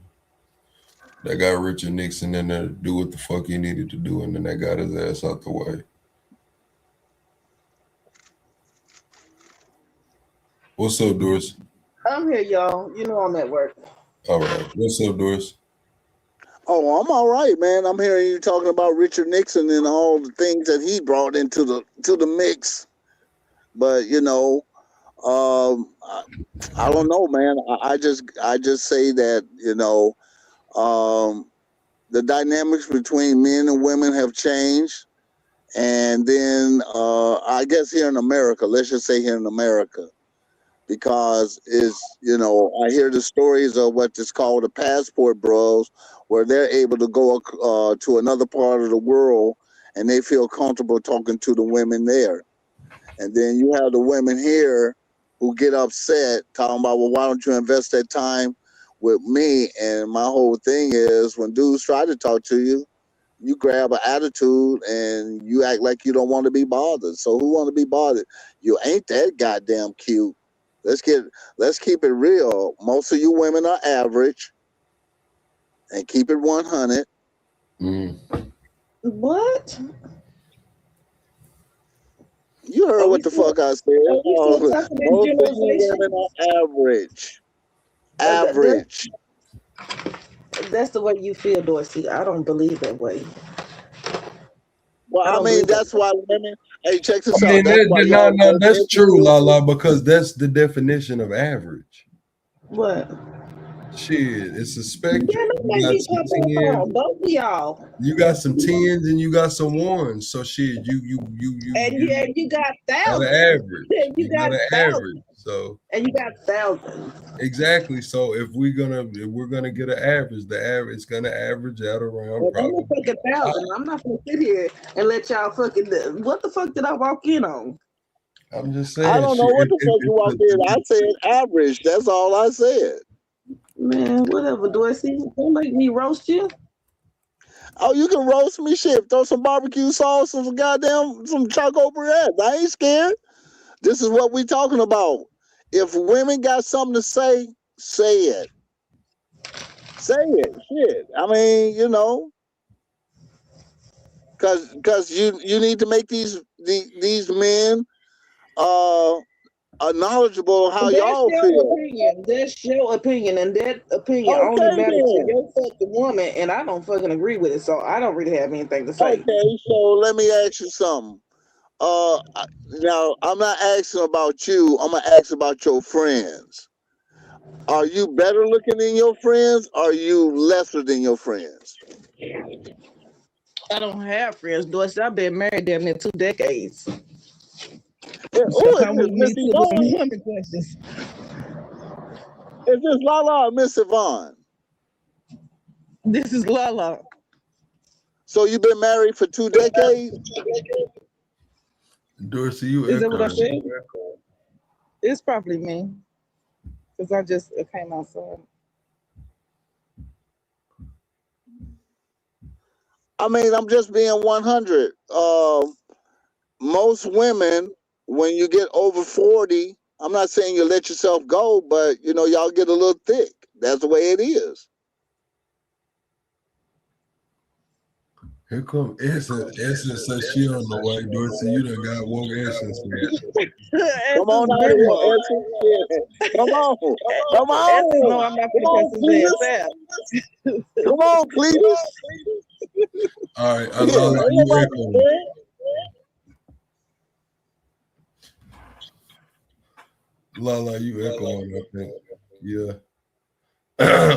That got Richard Nixon in there to do what the fuck he needed to do, and then they got his ass out the way. What's up, Doris? I'm here, y'all. You know I'm at work. All right. What's up, Doris? Oh, I'm all right, man. I'm hearing you talking about Richard Nixon and all the things that he brought into the mix. But you know, I don't know, man. I just say that you know, the dynamics between men and women have changed, and then I guess here in America, let's just say here in America, because is you know I hear the stories of what is called the passport bros, where they're able to go to another part of the world and they feel comfortable talking to the women there, and then you have the women here who get upset talking about, well, why don't you invest that time with me? And my whole thing is when dudes try to talk to you, you grab an attitude and you act like you don't want to be bothered. So who want to be bothered? You ain't that goddamn cute. Let's keep it real. Most of you women are average, and keep it 100. What? You heard what the fuck I said. Are we still talking in Most of you generalization? women are average. Average. That's the way you feel, Dorsey. I don't believe that way. Well, I mean, that's why women. Hey, check this I out. mean, That's why y'all. no, that's true, Lala, because that's the definition of average. What? Shit, it's a spectrum. Yeah, both of y'all. You got some tens and you got some ones. So shit, you got thousands. An average. You got an thousands. average. So and you got thousands. Exactly. So if we're gonna get an average, the average is gonna average out around probably. I'm 1,000. I'm not gonna sit here and let y'all fucking. What the fuck did I walk in on? I'm just saying. I don't know what the fuck you walked in. I said average. That's all I said. Man, whatever, Dorsey. Don't make me roast you. Oh, you can roast me, shit. Throw some barbecue sauce, some choco bread. I ain't scared. This is what we talking about. If women got something to say it. Say it. Shit. I mean, you know, because you need to make these men knowledgeable how y'all feel. That's your opinion, and that opinion only matters to your fucking woman, and I don't fucking agree with it, so I don't really have anything to say. Okay, so let me ask you something. Now I'm not asking about you. I'm gonna ask about your friends. Are you better looking than your friends? Or are you lesser than your friends? I don't have friends, Dorsey. I've been married damn near 2 decades. Is Miss Yvonne? Is this Lala or Miss Yvonne? This is Lala. So you've been married for 2 decades? Dorsey, you is that what I said? It's probably me. Because I just came outside. I mean, I'm just being 100. Most women, when you get over 40, I'm not saying you let yourself go, but you know, y'all get a little thick. That's the way it is. Here come Essence. Essence says she on the way. Dorsey, you done got woke Essence, man. Come on Essence out been here, woke. Essence. Yeah. Come on. Come Essence know on. I'm not Come gonna on, cuss his Cletus. ass out. Come on, Cletus. All right, Yeah, Lala, ain't you nobody echoing. scared. Lala, you echoing, I think. Yeah.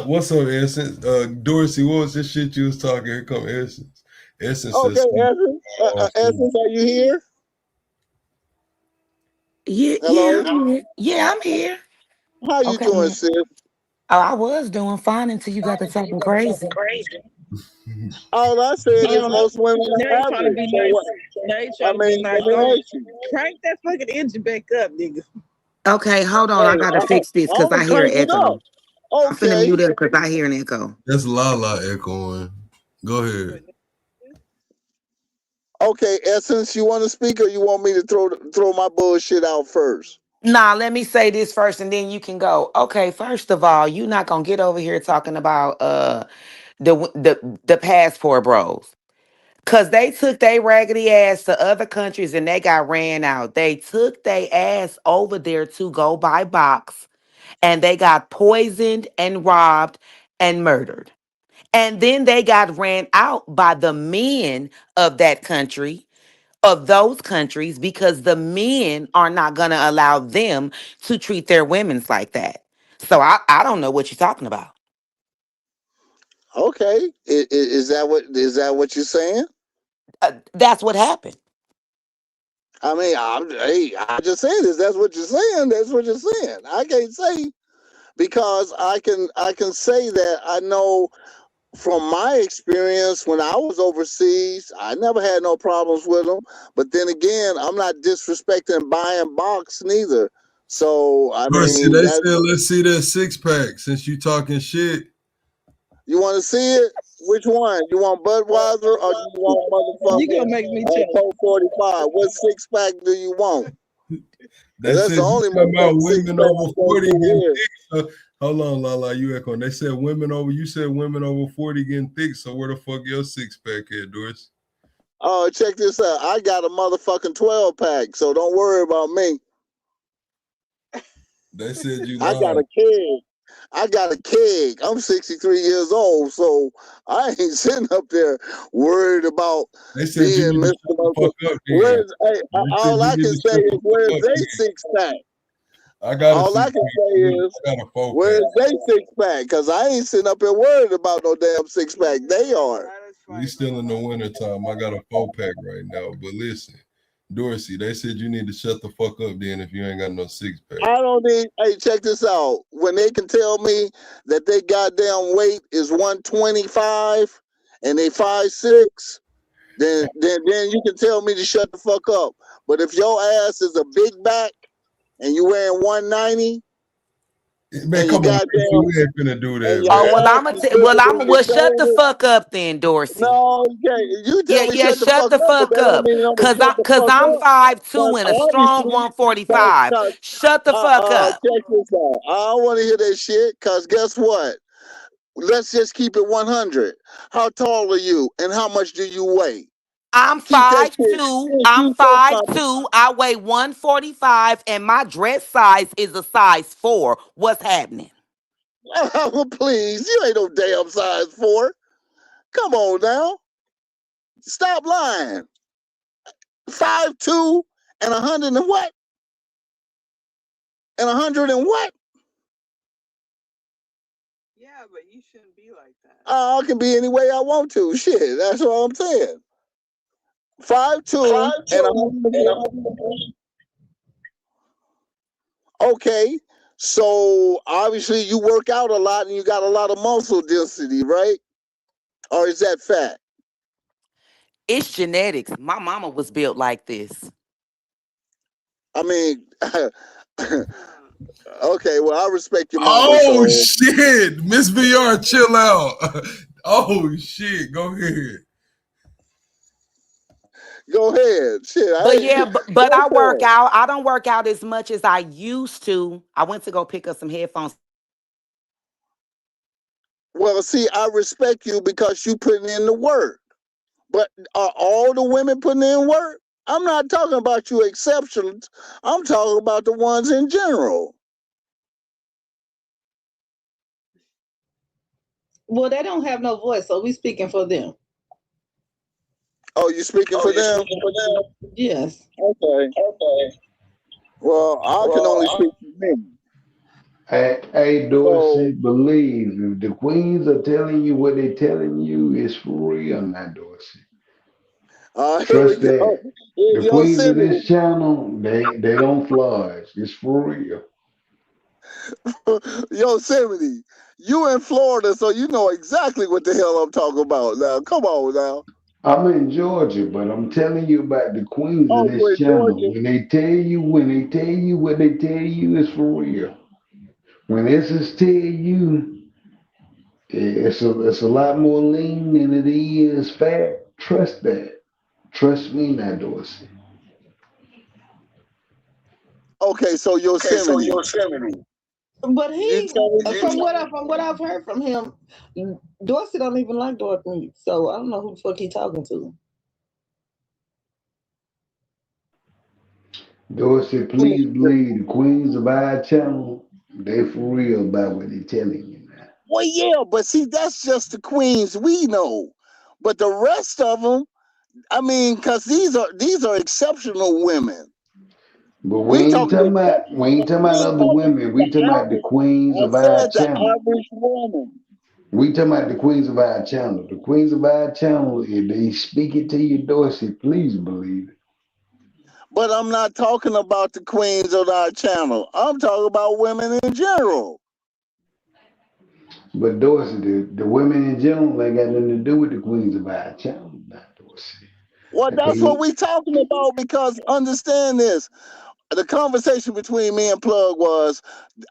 What's up, Essence? Dorsey, what was this shit you was talking? Here come Essence. Essence Okay, says Essence. Essence, are you here? Yeah, Hello. I'm here. Yeah, I'm here. How you Okay. doing, sis? Oh, I was doing fine until you got to talking crazy. All I said is Now most women he are trying to average. be So nice. what? Now he I trying to be mean, nice. let me Don't ask you. crank that fucking engine back up, nigga. Okay, hold on. I Hey, gotta fix this because I'm I hear crank an it echo. up. I'm finna Okay. mute up because I hear an echo. That's Lala echoing. Go ahead. Okay, Essence, you want to speak or you want me to throw my bullshit out first? Nah, let me say this first and then you can go. Okay, first of all, you not gonna get over here talking about the passport bros. Cause they took their raggedy ass to other countries and they got ran out. They took their ass over there to go buy box and they got poisoned and robbed and murdered. And then they got ran out by the men of that country, of those countries, because the men are not going to allow them to treat their women's like that. So I don't know what you're talking about. Okay. Is that what you're saying? That's what happened. I mean, I just saying this. That's what you're saying. That's what you're saying. I can't say because I can say that I know from my experience when I was overseas, I never had no problems with them. But then again, I'm not disrespecting buying box neither. So I Dorsey, mean, they that said let's see that six pack since you talking shit. you want to see it? Which one? You want Budweiser or you want You gonna motherfucking make me choke. Coke 45? What six pack do you want? They Because that's the said you only talking about motherfucking six women pack over you gonna 40 get getting here. thick. So, hold on, Lala, you echoing. They said women over, you said women over 40 getting thick. So where the fuck your six pack at, Dorsey? Oh, check this out. I got a motherfucking 12 pack, so don't worry about me. They said you I got lied. a keg. I got a keg. I'm 63 years old, so I ain't sitting up there worried about They said you being need to Mr. shut the fuck up then. Where's hey, They said all you I need can to say shut is the fuck where's up they then. six pack? I got a All I six can pack. say is I got a four pack. where's they six pack? Because I ain't sitting up here worried about no damn six pack. They are. We still in the winter time. I got a four pack right now. But listen, Dorsey, they said you need to shut the fuck up then if you ain't got no six pack. I don't need. Hey, check this out. When they can tell me that they goddamn weight is 125 and they 5'6", then you can tell me to shut the fuck up. But if your ass is a big back and you wearing 190 Man, and you come on, Dorsey, goddamn we ain't finna do and that, your Oh man. well, ass is bigger than your well shut the shoulders, fuck up then, Dorsey. no, you can't. You Yeah, tell me yeah, shut the shut fuck the up, but fuck that don't up. mean I'm gonna Cause shut I the cause fuck I'm up. 5'2" Cause and a strong obviously, 145. cause, Shut the fuck up. check this out. I don't want to hear that shit. Cause guess what? Let's just keep it 100. How tall are you, and how much do you weigh? I'm Keep that five shit. two. Since I'm you so five confident, two. I weigh 145 and my dress size is a size 4. What's happening? oh, please, you ain't no damn size 4. Come on now, stop lying. 5'2" and 100 and what? And 100 and what? Yeah, but you shouldn't be like that. I can be any way I want to. Shit, that's what I'm saying. 5'2" and 100 and what? Okay, so obviously you work out a lot and you got a lot of muscle density, right? Or is that fat? It's genetics. My mama was built like this. I mean, okay, well, I respect your mama, Oh so shit, Miss VR, chill out. Oh shit, go ahead. Go ahead. Shit, But yeah, but go I work for it. out. I don't work out as much as I used to. I went to go pick up some headphones. Well, see, I respect you because you putting in the work. But are all the women putting in work? I'm not talking about you exceptions. I'm talking about the ones in general. Well, they don't have no voice, so we speaking for them. Oh, you speaking Oh, for you them? speaking for them? Yes. Okay. Okay. Well, I can Well, only speak for me. Hey, So, Dorsey, believe if the queens are telling you what they're telling you, it's for real now, Dorsey. here we Trust go. that. The queens of Yosemite, this channel, they don't flush. It's for real. Yosemite, you in Florida, so you know exactly what the hell I'm talking about. Now, come on now. I'm in Georgia, but I'm telling you about the queens of Oh, you this in channel. Georgia? When they tell you what they tell you, it's for real. When this tell you, it's a lot more lean than it is fat. Trust that. Trust me now, Dorsey. Okay, so okay, so Yosemite, Yosemite. But you he, telling me? from what I've heard from him, Dorsey don't even like dark meat. So I don't know who the fuck he talking to. Dorsey, please believe the queens of our channel, they for real about what they telling you now. Well, yeah, but see, that's just the queens we know. But the rest of them, I mean, because these are exceptional women. But we We ain't talking talking about we exceptional. ain't talking We about ain't other talking women. about We talking the about the average. queens I of our said the channel. average woman. We talking about the queens of our channel. The queens of our channel, if they speak it to you, Dorsey, please believe it. But I'm not talking about the queens of our channel. I'm talking about women in general. But Dorsey, the women in general ain't got nothing to do with the queens of our channel, not Dorsey. Well, that's what They we talking about because understand this. The conversation between me and Plug was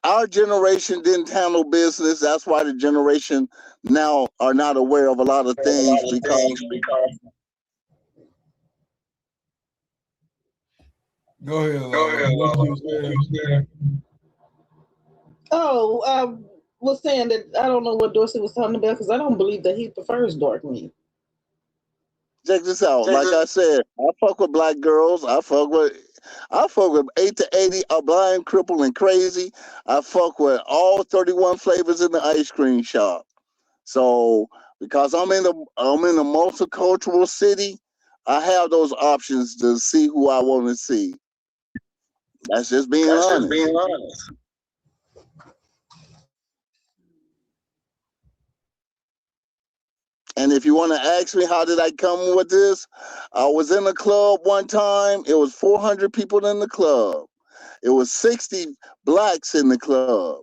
our generation didn't handle business. That's why the generation now are not aware of a lot of A lot things of things because because. Go ahead, Go Lala. ahead, What Lala. you were What saying? you saying? Oh, I was saying that I don't know what Dorsey was talking about because I don't believe that he prefers dark meat. check this out. Check Like this. I said, I fuck with black girls. I fuck with 8 to 80, a blind, crippled, and crazy. I fuck with all 31 flavors in the ice cream shop. So because I'm in a multicultural city, I have those options to see who I want to see. That's just being That's just honest. being honest. And if you want to ask me how did I come with this, I was in a club one time. It was 400 people in the club. It was 60 blacks in the club.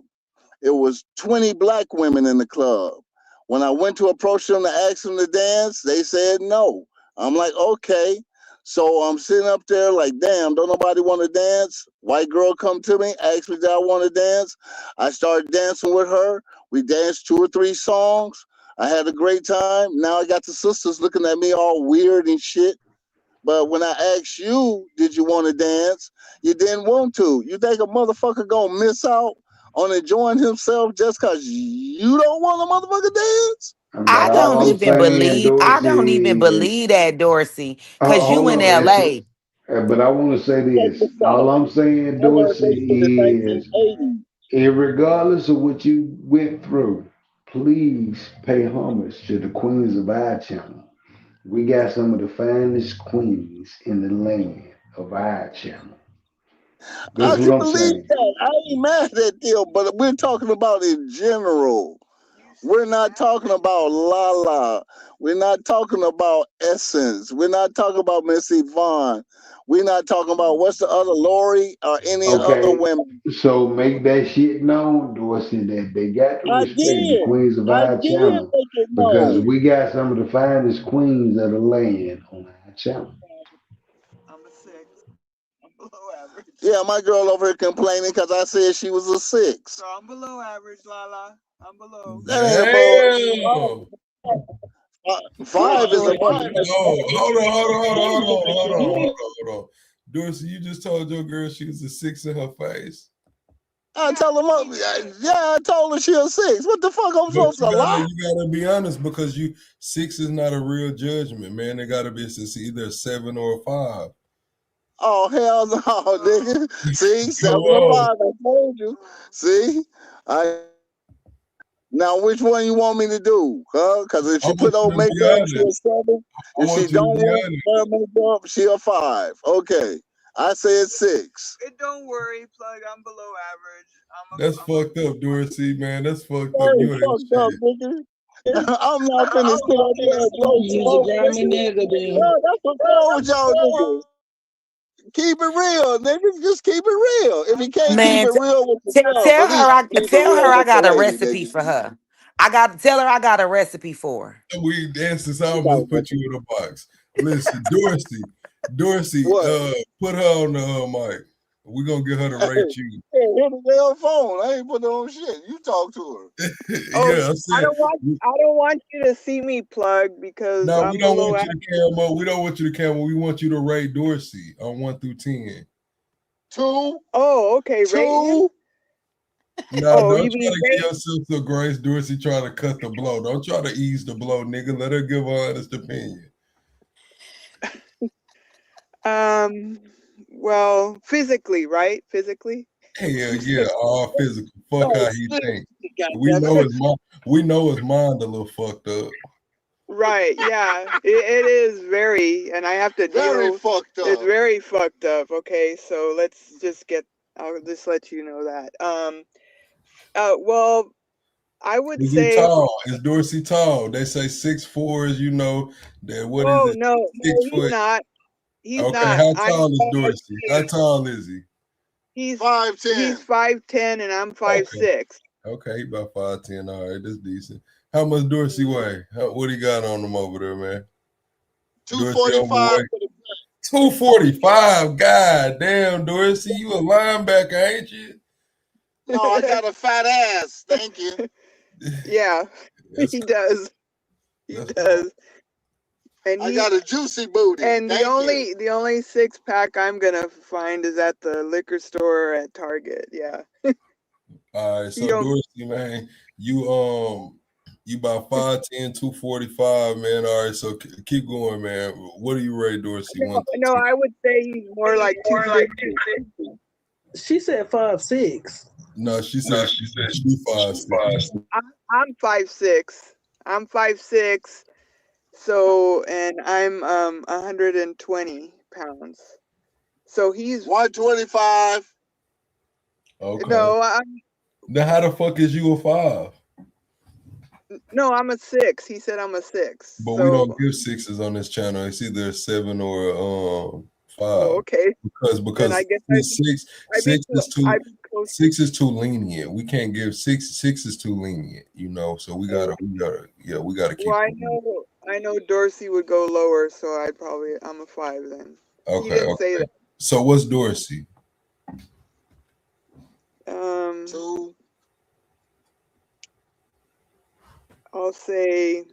It was 20 black women in the club. When I went to approach them to ask them to dance, they said no. I'm like, okay. So I'm sitting up there like, damn, don't nobody want to dance? White girl come to me, asked me, did I want to dance? I started dancing with her. We danced 2 or 3 songs. I had a great time. Now I got the sisters looking at me all weird and shit. But when I asked you, did you want to dance? You didn't want to. You think a motherfucker gonna miss out on enjoying himself just cause you don't want a motherfucker dance? But all I'm saying, I don't even Dorsey, is believe that, Dorsey. Cause you hold in on. LA. But I want to say Check this. this All out. I'm saying, I want to go to the Dorsey, is 1980s. regardless of what you went through, please pay homage to the queens of our channel. We got some of the finest queens in the land of our channel. I That's what can I'm believe saying. that. I ain't mad at them, but we're talking about in general. We're not talking about Lala. We're not talking about Essence. We're not talking about Miss Yvonne. We're not talking about what's the other Lori or any other Okay, women. so make that shit known, Dorsey, that they got to I respect the did. queens of I our did channel make it because known. we got some of the finest queens of the land on our channel. I'm a six. I'm below average. Yeah, my girl over here complaining because I said she was a six. So I'm below average, Lala. I'm below. That ain't bull. Damn. Five is a hold on. Dorsey, you just told your girl she was a 6 in her face. I tell him, I told her she a 6. What the fuck I'm supposed to lie? You gotta be honest because 6 is not a real judgment, man. It gotta be either a 7 or a 5. Oh hell no, nigga. See, 7 or 5. I told you. See, now which one you want me to do? Huh? Because if she put on makeup, she a 7. If she don't wear makeup, she a 5. Okay, I said 6. Don't worry, Plug. I'm below average. That's fucked up, Dorsey, man. That's fucked up. You fucked up, nigga. I'm not finna sit up here and blow smoke. That's what's wrong with y'all niggas. Keep it real, niggas. Just keep it real. If you can't keep it real with yourself, tell her I got a lady, recipe for her. Tell her I got a recipe for her. We danced. I almost put you in a box. Listen, Dorsey, put her on the mic. We're gonna get her to rate you. Hey, hit the damn phone. I ain't put her on shit. You talk to her. I don't want you to see me, Plug, because no, we don't want you to camo. We don't want you to camo. We want you to rate Dorsey on 1 through 10. 2. Oh, okay. 2. No, don't try to give yourself some grace. Dorsey trying to cut the blow. Don't try to ease the blow, nigga. Let her give her honest opinion. Well, physically, right? Physically? Yeah, all physical. Fuck how he thinks. We know his mind a little fucked up. Right, yeah. It is very, and I have to very fucked up. It's very fucked up. Okay, so I'll just let you know that. Well, I would say. Is he tall? Is Dorsey tall? They say 6'4" is, No, he's not. He's okay, not. how tall is Dorsey? How tall is he? He's 5'10". He's 5'10" and I'm 5'6". Okay, he about 5'10". All right, that's decent. How much Dorsey weigh? What he got on him over there, man? 245. 245. God damn, Dorsey, you a linebacker, ain't you? No, I got a fat ass. Thank you. Yeah, he does. He does. And I got a juicy booty. And the only 6-pack I'm gonna find is at the liquor store or at Target. Yeah. All right, so Dorsey, man, you about 5'10", 245, man. All right, so keep going, man. What do you rate Dorsey? No, I would say he's more like 250. She said 5'6". No, she said she 5'6". I'm 5'6". I'm 5'6". So, and I'm 120 pounds. So he's 125. Okay. No, now how the fuck is you a 5? No, I'm a 6. He said I'm a 6. But we don't give 6s on this channel. It's either a 7 or 5. Oh, okay. Because I guess 6 is too lenient. We can't give 6. 6 is too lenient, you know. So we gotta keep. Well, I know Dorsey would go lower, so I'm a 5 then. Okay. He didn't say that. So what's Dorsey? 2. I'll say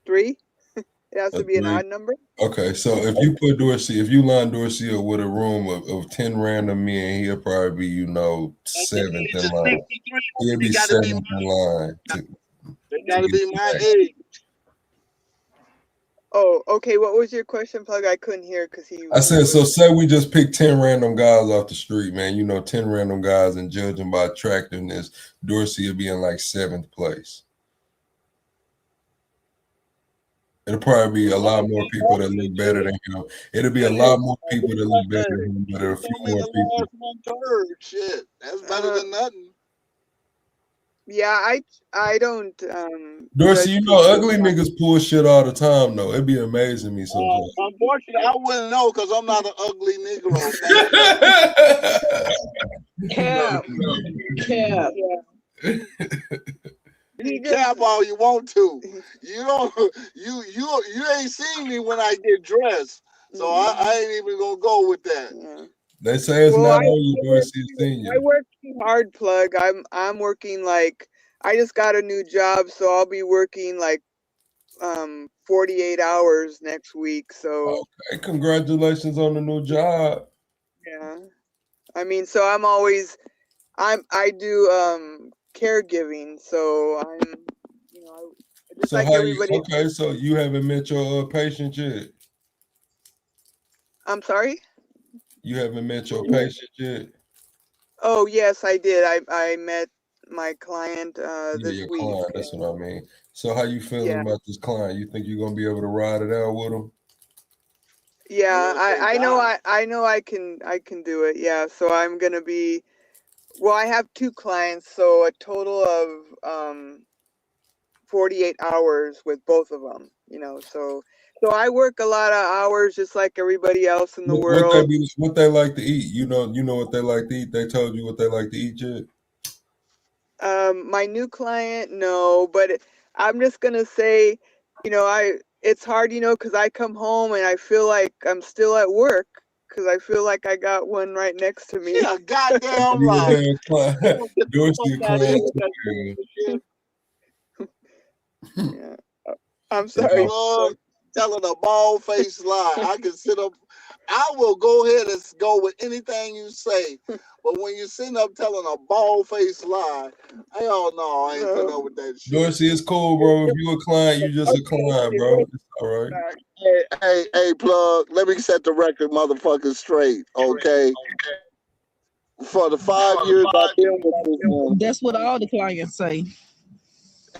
3. It has to be an odd number. Okay, so if you line Dorsey up with a room of 10 random men, he'll probably be, 7th in line. He'll be 7th in line. They gotta be my age. Oh, okay. What was your question, Plug? I couldn't hear because I said, so say we just pick 10 random guys off the street, man. 10 random guys, and judging by attractiveness, Dorsey will be in like 7th place. It'll probably be a lot more people that look better than him. It'll be a lot more people that look better than him, but a few more people. Shit, that's better than nothing. Yeah, I don't. Dorsey, ugly niggas pull shit all the time, though. It'd be amazing me sometimes. Unfortunately, I wouldn't know because I'm not an ugly Negro. Cap. You cap all you want to. You don't. You ain't seen me when I get dressed, so I ain't even gonna go with that. Yeah. They say it's not on you, Dorsey. I work hard, Plug. I'm working like I just got a new job, so I'll be working like 48 hours next week. So okay, congratulations on the new job. yeah, I mean, so I do caregiving, so I'm, you know, just So like how you? everybody. Okay, so you haven't met your patient yet. I'm sorry. You haven't met your patient yet. Oh yes, I did. I met my client Yeah, this your week. client. That's what I mean. So how you feeling Yeah, about this client? You think you're gonna be able to ride it out with him? yeah. I know I can do it. Yeah. So I'm gonna be. Well, I have two clients, so a total of 48 hours with both of them. You know, so I work a lot of hours just like everybody else in the world. What they like to eat? You know what they like to eat. They told you what they like to eat yet? My new client, no, but I'm just gonna say, it's hard, because I come home and I feel like I'm still at work because I feel like I got one right next to me. Yeah, goddamn You right. a client, Get the Dorsey a fuck out of here client with that too. shit. Yeah. I'm They sorry. got Plug telling a bald faced lie. I can sit up. I will go ahead and go with anything you say. But when you're sitting up telling a bald faced lie, hell no, I ain't putting up with that shit. Dorsey, it's cool, bro. If you a client, you just a client, bro. It's all right. Hey, plug. Let me set the record, motherfuckers, straight, okay? For the 5 years I've been with this woman, That's what all the clients say.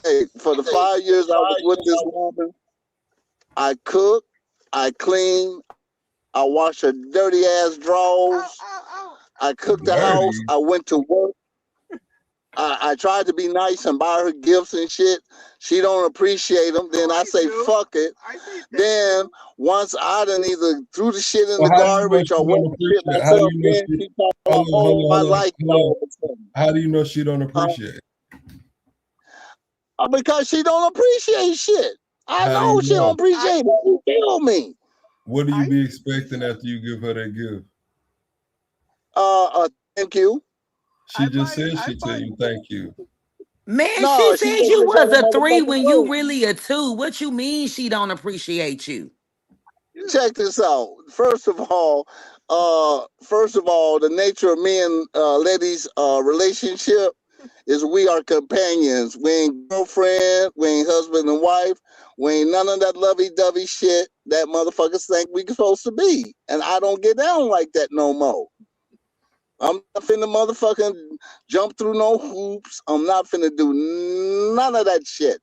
hey, for the 5 years I was with this woman, I cook, I clean, I wash her dirty ass drawers, I cooked the house, Dirty. I went to work. I tried to be nice and buy her gifts and shit. She don't appreciate them. Then I say fuck it. Then once I done either threw the shit in So the how do you know garbage or she went don't to shit appreciate? How do myself, you know then she? she talking about, Hold on, hold oh, on, I hold on, like you hold on. all of a sudden. How do you know she don't appreciate? Because she don't appreciate shit. I How do know you she know? don't appreciate it. She kill me. What do you be expecting after you give her that gift? Thank you. She just said she tell you thank you. Man, she No, she said gave you me a was better a 3 motherfucking when you food. really a 2. What you mean she don't appreciate you? Check this out. First of all, the nature of me and Letty's relationship is we are companions. We ain't girlfriend, we ain't husband and wife, we ain't none of that lovey-dovey shit that motherfuckers think we supposed to be. And I don't get down like that no more. I'm not finna motherfucking jump through no hoops. I'm not finna do none of that shit.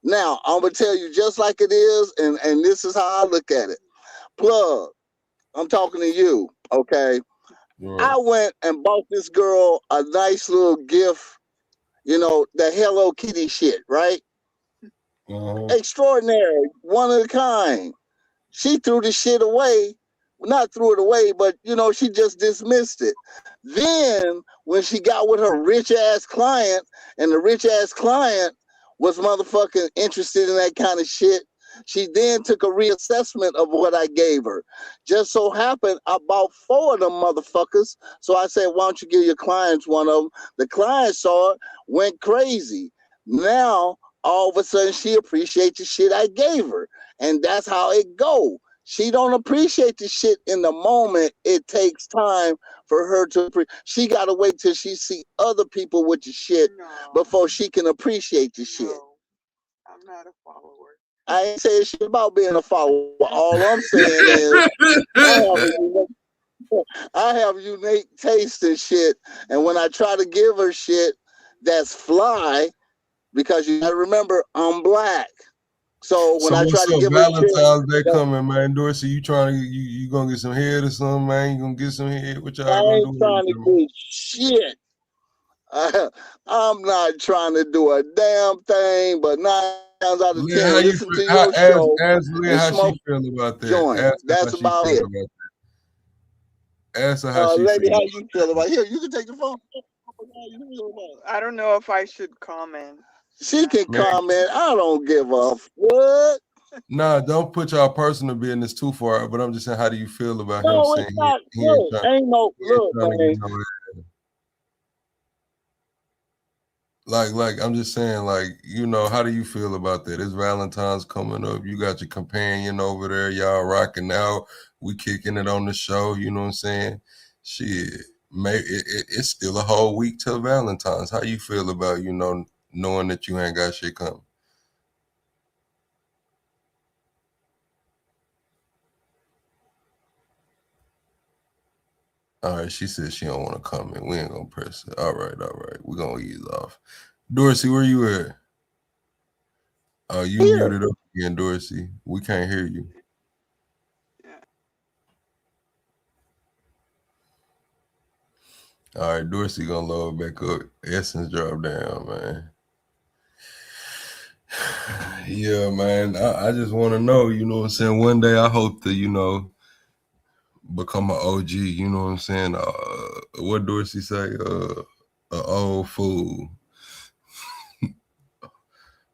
Now, I'm gonna tell you just like it is, and this is how I look at it. Plug, I'm talking to you, okay? Right. I went and bought this girl a nice little gift, the Hello Kitty shit, right? Uh-huh. Extraordinary, one of a kind. She threw the shit away. Not threw it away, but she just dismissed it. Then when she got with her rich ass client, and the rich ass client was motherfucking interested in that kind of shit, she then took a reassessment of what I gave her. Just so happened I bought 4 of them motherfuckers. So I said, why don't you give your clients one of them? The client saw it, went crazy. Now all of a sudden she appreciates the shit I gave her. And that's how it go. She don't appreciate the shit in the moment. It takes time for her to she gotta wait till she see other people with the shit before she can appreciate the shit. I'm not a follower. I ain't saying shit about being a follower. All I'm saying is I have unique taste in shit. And when I try to give her shit that's fly, because you gotta remember I'm black. So when So I try what's to up? give her shit, Valentine's Day coming, man. Dorsey, you trying to you gonna get some head or something, man? You gonna get some head? What I y'all gonna ain't do with trying each to other? do shit. I'm not trying to do a damn thing, but 9 times out of Lynn, 10, how you listen feel? to your show Ask Lynn and how she smoke feel about a that. joint. Ask her how That's she about feel it. about that. Ask her how she Lady, feel. how you feel about it? Here, you can take the phone. I don't know if I should comment. She can Man, comment. I don't give a what. nah, don't put y'all personal business too far. But I'm just saying, how do you feel about him No, saying it's not. he ain't Look, trying, ain't no he ain't look, trying to get man. no Like I'm just saying, like, you know, how do you feel about that? It's Valentine's coming up. You got your companion over there, y'all rocking out. We kicking it on the show, you know what I'm saying? Shit, it's still a whole week till Valentine's. How you feel about, you know, knowing that you ain't got shit coming? All right, she said she don't want to comment. We ain't gonna press it. All right. We're gonna ease off. Dorsey, where you at? Oh, you Here. muted up again, Dorsey. We can't hear you. All right, Dorsey gonna load back up. Essence drop down, man. Yeah, man. I just want to know, you know what I'm saying? One day I hope to, you know, become an OG, you know what I'm saying? What Dorsey say? An old fool.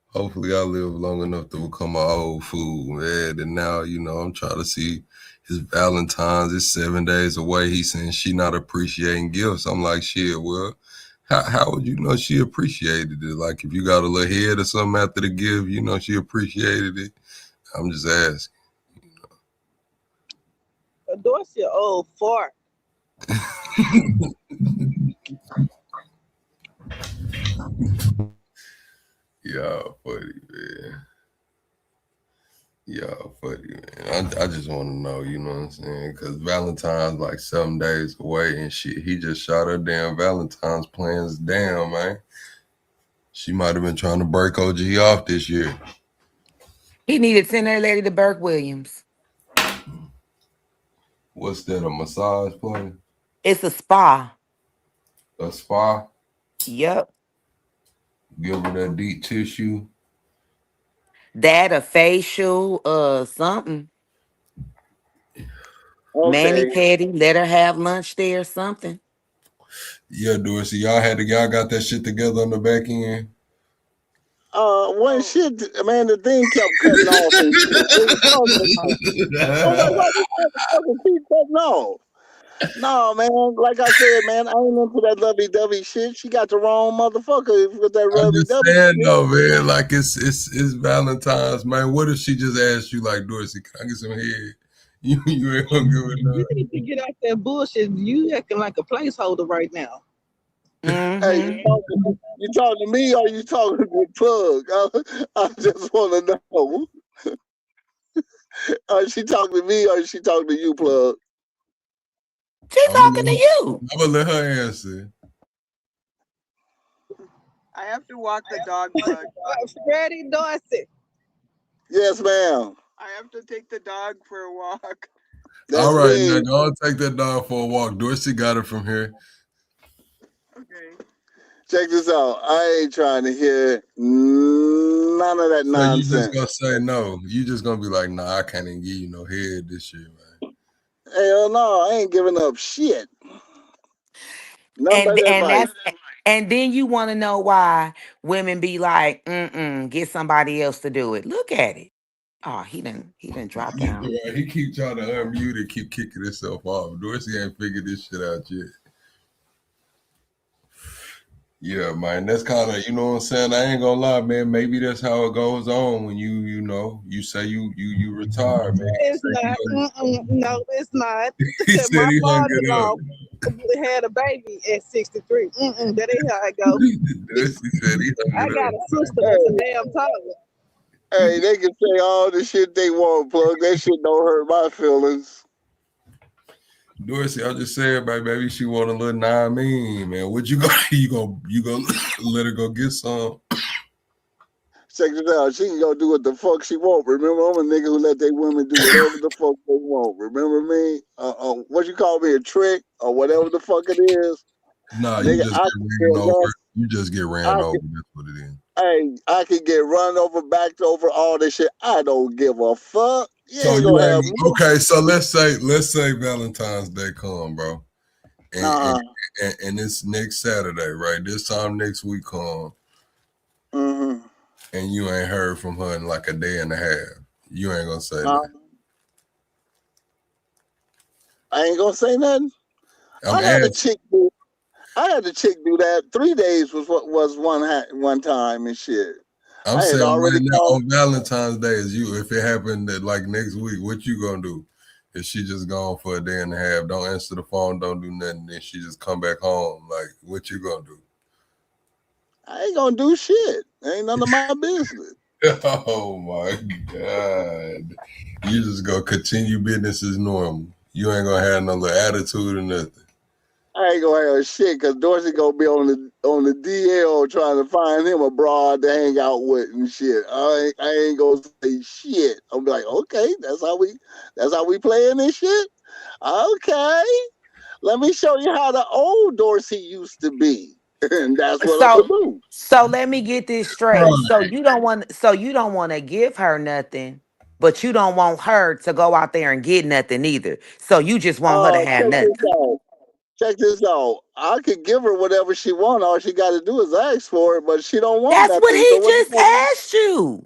Hopefully I live long enough to become an old fool, man. And now, you know, I'm trying to see his Valentine's is 7 days away. He's saying she not appreciating gifts. I'm like, shit, well, how would you know she appreciated it? Like, if you got a little head or something after the gift, you know she appreciated it. I'm just asking. Dorsey, old fart. Y'all funny, man. Y'all funny, man. I just want to know, you know what I'm saying? Because Valentine's like 7 days away and shit. He just shot her damn Valentine's plans down, man. She might have been trying to break OG off this year. He needed to send her lady to Burke Williams. What's that, a massage place? It's a spa. A spa? Yep. Give her that deep tissue. That, a facial, something. Okay. Mani-pedi, let her have lunch there, something. Yeah, Dorsey, y'all got that shit together on the back end. When shit, man, the thing kept cutting off and shit. I'm like, why this motherfucker keep cutting off? No, man, like I said, man, I ain't into that lovey-dovey shit. She got the wrong motherfucker with that I'm just lovey-dovey saying shit. though, man. Like it's Valentine's, man. What if she just asked you, like, Dorsey, can I get some head? You ain't gonna give it You up. need to get out that bullshit. You acting like a placeholder right now. Hey, you talking to me or you talking to Plug? I just want to know. Is she talking to me or is she talking to you, Plug? She's talking to you. I'm gonna let her answer. I have to walk the dog, Plug. Ready, Dorsey? Yes, ma'am. I have to take the dog for a walk. That's All right, me. now go and take that dog for a walk. Dorsey got it from here. Okay. Check this out. I ain't trying to hear none of that So nonsense. you just gonna say no. You just gonna be like, nah, I can't even give you no head this year, man. Hell no, I ain't giving up shit. And then you want to know why women be like, get somebody else to do it. Look at it. Oh, he didn't drop down. Right, he keep trying to unmute and keep kicking himself off. Dorsey ain't figured this shit out yet. Yeah, man, that's kind of, you know what I'm saying? I ain't gonna lie, man. Maybe that's how it goes on when you know, you say you retire, man. It's not. No, it's not. He said My he hung it father-in-law up. had a baby at 63. That ain't how it goes. Dorsey said he hung I it got up. a sister that's a damn toddler. Hey, they can say all the shit they want, Plug. That shit don't hurt my feelings. Dorsey, I just said, baby, she want a little mean, man. What you gonna let her go get some? Check it out. She can go do what the fuck she want. Remember, I'm a nigga who let they women do whatever the fuck they want. Remember me? What you call me, a trick or whatever the fuck it is? Nah, Nigga, you just get ran over. That's what it is. Hey, I can get run over, backed over, all this shit. I don't give a fuck. So you ain't okay. So let's say Valentine's Day come, bro, and it's next Saturday, right? This time next week come, and you ain't heard from her in like a day and a half. You ain't gonna say nothing. I ain't gonna say nothing. I got a chick. I had the chick do that. 3 days was what was one time and shit. I'm I had saying already right now called. on Valentine's Day is you. If it happened that like next week, what you gonna do? If she just gone for a day and a half, don't answer the phone, don't do nothing, then she just come back home, like what you gonna do? I ain't gonna do shit. Ain't none of my business. Oh my God. You just gonna continue business as normal. You ain't gonna have no little attitude or nothing. I ain't gonna have shit because Dorsey gonna be on the DL trying to find him a broad to hang out with and shit. I ain't gonna say shit. I'm be like, okay, that's how we playing this shit. Okay, let me show you how the old Dorsey used to be, and that's what I'm gonna do. So let me get this straight. So you don't want to give her nothing, but you don't want her to go out there and get nothing either. So you just want her to have Check this nothing. out. Check this out. I could give her whatever she want. All she got to do is ask for it, but she don't want That's what nothing. So he what the just fuck? asked you.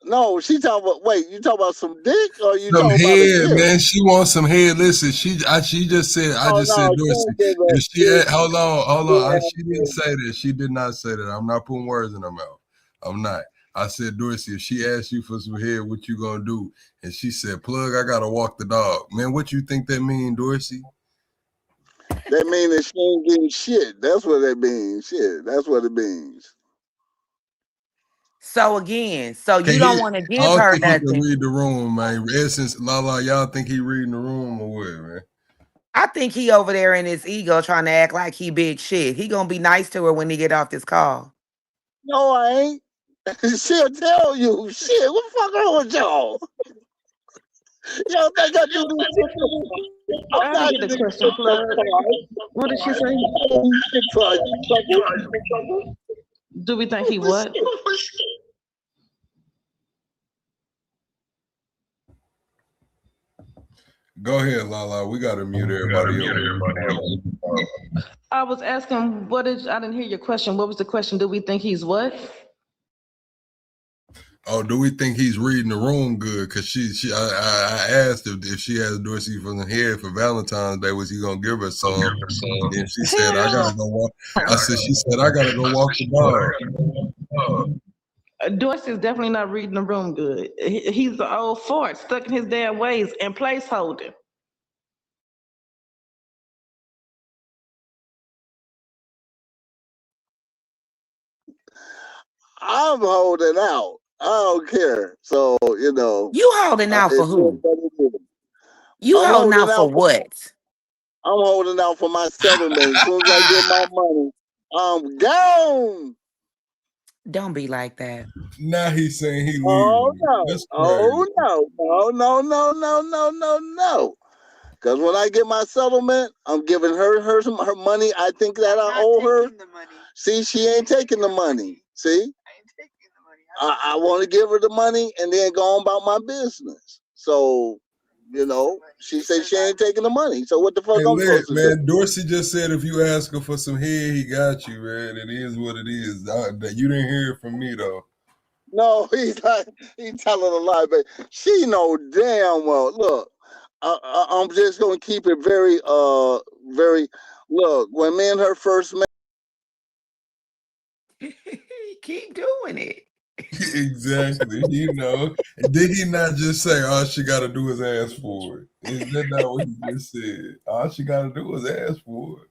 No, she talking about. Wait, you talking about some dick or you Some talking about a head, gift? man. She wants some head. Listen, she just said, I Oh just said, no, she Dorsey. ain't give a If she, dick. hold on. Yeah. She didn't say that. She did not say that. I'm not putting words in her mouth. I'm not. I said, Dorsey, if she asked you for some head, what you gonna do? And she said, Plug, I gotta walk the dog. Man, what you think that mean, Dorsey? That mean that she ain't getting shit. That's what that means. Shit. That's what it means. So again, so Can you he? don't want to I give don't her think he can nothing. read the room, man. Essence, y'all think he reading the room or what, man? I think he over there in his ego trying to act like he big shit. He gonna be nice to her when he get off this call. No, I ain't. She'll tell you. Shit, what the fuck wrong with y'all? Y'all think I do this shit? I'm I not didn't get the this question, Plug. What did she say? for you. Do we think he what? Go ahead, Lala. We gotta mute everybody else. I was asking, I didn't hear your question. What was the question? Do we think he's what? Oh, do we think he's reading the room good? Because I asked if she has Dorsey from the head for Valentine's Day, was he gonna give her some? And then she said, "I gotta go walk." She said, "I gotta go walk the dog." Dorsey's definitely not reading the room good. He's the old fart, stuck in his damn ways and placeholder. I'm holding out. I don't care. So, You holding out it for is who? what it is. You I'm holding holding out for out for what? I'm holding out for my settlement. As soon as I get my money, I'm gone. Don't be like that. Now he's saying he Oh leaving. no. That's Oh crazy. no. No. Because when I get my settlement, I'm giving her her money. I think that I owe her. See, she ain't taking the money. See? I want to give her the money and then go on about my business. So, she said she ain't taking the money. So what the fuck Hey, I'm Lit, supposed to do? man, Dorsey just said if you ask her for some head, he got you, man. It is what it is. You didn't hear it from me, though. No, he's telling a lie, but she know damn well. Look, I'm just gonna keep it very. Look, when me and her first met. Keep doing it. Exactly. Did he not just say all she got to do is ask for it? Is that not what he just said? All she got to do is ask for it.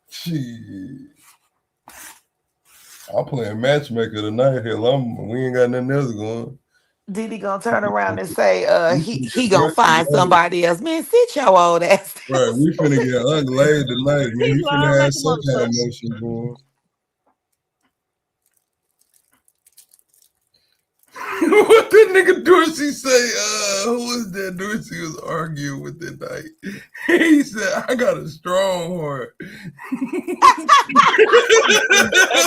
Shit. I'm playing matchmaker tonight. Hell, we ain't got nothing else going. Did he gonna turn around and say, We he finna he get gonna Dorsey find laid. somebody else? Man, sit your old ass down. Right, we finna get laid tonight, man. He He lying finna like have a some kind of motherfucker. motion going. What that nigga Dorsey say? Who was that Dorsey was arguing with that night? He said, I got a strong heart.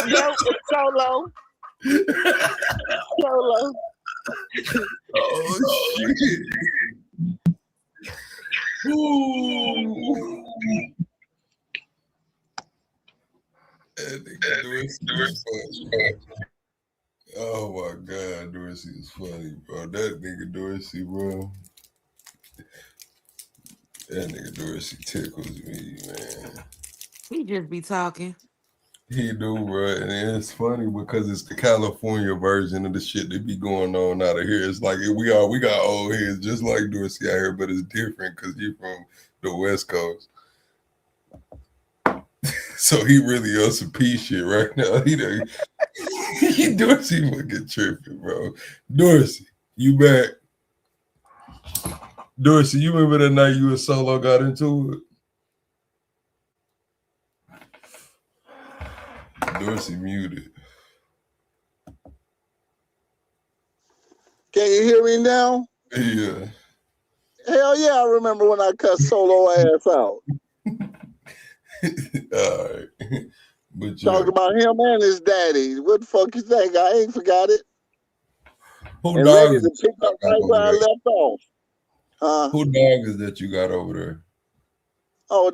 Yo, solo. Oh shit. Ooh. That nigga Dorsey is funny. Oh my god, Dorsey is funny, bro. That nigga Dorsey, bro. That nigga Dorsey tickles me, man. He just be talking. He do, bro, and it's funny because it's the California version of the shit that be going on out of here. It's like we got old heads just like Dorsey out here, but it's different because you from the West Coast. So he really on some P shit right now. He Dorsey fucking tripping, bro. Dorsey, you back? Dorsey, you remember that night you and Solo got into it? Dorsey muted. Can you hear me now? Yeah. Hell yeah, I remember when I cut Solo ass out. All right. But Talked about him and his daddy. What the fuck you think? I ain't forgot it. Who and dog ready is to pick up right where I left off. Who dog is that you got over there? Oh,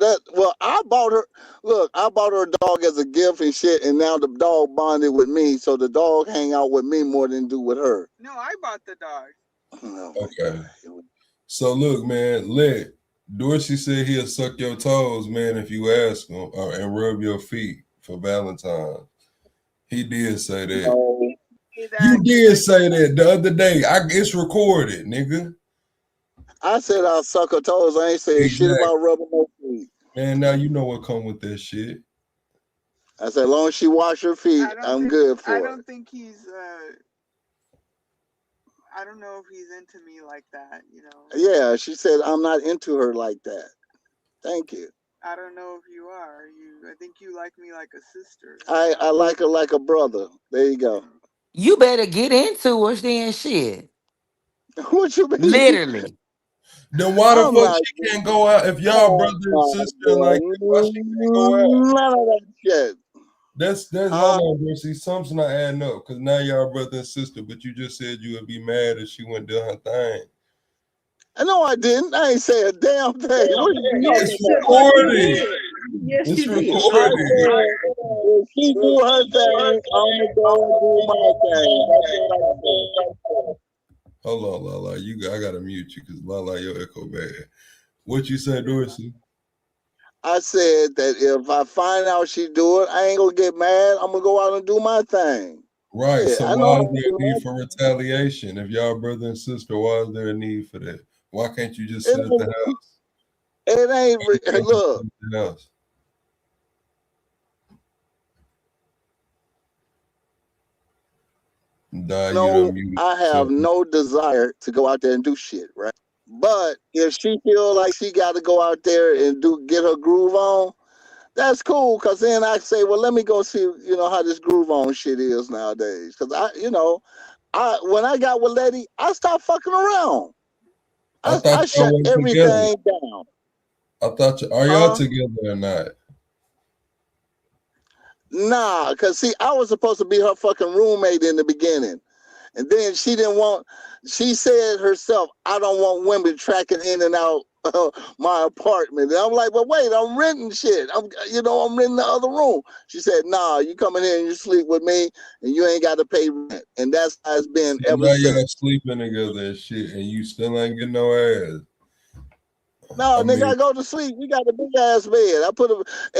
I bought her. Look, I bought her a dog as a gift and shit, and now the dog bonded with me, so the dog hang out with me more than do with her. No, I bought the dog. Oh, okay. So look, man, Lit. Dorsey said he'll suck your toes, man, if you ask him, and rub your feet for Valentine's. He did say that. No. You did say that the other day. It's recorded, nigga. I said I'll suck her toes. I ain't saying shit about rubbing her feet. Man, now you know what come with that shit. I said, as long as she wash her feet, I'm good for it. I don't think he's. I don't know if he's into me like that, you know. Yeah, she said I'm not into her like that. Thank you. I don't know if you are. I think you like me like a sister. I like her like a brother. There you go. You better get into her then, shit. What you mean? Literally. Then why the fuck she can't go out if y'all brother and sister like that? Why she can't go out? None of that shit. That's hold on, Dorsey. Something's not adding up because now y'all brother and sister, but you just said you would be mad if she went do her thing. No, I didn't. I ain't say a damn thing. What are you talking about? Yes, it's you recorded. If she do her thing, I'm gonna go and do my thing. That's what I said. Hold on, Lala. I gotta mute you because Lala, your echo bad. What you said, Dorsey? I said that if I find out she do it, I ain't gonna get mad. I'm gonna go out and do my thing. Right. Yeah, so why is there a need for retaliation? If y'all brother and sister, why is there a need for that? Why can't you just sit at the house? It ain't look. No, I have no desire to go out there and do shit, right? But if she feel like she got to go out there and get her groove on, that's cool. Cause then I say, well, let me go see, how this groove on shit is nowadays. Cause when I got with Letty, I stopped fucking around. I shut everything down. I thought are y'all together or not? Nah, cause see, I was supposed to be her fucking roommate in the beginning. And then she said herself, I don't want women tracking in and out my apartment. And I'm like, well, wait, I'm renting shit. I'm renting the other room. She said, nah, you come in here and you sleep with me and you ain't got to pay rent. And that's how it's been ever since. Y'all sleeping together and shit and you still ain't getting no ass. No, nigga, I go to sleep. We got a big ass bed.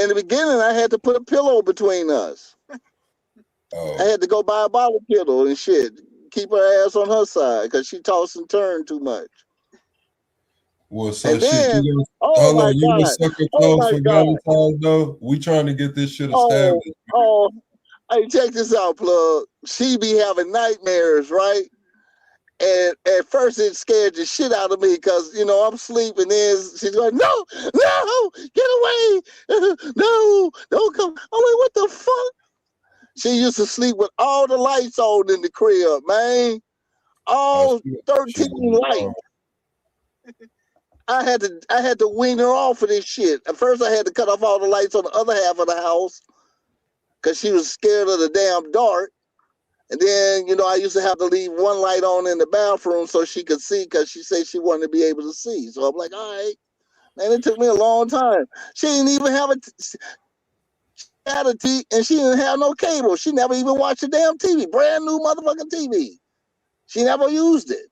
In the beginning, I had to put a pillow between us. I had to go buy a bottle pillow and shit. Keep her ass on her side because she toss and turn too much. Well, so and then, you my gonna God. suck her toes for Valentine's though? We trying to get this shit established. Hey, check this out, plug. She be having nightmares, right? And at first it scared the shit out of me because, I'm sleeping. Then she's like, no, get away. No, don't come. I'm like, what the fuck? She used to sleep with all the lights on in the crib, man. All 13 lights. I had to wean her off of this shit. At first I had to cut off all the lights on the other half of the house because she was scared of the damn dark. And then, I used to have to leave one light on in the bathroom so she could see because she said she wanted to be able to see. So I'm like, all right. Man, it took me a long time. She didn't even have a TV, and she didn't have no cable. She never even watched a damn TV. Brand new motherfucking TV. She never used it.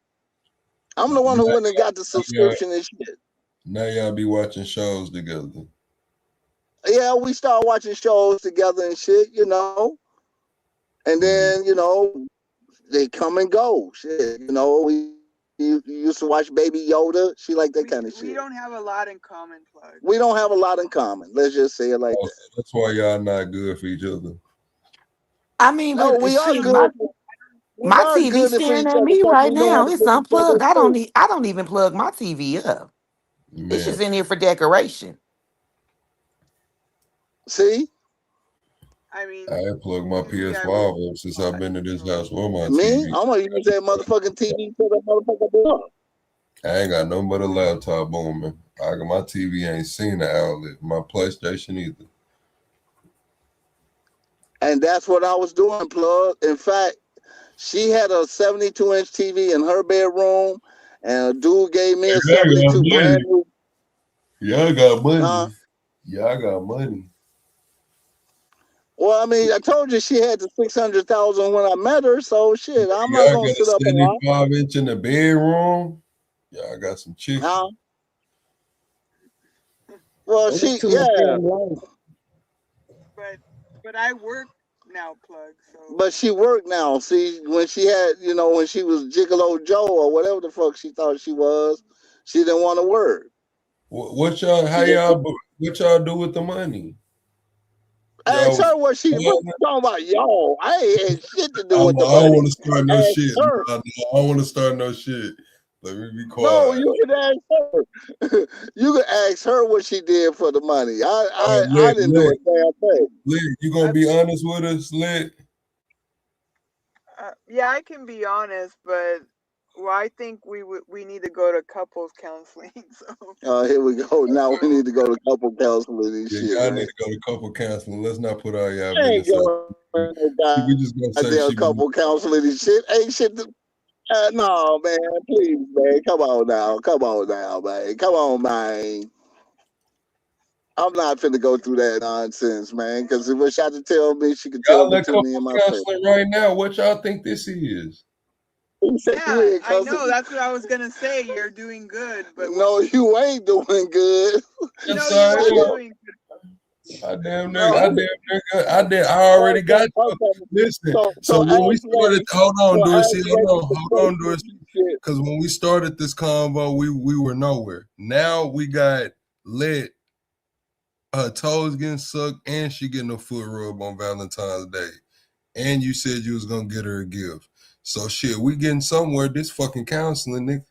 I'm the one who wouldn't have got the subscription and shit. Now y'all be watching shows together. Yeah, we start watching shows together and shit, you know. And then, you know, they come and go. Shit, you know, you used to watch Baby Yoda. She like that kind of shit. We don't have a lot in common, Plug. We don't have a lot in common. Let's just say it like that. That's why y'all not good for each other. I mean, No, but we are shit, good. We my are TV good for staring each at other, me but right we know how now. to It's put each other unplugged. straight. I don't even plug my TV up. It's Man, just in here for decoration. See? I mean, I ain't plugged my yeah, PS5 up since I've been to this house with my Me? TV. I'm gonna use that motherfucking TV to the motherfucking block. I ain't got nothing but a laptop on me. My TV ain't seen the outlet. My PlayStation either. And that's what I was doing, Plug. In fact, she had a 72-inch TV in her bedroom, and a dude gave me a Y'all got 72 brand money. new. Y'all got money. Huh? Y'all got money. Well, I mean, I told you she had the 600,000 when I met her, so shit, I'm not Y'all gonna got a sit up and lie. 75-inch in the bedroom. Y'all got some chicken. Huh? Well, It's she, too much yeah, damn light. but I work now, Plug. So but she worked now. See, when she had, you know, when she was Gigolo Joe or whatever the fuck she thought she was, she didn't want to work. What y'all? She How just, y'all? What y'all do with the money? ask Y'all, her what you talking about, y'all. I ain't had shit to do I with the don't money. want to start no Ask shit. her. No, I don't want to start no shit. Let me be No, quiet. you can ask her. You can ask her what she did for the money. All right, I didn't do a damn thing. You gonna be honest with us, Lit? yeah, I can be honest, but well, I think we need to go to couples counseling. So Here we go. Now we need to go to couple counseling and Yeah, shit, y'all need right? to go to couple counseling. Let's not put all y'all I ain't business out. going to We just gonna say goddamn she be. couple counseling and shit. Ain't shit. No, man. Please, man. Come on now. Come on now, man. Come on, man. I'm not finna go through that nonsense, man. Because if she had to tell me, she could tell Y'all it at to couple me in my face. counseling right now. What y'all think this is? Who said you yeah, ain't I cussing? know that's what I was gonna say. You're doing good, but No, you ain't doing good. Yes, no, I you are am. doing good. No. I already got you. Okay. Listen, So so when we ask started, Lady. hold on, So ask Dorsey, Lady hold on, to Dorsey, shit. because when we started this convo, we were nowhere. Now we got lit. Her toes getting sucked, and she getting a foot rub on Valentine's Day. And you said you was gonna get her a gift. So shit, we getting somewhere. This fucking counseling, nigga.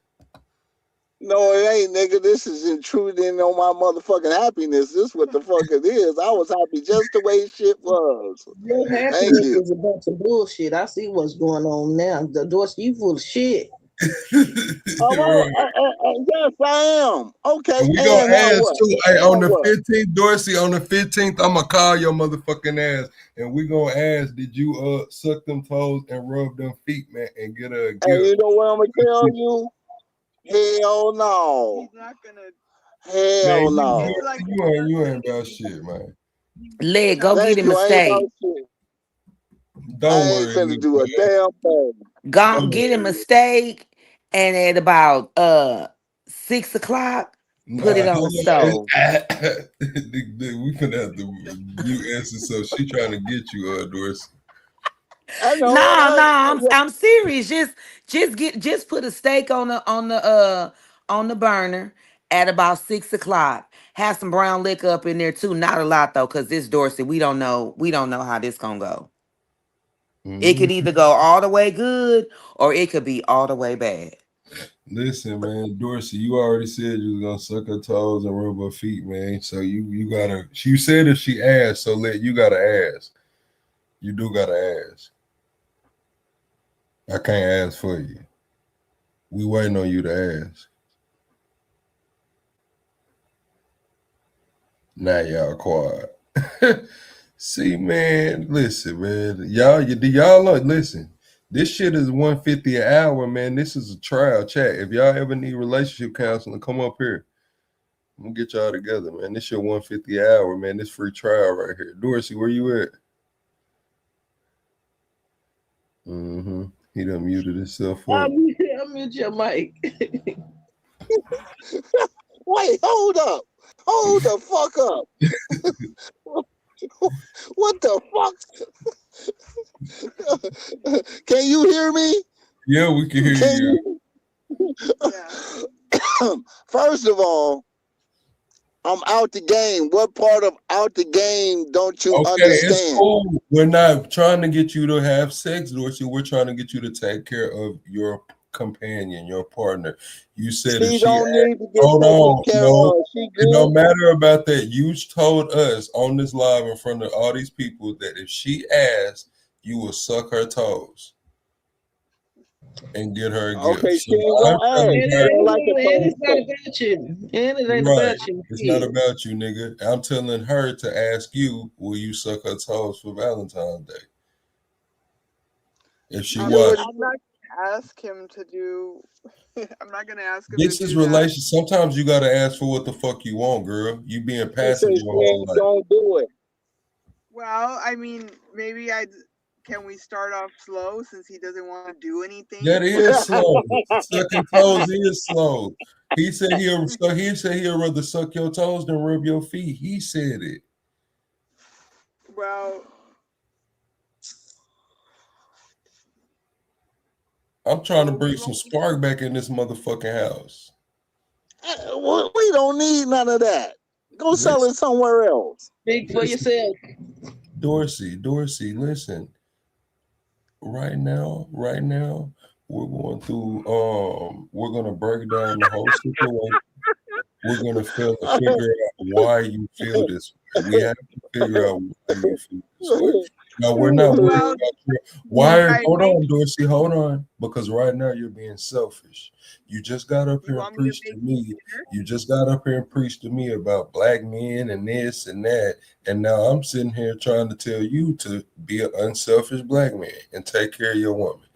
No, it ain't, nigga. This is intruding on my motherfucking happiness. This what the fuck it is. I was happy just the way shit was. Your Thank happiness you. is a bunch of bullshit. I see what's going on now. The Dorsey, you full of shit. Right. Yes, I am. Okay, And we gonna and now ask what? too. Hey, on Now the what? 15th, Dorsey, on the 15th, I'ma call your motherfucking ass, and we gonna ask, did you suck them toes and rub them feet, man, and get her a And gift? you know what I'm gonna tell you? Hell no. He's not gonna. Man, Hell no. It's like you ain't about shit, man. Leg, go no. get Thank him a you. I ain't steak. about shit. Don't I ain't worry, finna Lit, do a man. damn thing. Go Don't get him a worry. steak, and at about 6 o'clock, put it Nah, on the hold on. stove. We finna have to you answer. So she trying to get you, Dorsey. I know. No, I'm serious. Just put a steak on the burner at about 6 o'clock. Have some brown liquor up in there too. Not a lot though, because this Dorsey, we don't know how this gonna go. It Mhm. could either go all the way good or it could be all the way bad. Listen, man, Dorsey, you already said you was gonna suck her toes and rub her feet, man. So you gotta. You said if she asked, so you gotta ask. You do gotta ask. I can't ask for you. We waiting on you to ask. Now y'all quiet. See, man, listen, man. Y'all listen. This shit is 150 an hour, man. This is a trial chat. If y'all ever need relationship counseling, come up here. I'm gonna get y'all together, man. This shit 150 an hour, man. This free trial right here. Dorsey, where you at? Mm-hmm. He done muted himself I up. mute your mic. Wait, hold up. Hold the fuck up. What the fuck? Can you hear me? Yeah, we can hear Can you. Yeah. First of all, I'm out the game. What part of out the game don't you Okay, it's understand? cool. We're not trying to get you to have sex, Dorsey. We're trying to get you to take care of your companion, your partner. You said if She she don't asked, need to get hold taken on, care no, of. She it don't good. matter about that. You told us on this live in front of all these people that if she asked, you will suck her toes and get her a gift. Okay, So she ain't I'm gonna ask. telling And, She her, don't like a and toe it's not touch. about you. And it ain't right, about you. it's not Shit. about you, nigga. I'm telling her to ask you, will you suck her toes for Valentine's Day? If she I'm watched. not gonna ask him to do. I'm not gonna ask him to This is do that. relation. Sometimes you gotta ask for what the fuck you want, girl. You being She passive said your she whole ain't life. gonna do it. Well, I mean, maybe I. Can we start off slow since he doesn't want to do anything? That is slow. Sucking toes is slow. He said he'll rather suck your toes than rub your feet. He said it. Well, I'm trying to well, bring we've some only. spark back in this motherfucking house. We don't need none of that. Go sell Listen, it somewhere else. Speak for listen, yourself. Dorsey, listen. Right now, we're going through. We're gonna break down the whole situation. We're gonna figure out why you feel this way. We have to figure out why you feel this way. Now we're not worried Well, about your maybe why. I Hold maybe on, Dorsey, hold on, because right now you're being selfish. You just got up you here and want me to preached to make me. dinner. You just got up here and preached to me about black men and this and that, and now I'm sitting here trying to tell you to be an unselfish black man and take care of your woman.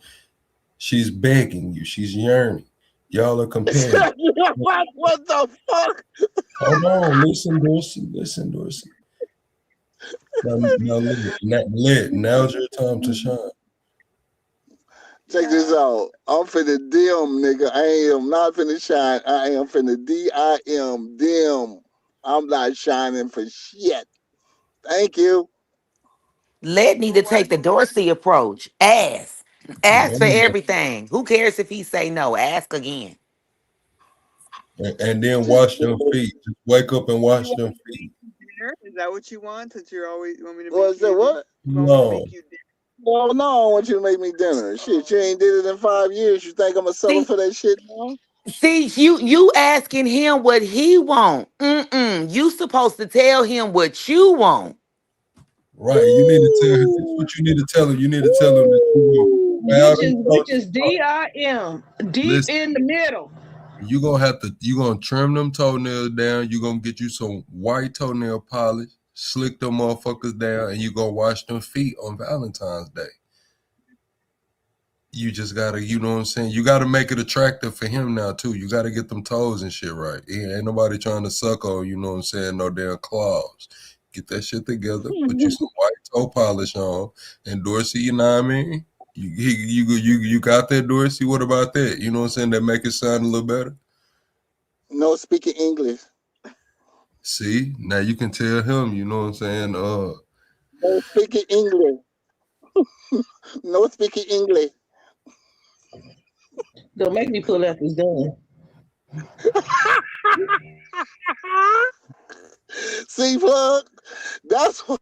She's begging you. She's yearning. Y'all are comparing. What the fuck? Hold on, listen, Dorsey. Listen, Dorsey. Now's your time to shine. Check this out. I'm finna dim, nigga. I am not finna shine. I am finna DIM, dim. I'm not shining for shit. Thank you. Let need to Well, why? take the Dorsey approach. Ask. Yeah, Ask for everything. Who cares if he say no? Ask again. and then Just wash them feet. Just wake up and You wash want them me to make feet. you dinner? Is that what you want? Since you're always you want me to make was you that dinner? what? You want me to No. make you dinner? Well, no, I want you to make me dinner. Shit, you ain't did it in 5 years. You think I'm gonna settle See, for that shit now? you asking him what he want. You supposed to tell him what you want. Right. You need to tell him. This is Ooh. what you need to tell him. You need to tell him that you will Ooh. bow them We toes. just DIM deep Listen, in the middle. you're gonna trim them toenails down. You're gonna get you some white toenail polish, slick them motherfuckers down, and you're gonna wash them feet on Valentine's Day. You just gotta, you know what I'm saying? You gotta make it attractive for him now too. You gotta get them toes and shit right. Ain't nobody trying to suck on, you know what I'm saying, no damn claws. Get that shit together, put you some white toe polish on, and Dorsey, you know what I mean? You got that, Dorsey? What about that? You know what I'm saying? That make it sound a little better. No speaking English. See, now you can tell him, you know what I'm saying? No speaking English. No speaking English. Don't make me pull out this gun. See, plug. That's why,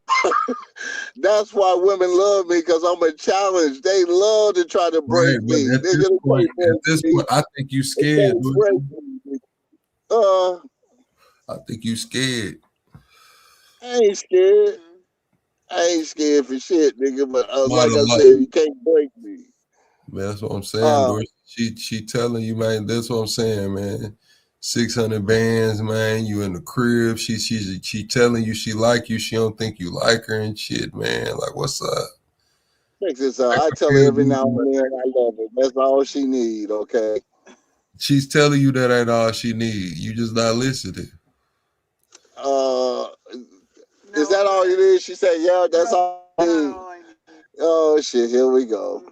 that's why women love me because I'm a challenge. They love to try to Right, break but me. Nigga, they can't break me. I think you They scared, can't break Dorsey. me. I think you scared. I ain't scared. Mm. I ain't scared for shit, nigga. But Why like the I light? said, you can't break me. Man, that's what I'm saying, Uh, Dorsey. She telling you, man. That's what I'm saying, man. 600 bands, man. You in the crib. She telling you she like you. She don't think you like her and shit, man. Like, what's up? check this out. Make I her tell her feel every good. now and then I love her. That's all she need. Okay. She's telling you that ain't all she need. You just not listening. Uh, is No, that all it is? She said, "Yeah, that's no, all I not need." all I need. Oh shit! Here we go.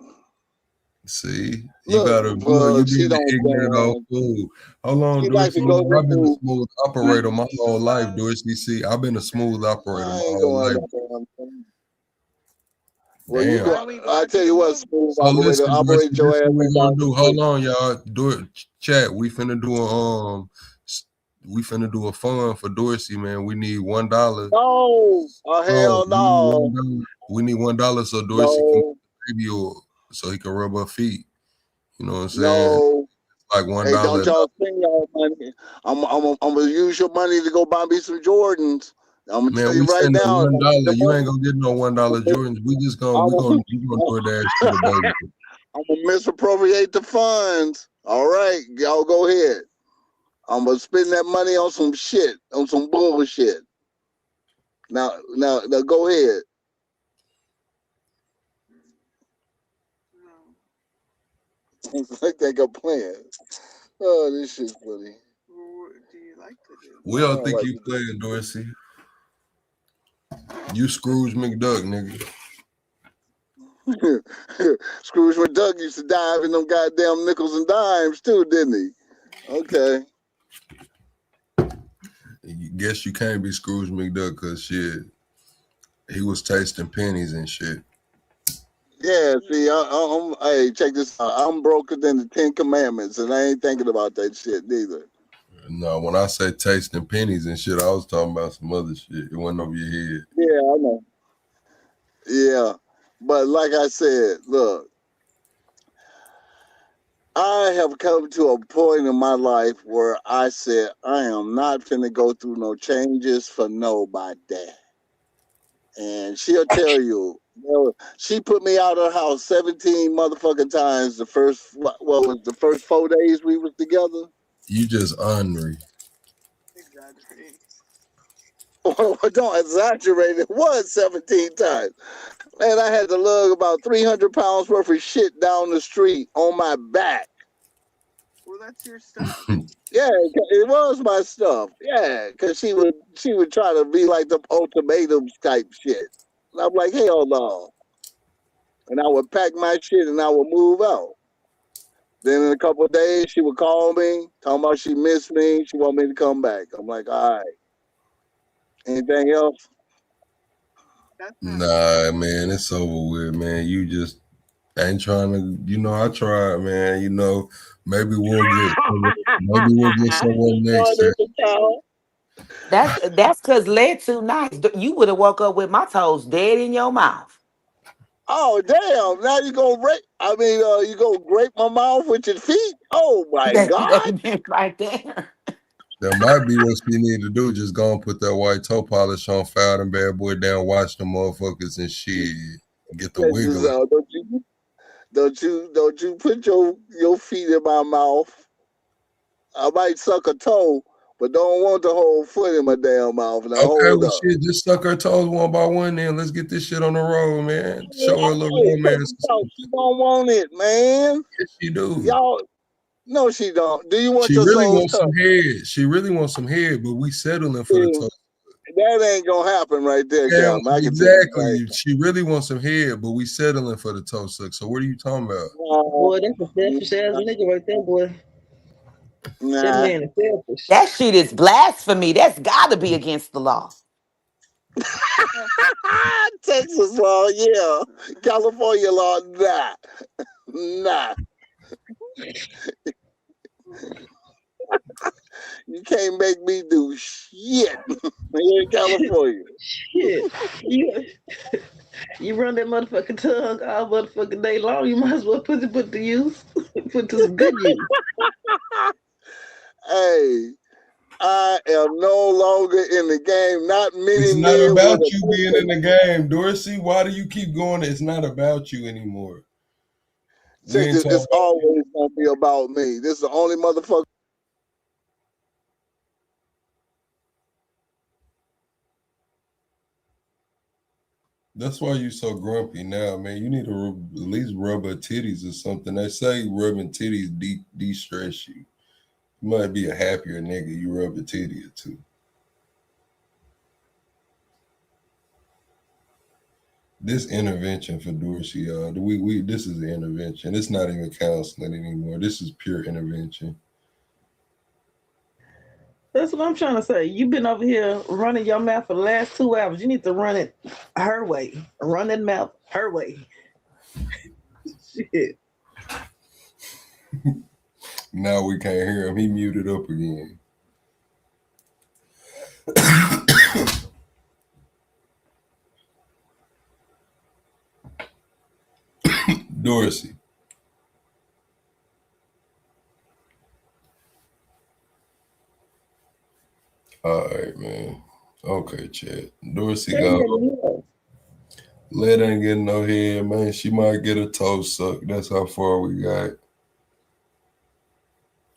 See, you Look, gotta you she being an don't ignorant old damn. fool. Hold on, She like Dorsey. to go Man, to I've been a food. smooth operator my whole life, Dorsey. See, I've been a smooth operator I my ain't whole going life. that damn thing. Well, you Damn. go. I tell you what, smooth So operator, listen, Dorsey, operate your this ass what we on gonna down the do. Hold street. on, y'all. Do it, chat. We finna do a fund for Dorsey, man. We need $1. No, oh No, hell no, we need $1 so Dorsey can no, baby oil so he can rub her feet. You know what I'm saying? no. Like $1. Hey, don't y'all spend y'all money. I'm gonna use your money to go buy me some Jordans. I'm gonna tell Man, you we right send the now. If I get $1. the You ain't money, gonna get no $1 Jordans. We gonna do a dash to the baby. I'm gonna misappropriate the funds. All right, y'all go ahead. I'm gonna spend that money on some shit, on some bullshit. Now, go ahead. Like they got plans. Oh, this shit's funny. What do you like to do? We I don't don't think like you to do. playing, Dorsey. You Scrooge McDuck, nigga. Scrooge McDuck used to dive in them goddamn nickels and dimes too, didn't he? Okay. Guess you can't be Scrooge McDuck because shit, he was tasting pennies and shit. Yeah, see, hey, check this out. I'm broker than the Ten Commandments, and I ain't thinking about that shit neither. No, when I say tasting pennies and shit, I was talking about some other shit. It went over your head. Yeah, I know. Yeah, but like I said, look, I have come to a point in my life where I said I am not finna go through no changes for nobody. And she'll tell you, she put me out of her house 17 motherfucking times the first, what was the first 4 days we was together? You just ornery. Exaggerate. Don't exaggerate. It was 17 times. Man, I had to lug about 300 pounds worth of shit down the street on my back. Well, that's your stuff. Yeah, it was my stuff. Yeah, because she would try to be like the ultimatums type shit. And I'm like, hell no. And I would pack my shit and I would move out. Then in a couple of days, she would call me, talking about she missed me. She want me to come back. I'm like, all right. Anything else? That's not Nah, man, it's over with, man. You just ain't trying to, I tried, man. Maybe we'll get someone next time. That's because lead too nice. You would have woke up with my toes dead in your mouth. Oh damn! Now you go rape. I mean, you go grape my mouth with your feet. Oh my That's what god! he meant right there. That might be what she need to do. Just go and put that white toe polish on, file them bad boy down, watch them motherfuckers and shit. Get the Check this wiggling. out. Don't you put your feet in my mouth. I might suck a toe, but don't want the whole foot in my damn mouth. Now Okay, hold well, up. shit, just suck her toes one by one then. Let's get this shit on the road, man. Show her a little Hey, check romance. this out. She don't want it, man. Yes, she do. Y'all, no, she don't. Do you want She your really souls wants some touched? head. She really wants some head, but we settling for the See, toe. that ain't gonna happen right there, Yeah, Captain. I can tell you exactly. right. She really wants some head, but we settling for the toe suck. So what are you talking about? Boy, that's a selfish ass nigga right there, boy. That Nah. man is selfish. That shit is blasphemy. That's got to be against the law. Texas law, yeah. California law, nah. Nah. You can't make me do shit here in California. Shit. You, you run that motherfucking tongue all motherfucking day long. You might as well put it to use. Put to some good use. Hey, I am no longer in the game. Not many It's not men about would have you put being in the game, Dorsey. Why do you keep going? It's not about you anymore. We check ain't this. talking It's about you. always gonna be about me. This is the only motherfucker. That's why you so grumpy now, man. You need to at least rub her titties or something. They say rubbing titties de-stress you. You might be a happier nigga. You rub a titty or two. This intervention for Dorsey, y'all. We this is an intervention. It's not even counseling anymore. This is pure intervention. That's what I'm trying to say. You've been over here running your mouth for the last 2 hours. You need to run it her way. Run that mouth her way. Shit. Now we can't hear him. He muted up again. Dorsey. All right, man. Okay, Chad. Dorsey gone. Let ain't getting no head, man. She might get a toe suck. That's how far we got.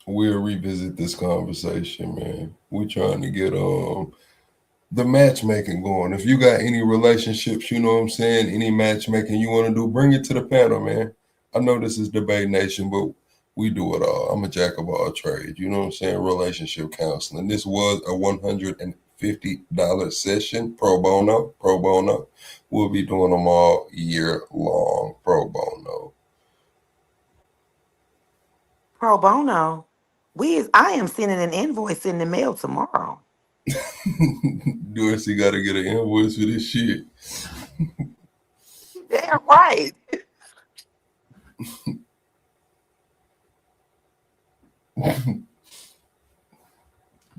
We'll revisit this conversation, man. We're trying to get the matchmaking going. If you got any relationships, you know what I'm saying, any matchmaking you want to do, bring it to the panel, man. I know this is Debate Nation, but we do it all. I'm a jack of all trades. You know what I'm saying? Relationship counseling. This was a $150 session, pro bono. Pro bono. We'll be doing them all year long, pro bono. Pro bono. I am sending an invoice in the mail tomorrow. Dorsey got to get an invoice for this shit. Damn right.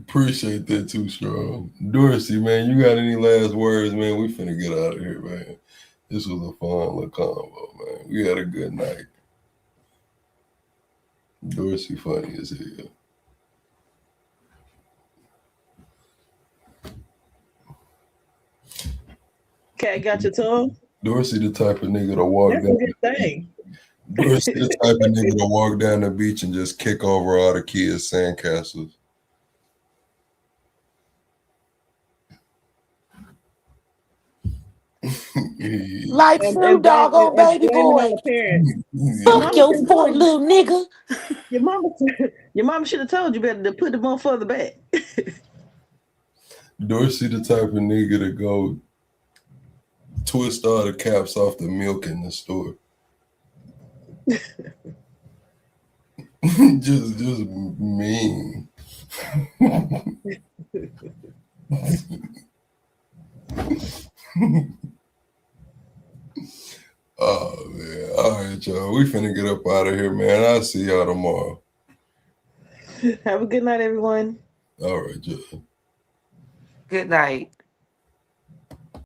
Appreciate that too, Strong. Dorsey, man, you got any last words, man? We finna get out of here, man. This was a fun little combo, man. We had a good night. Dorsey funny as hell. Cat got your tongue? Dorsey the type of nigga to walk That's down. a good thing. Dorsey the type of nigga to walk down the beach and just kick over all the kids' sandcastles. Like fruit dog on baby boy. Fuck your sport, little nigga. Your mama should have told you better to put the motherfucker back. Dorsey the type of nigga to go twist all the caps off the milk in the store. just mean. Oh man. All right, y'all. We finna get up out of here, man. I'll see y'all tomorrow. Have a good night, everyone. All right, y'all. Good night.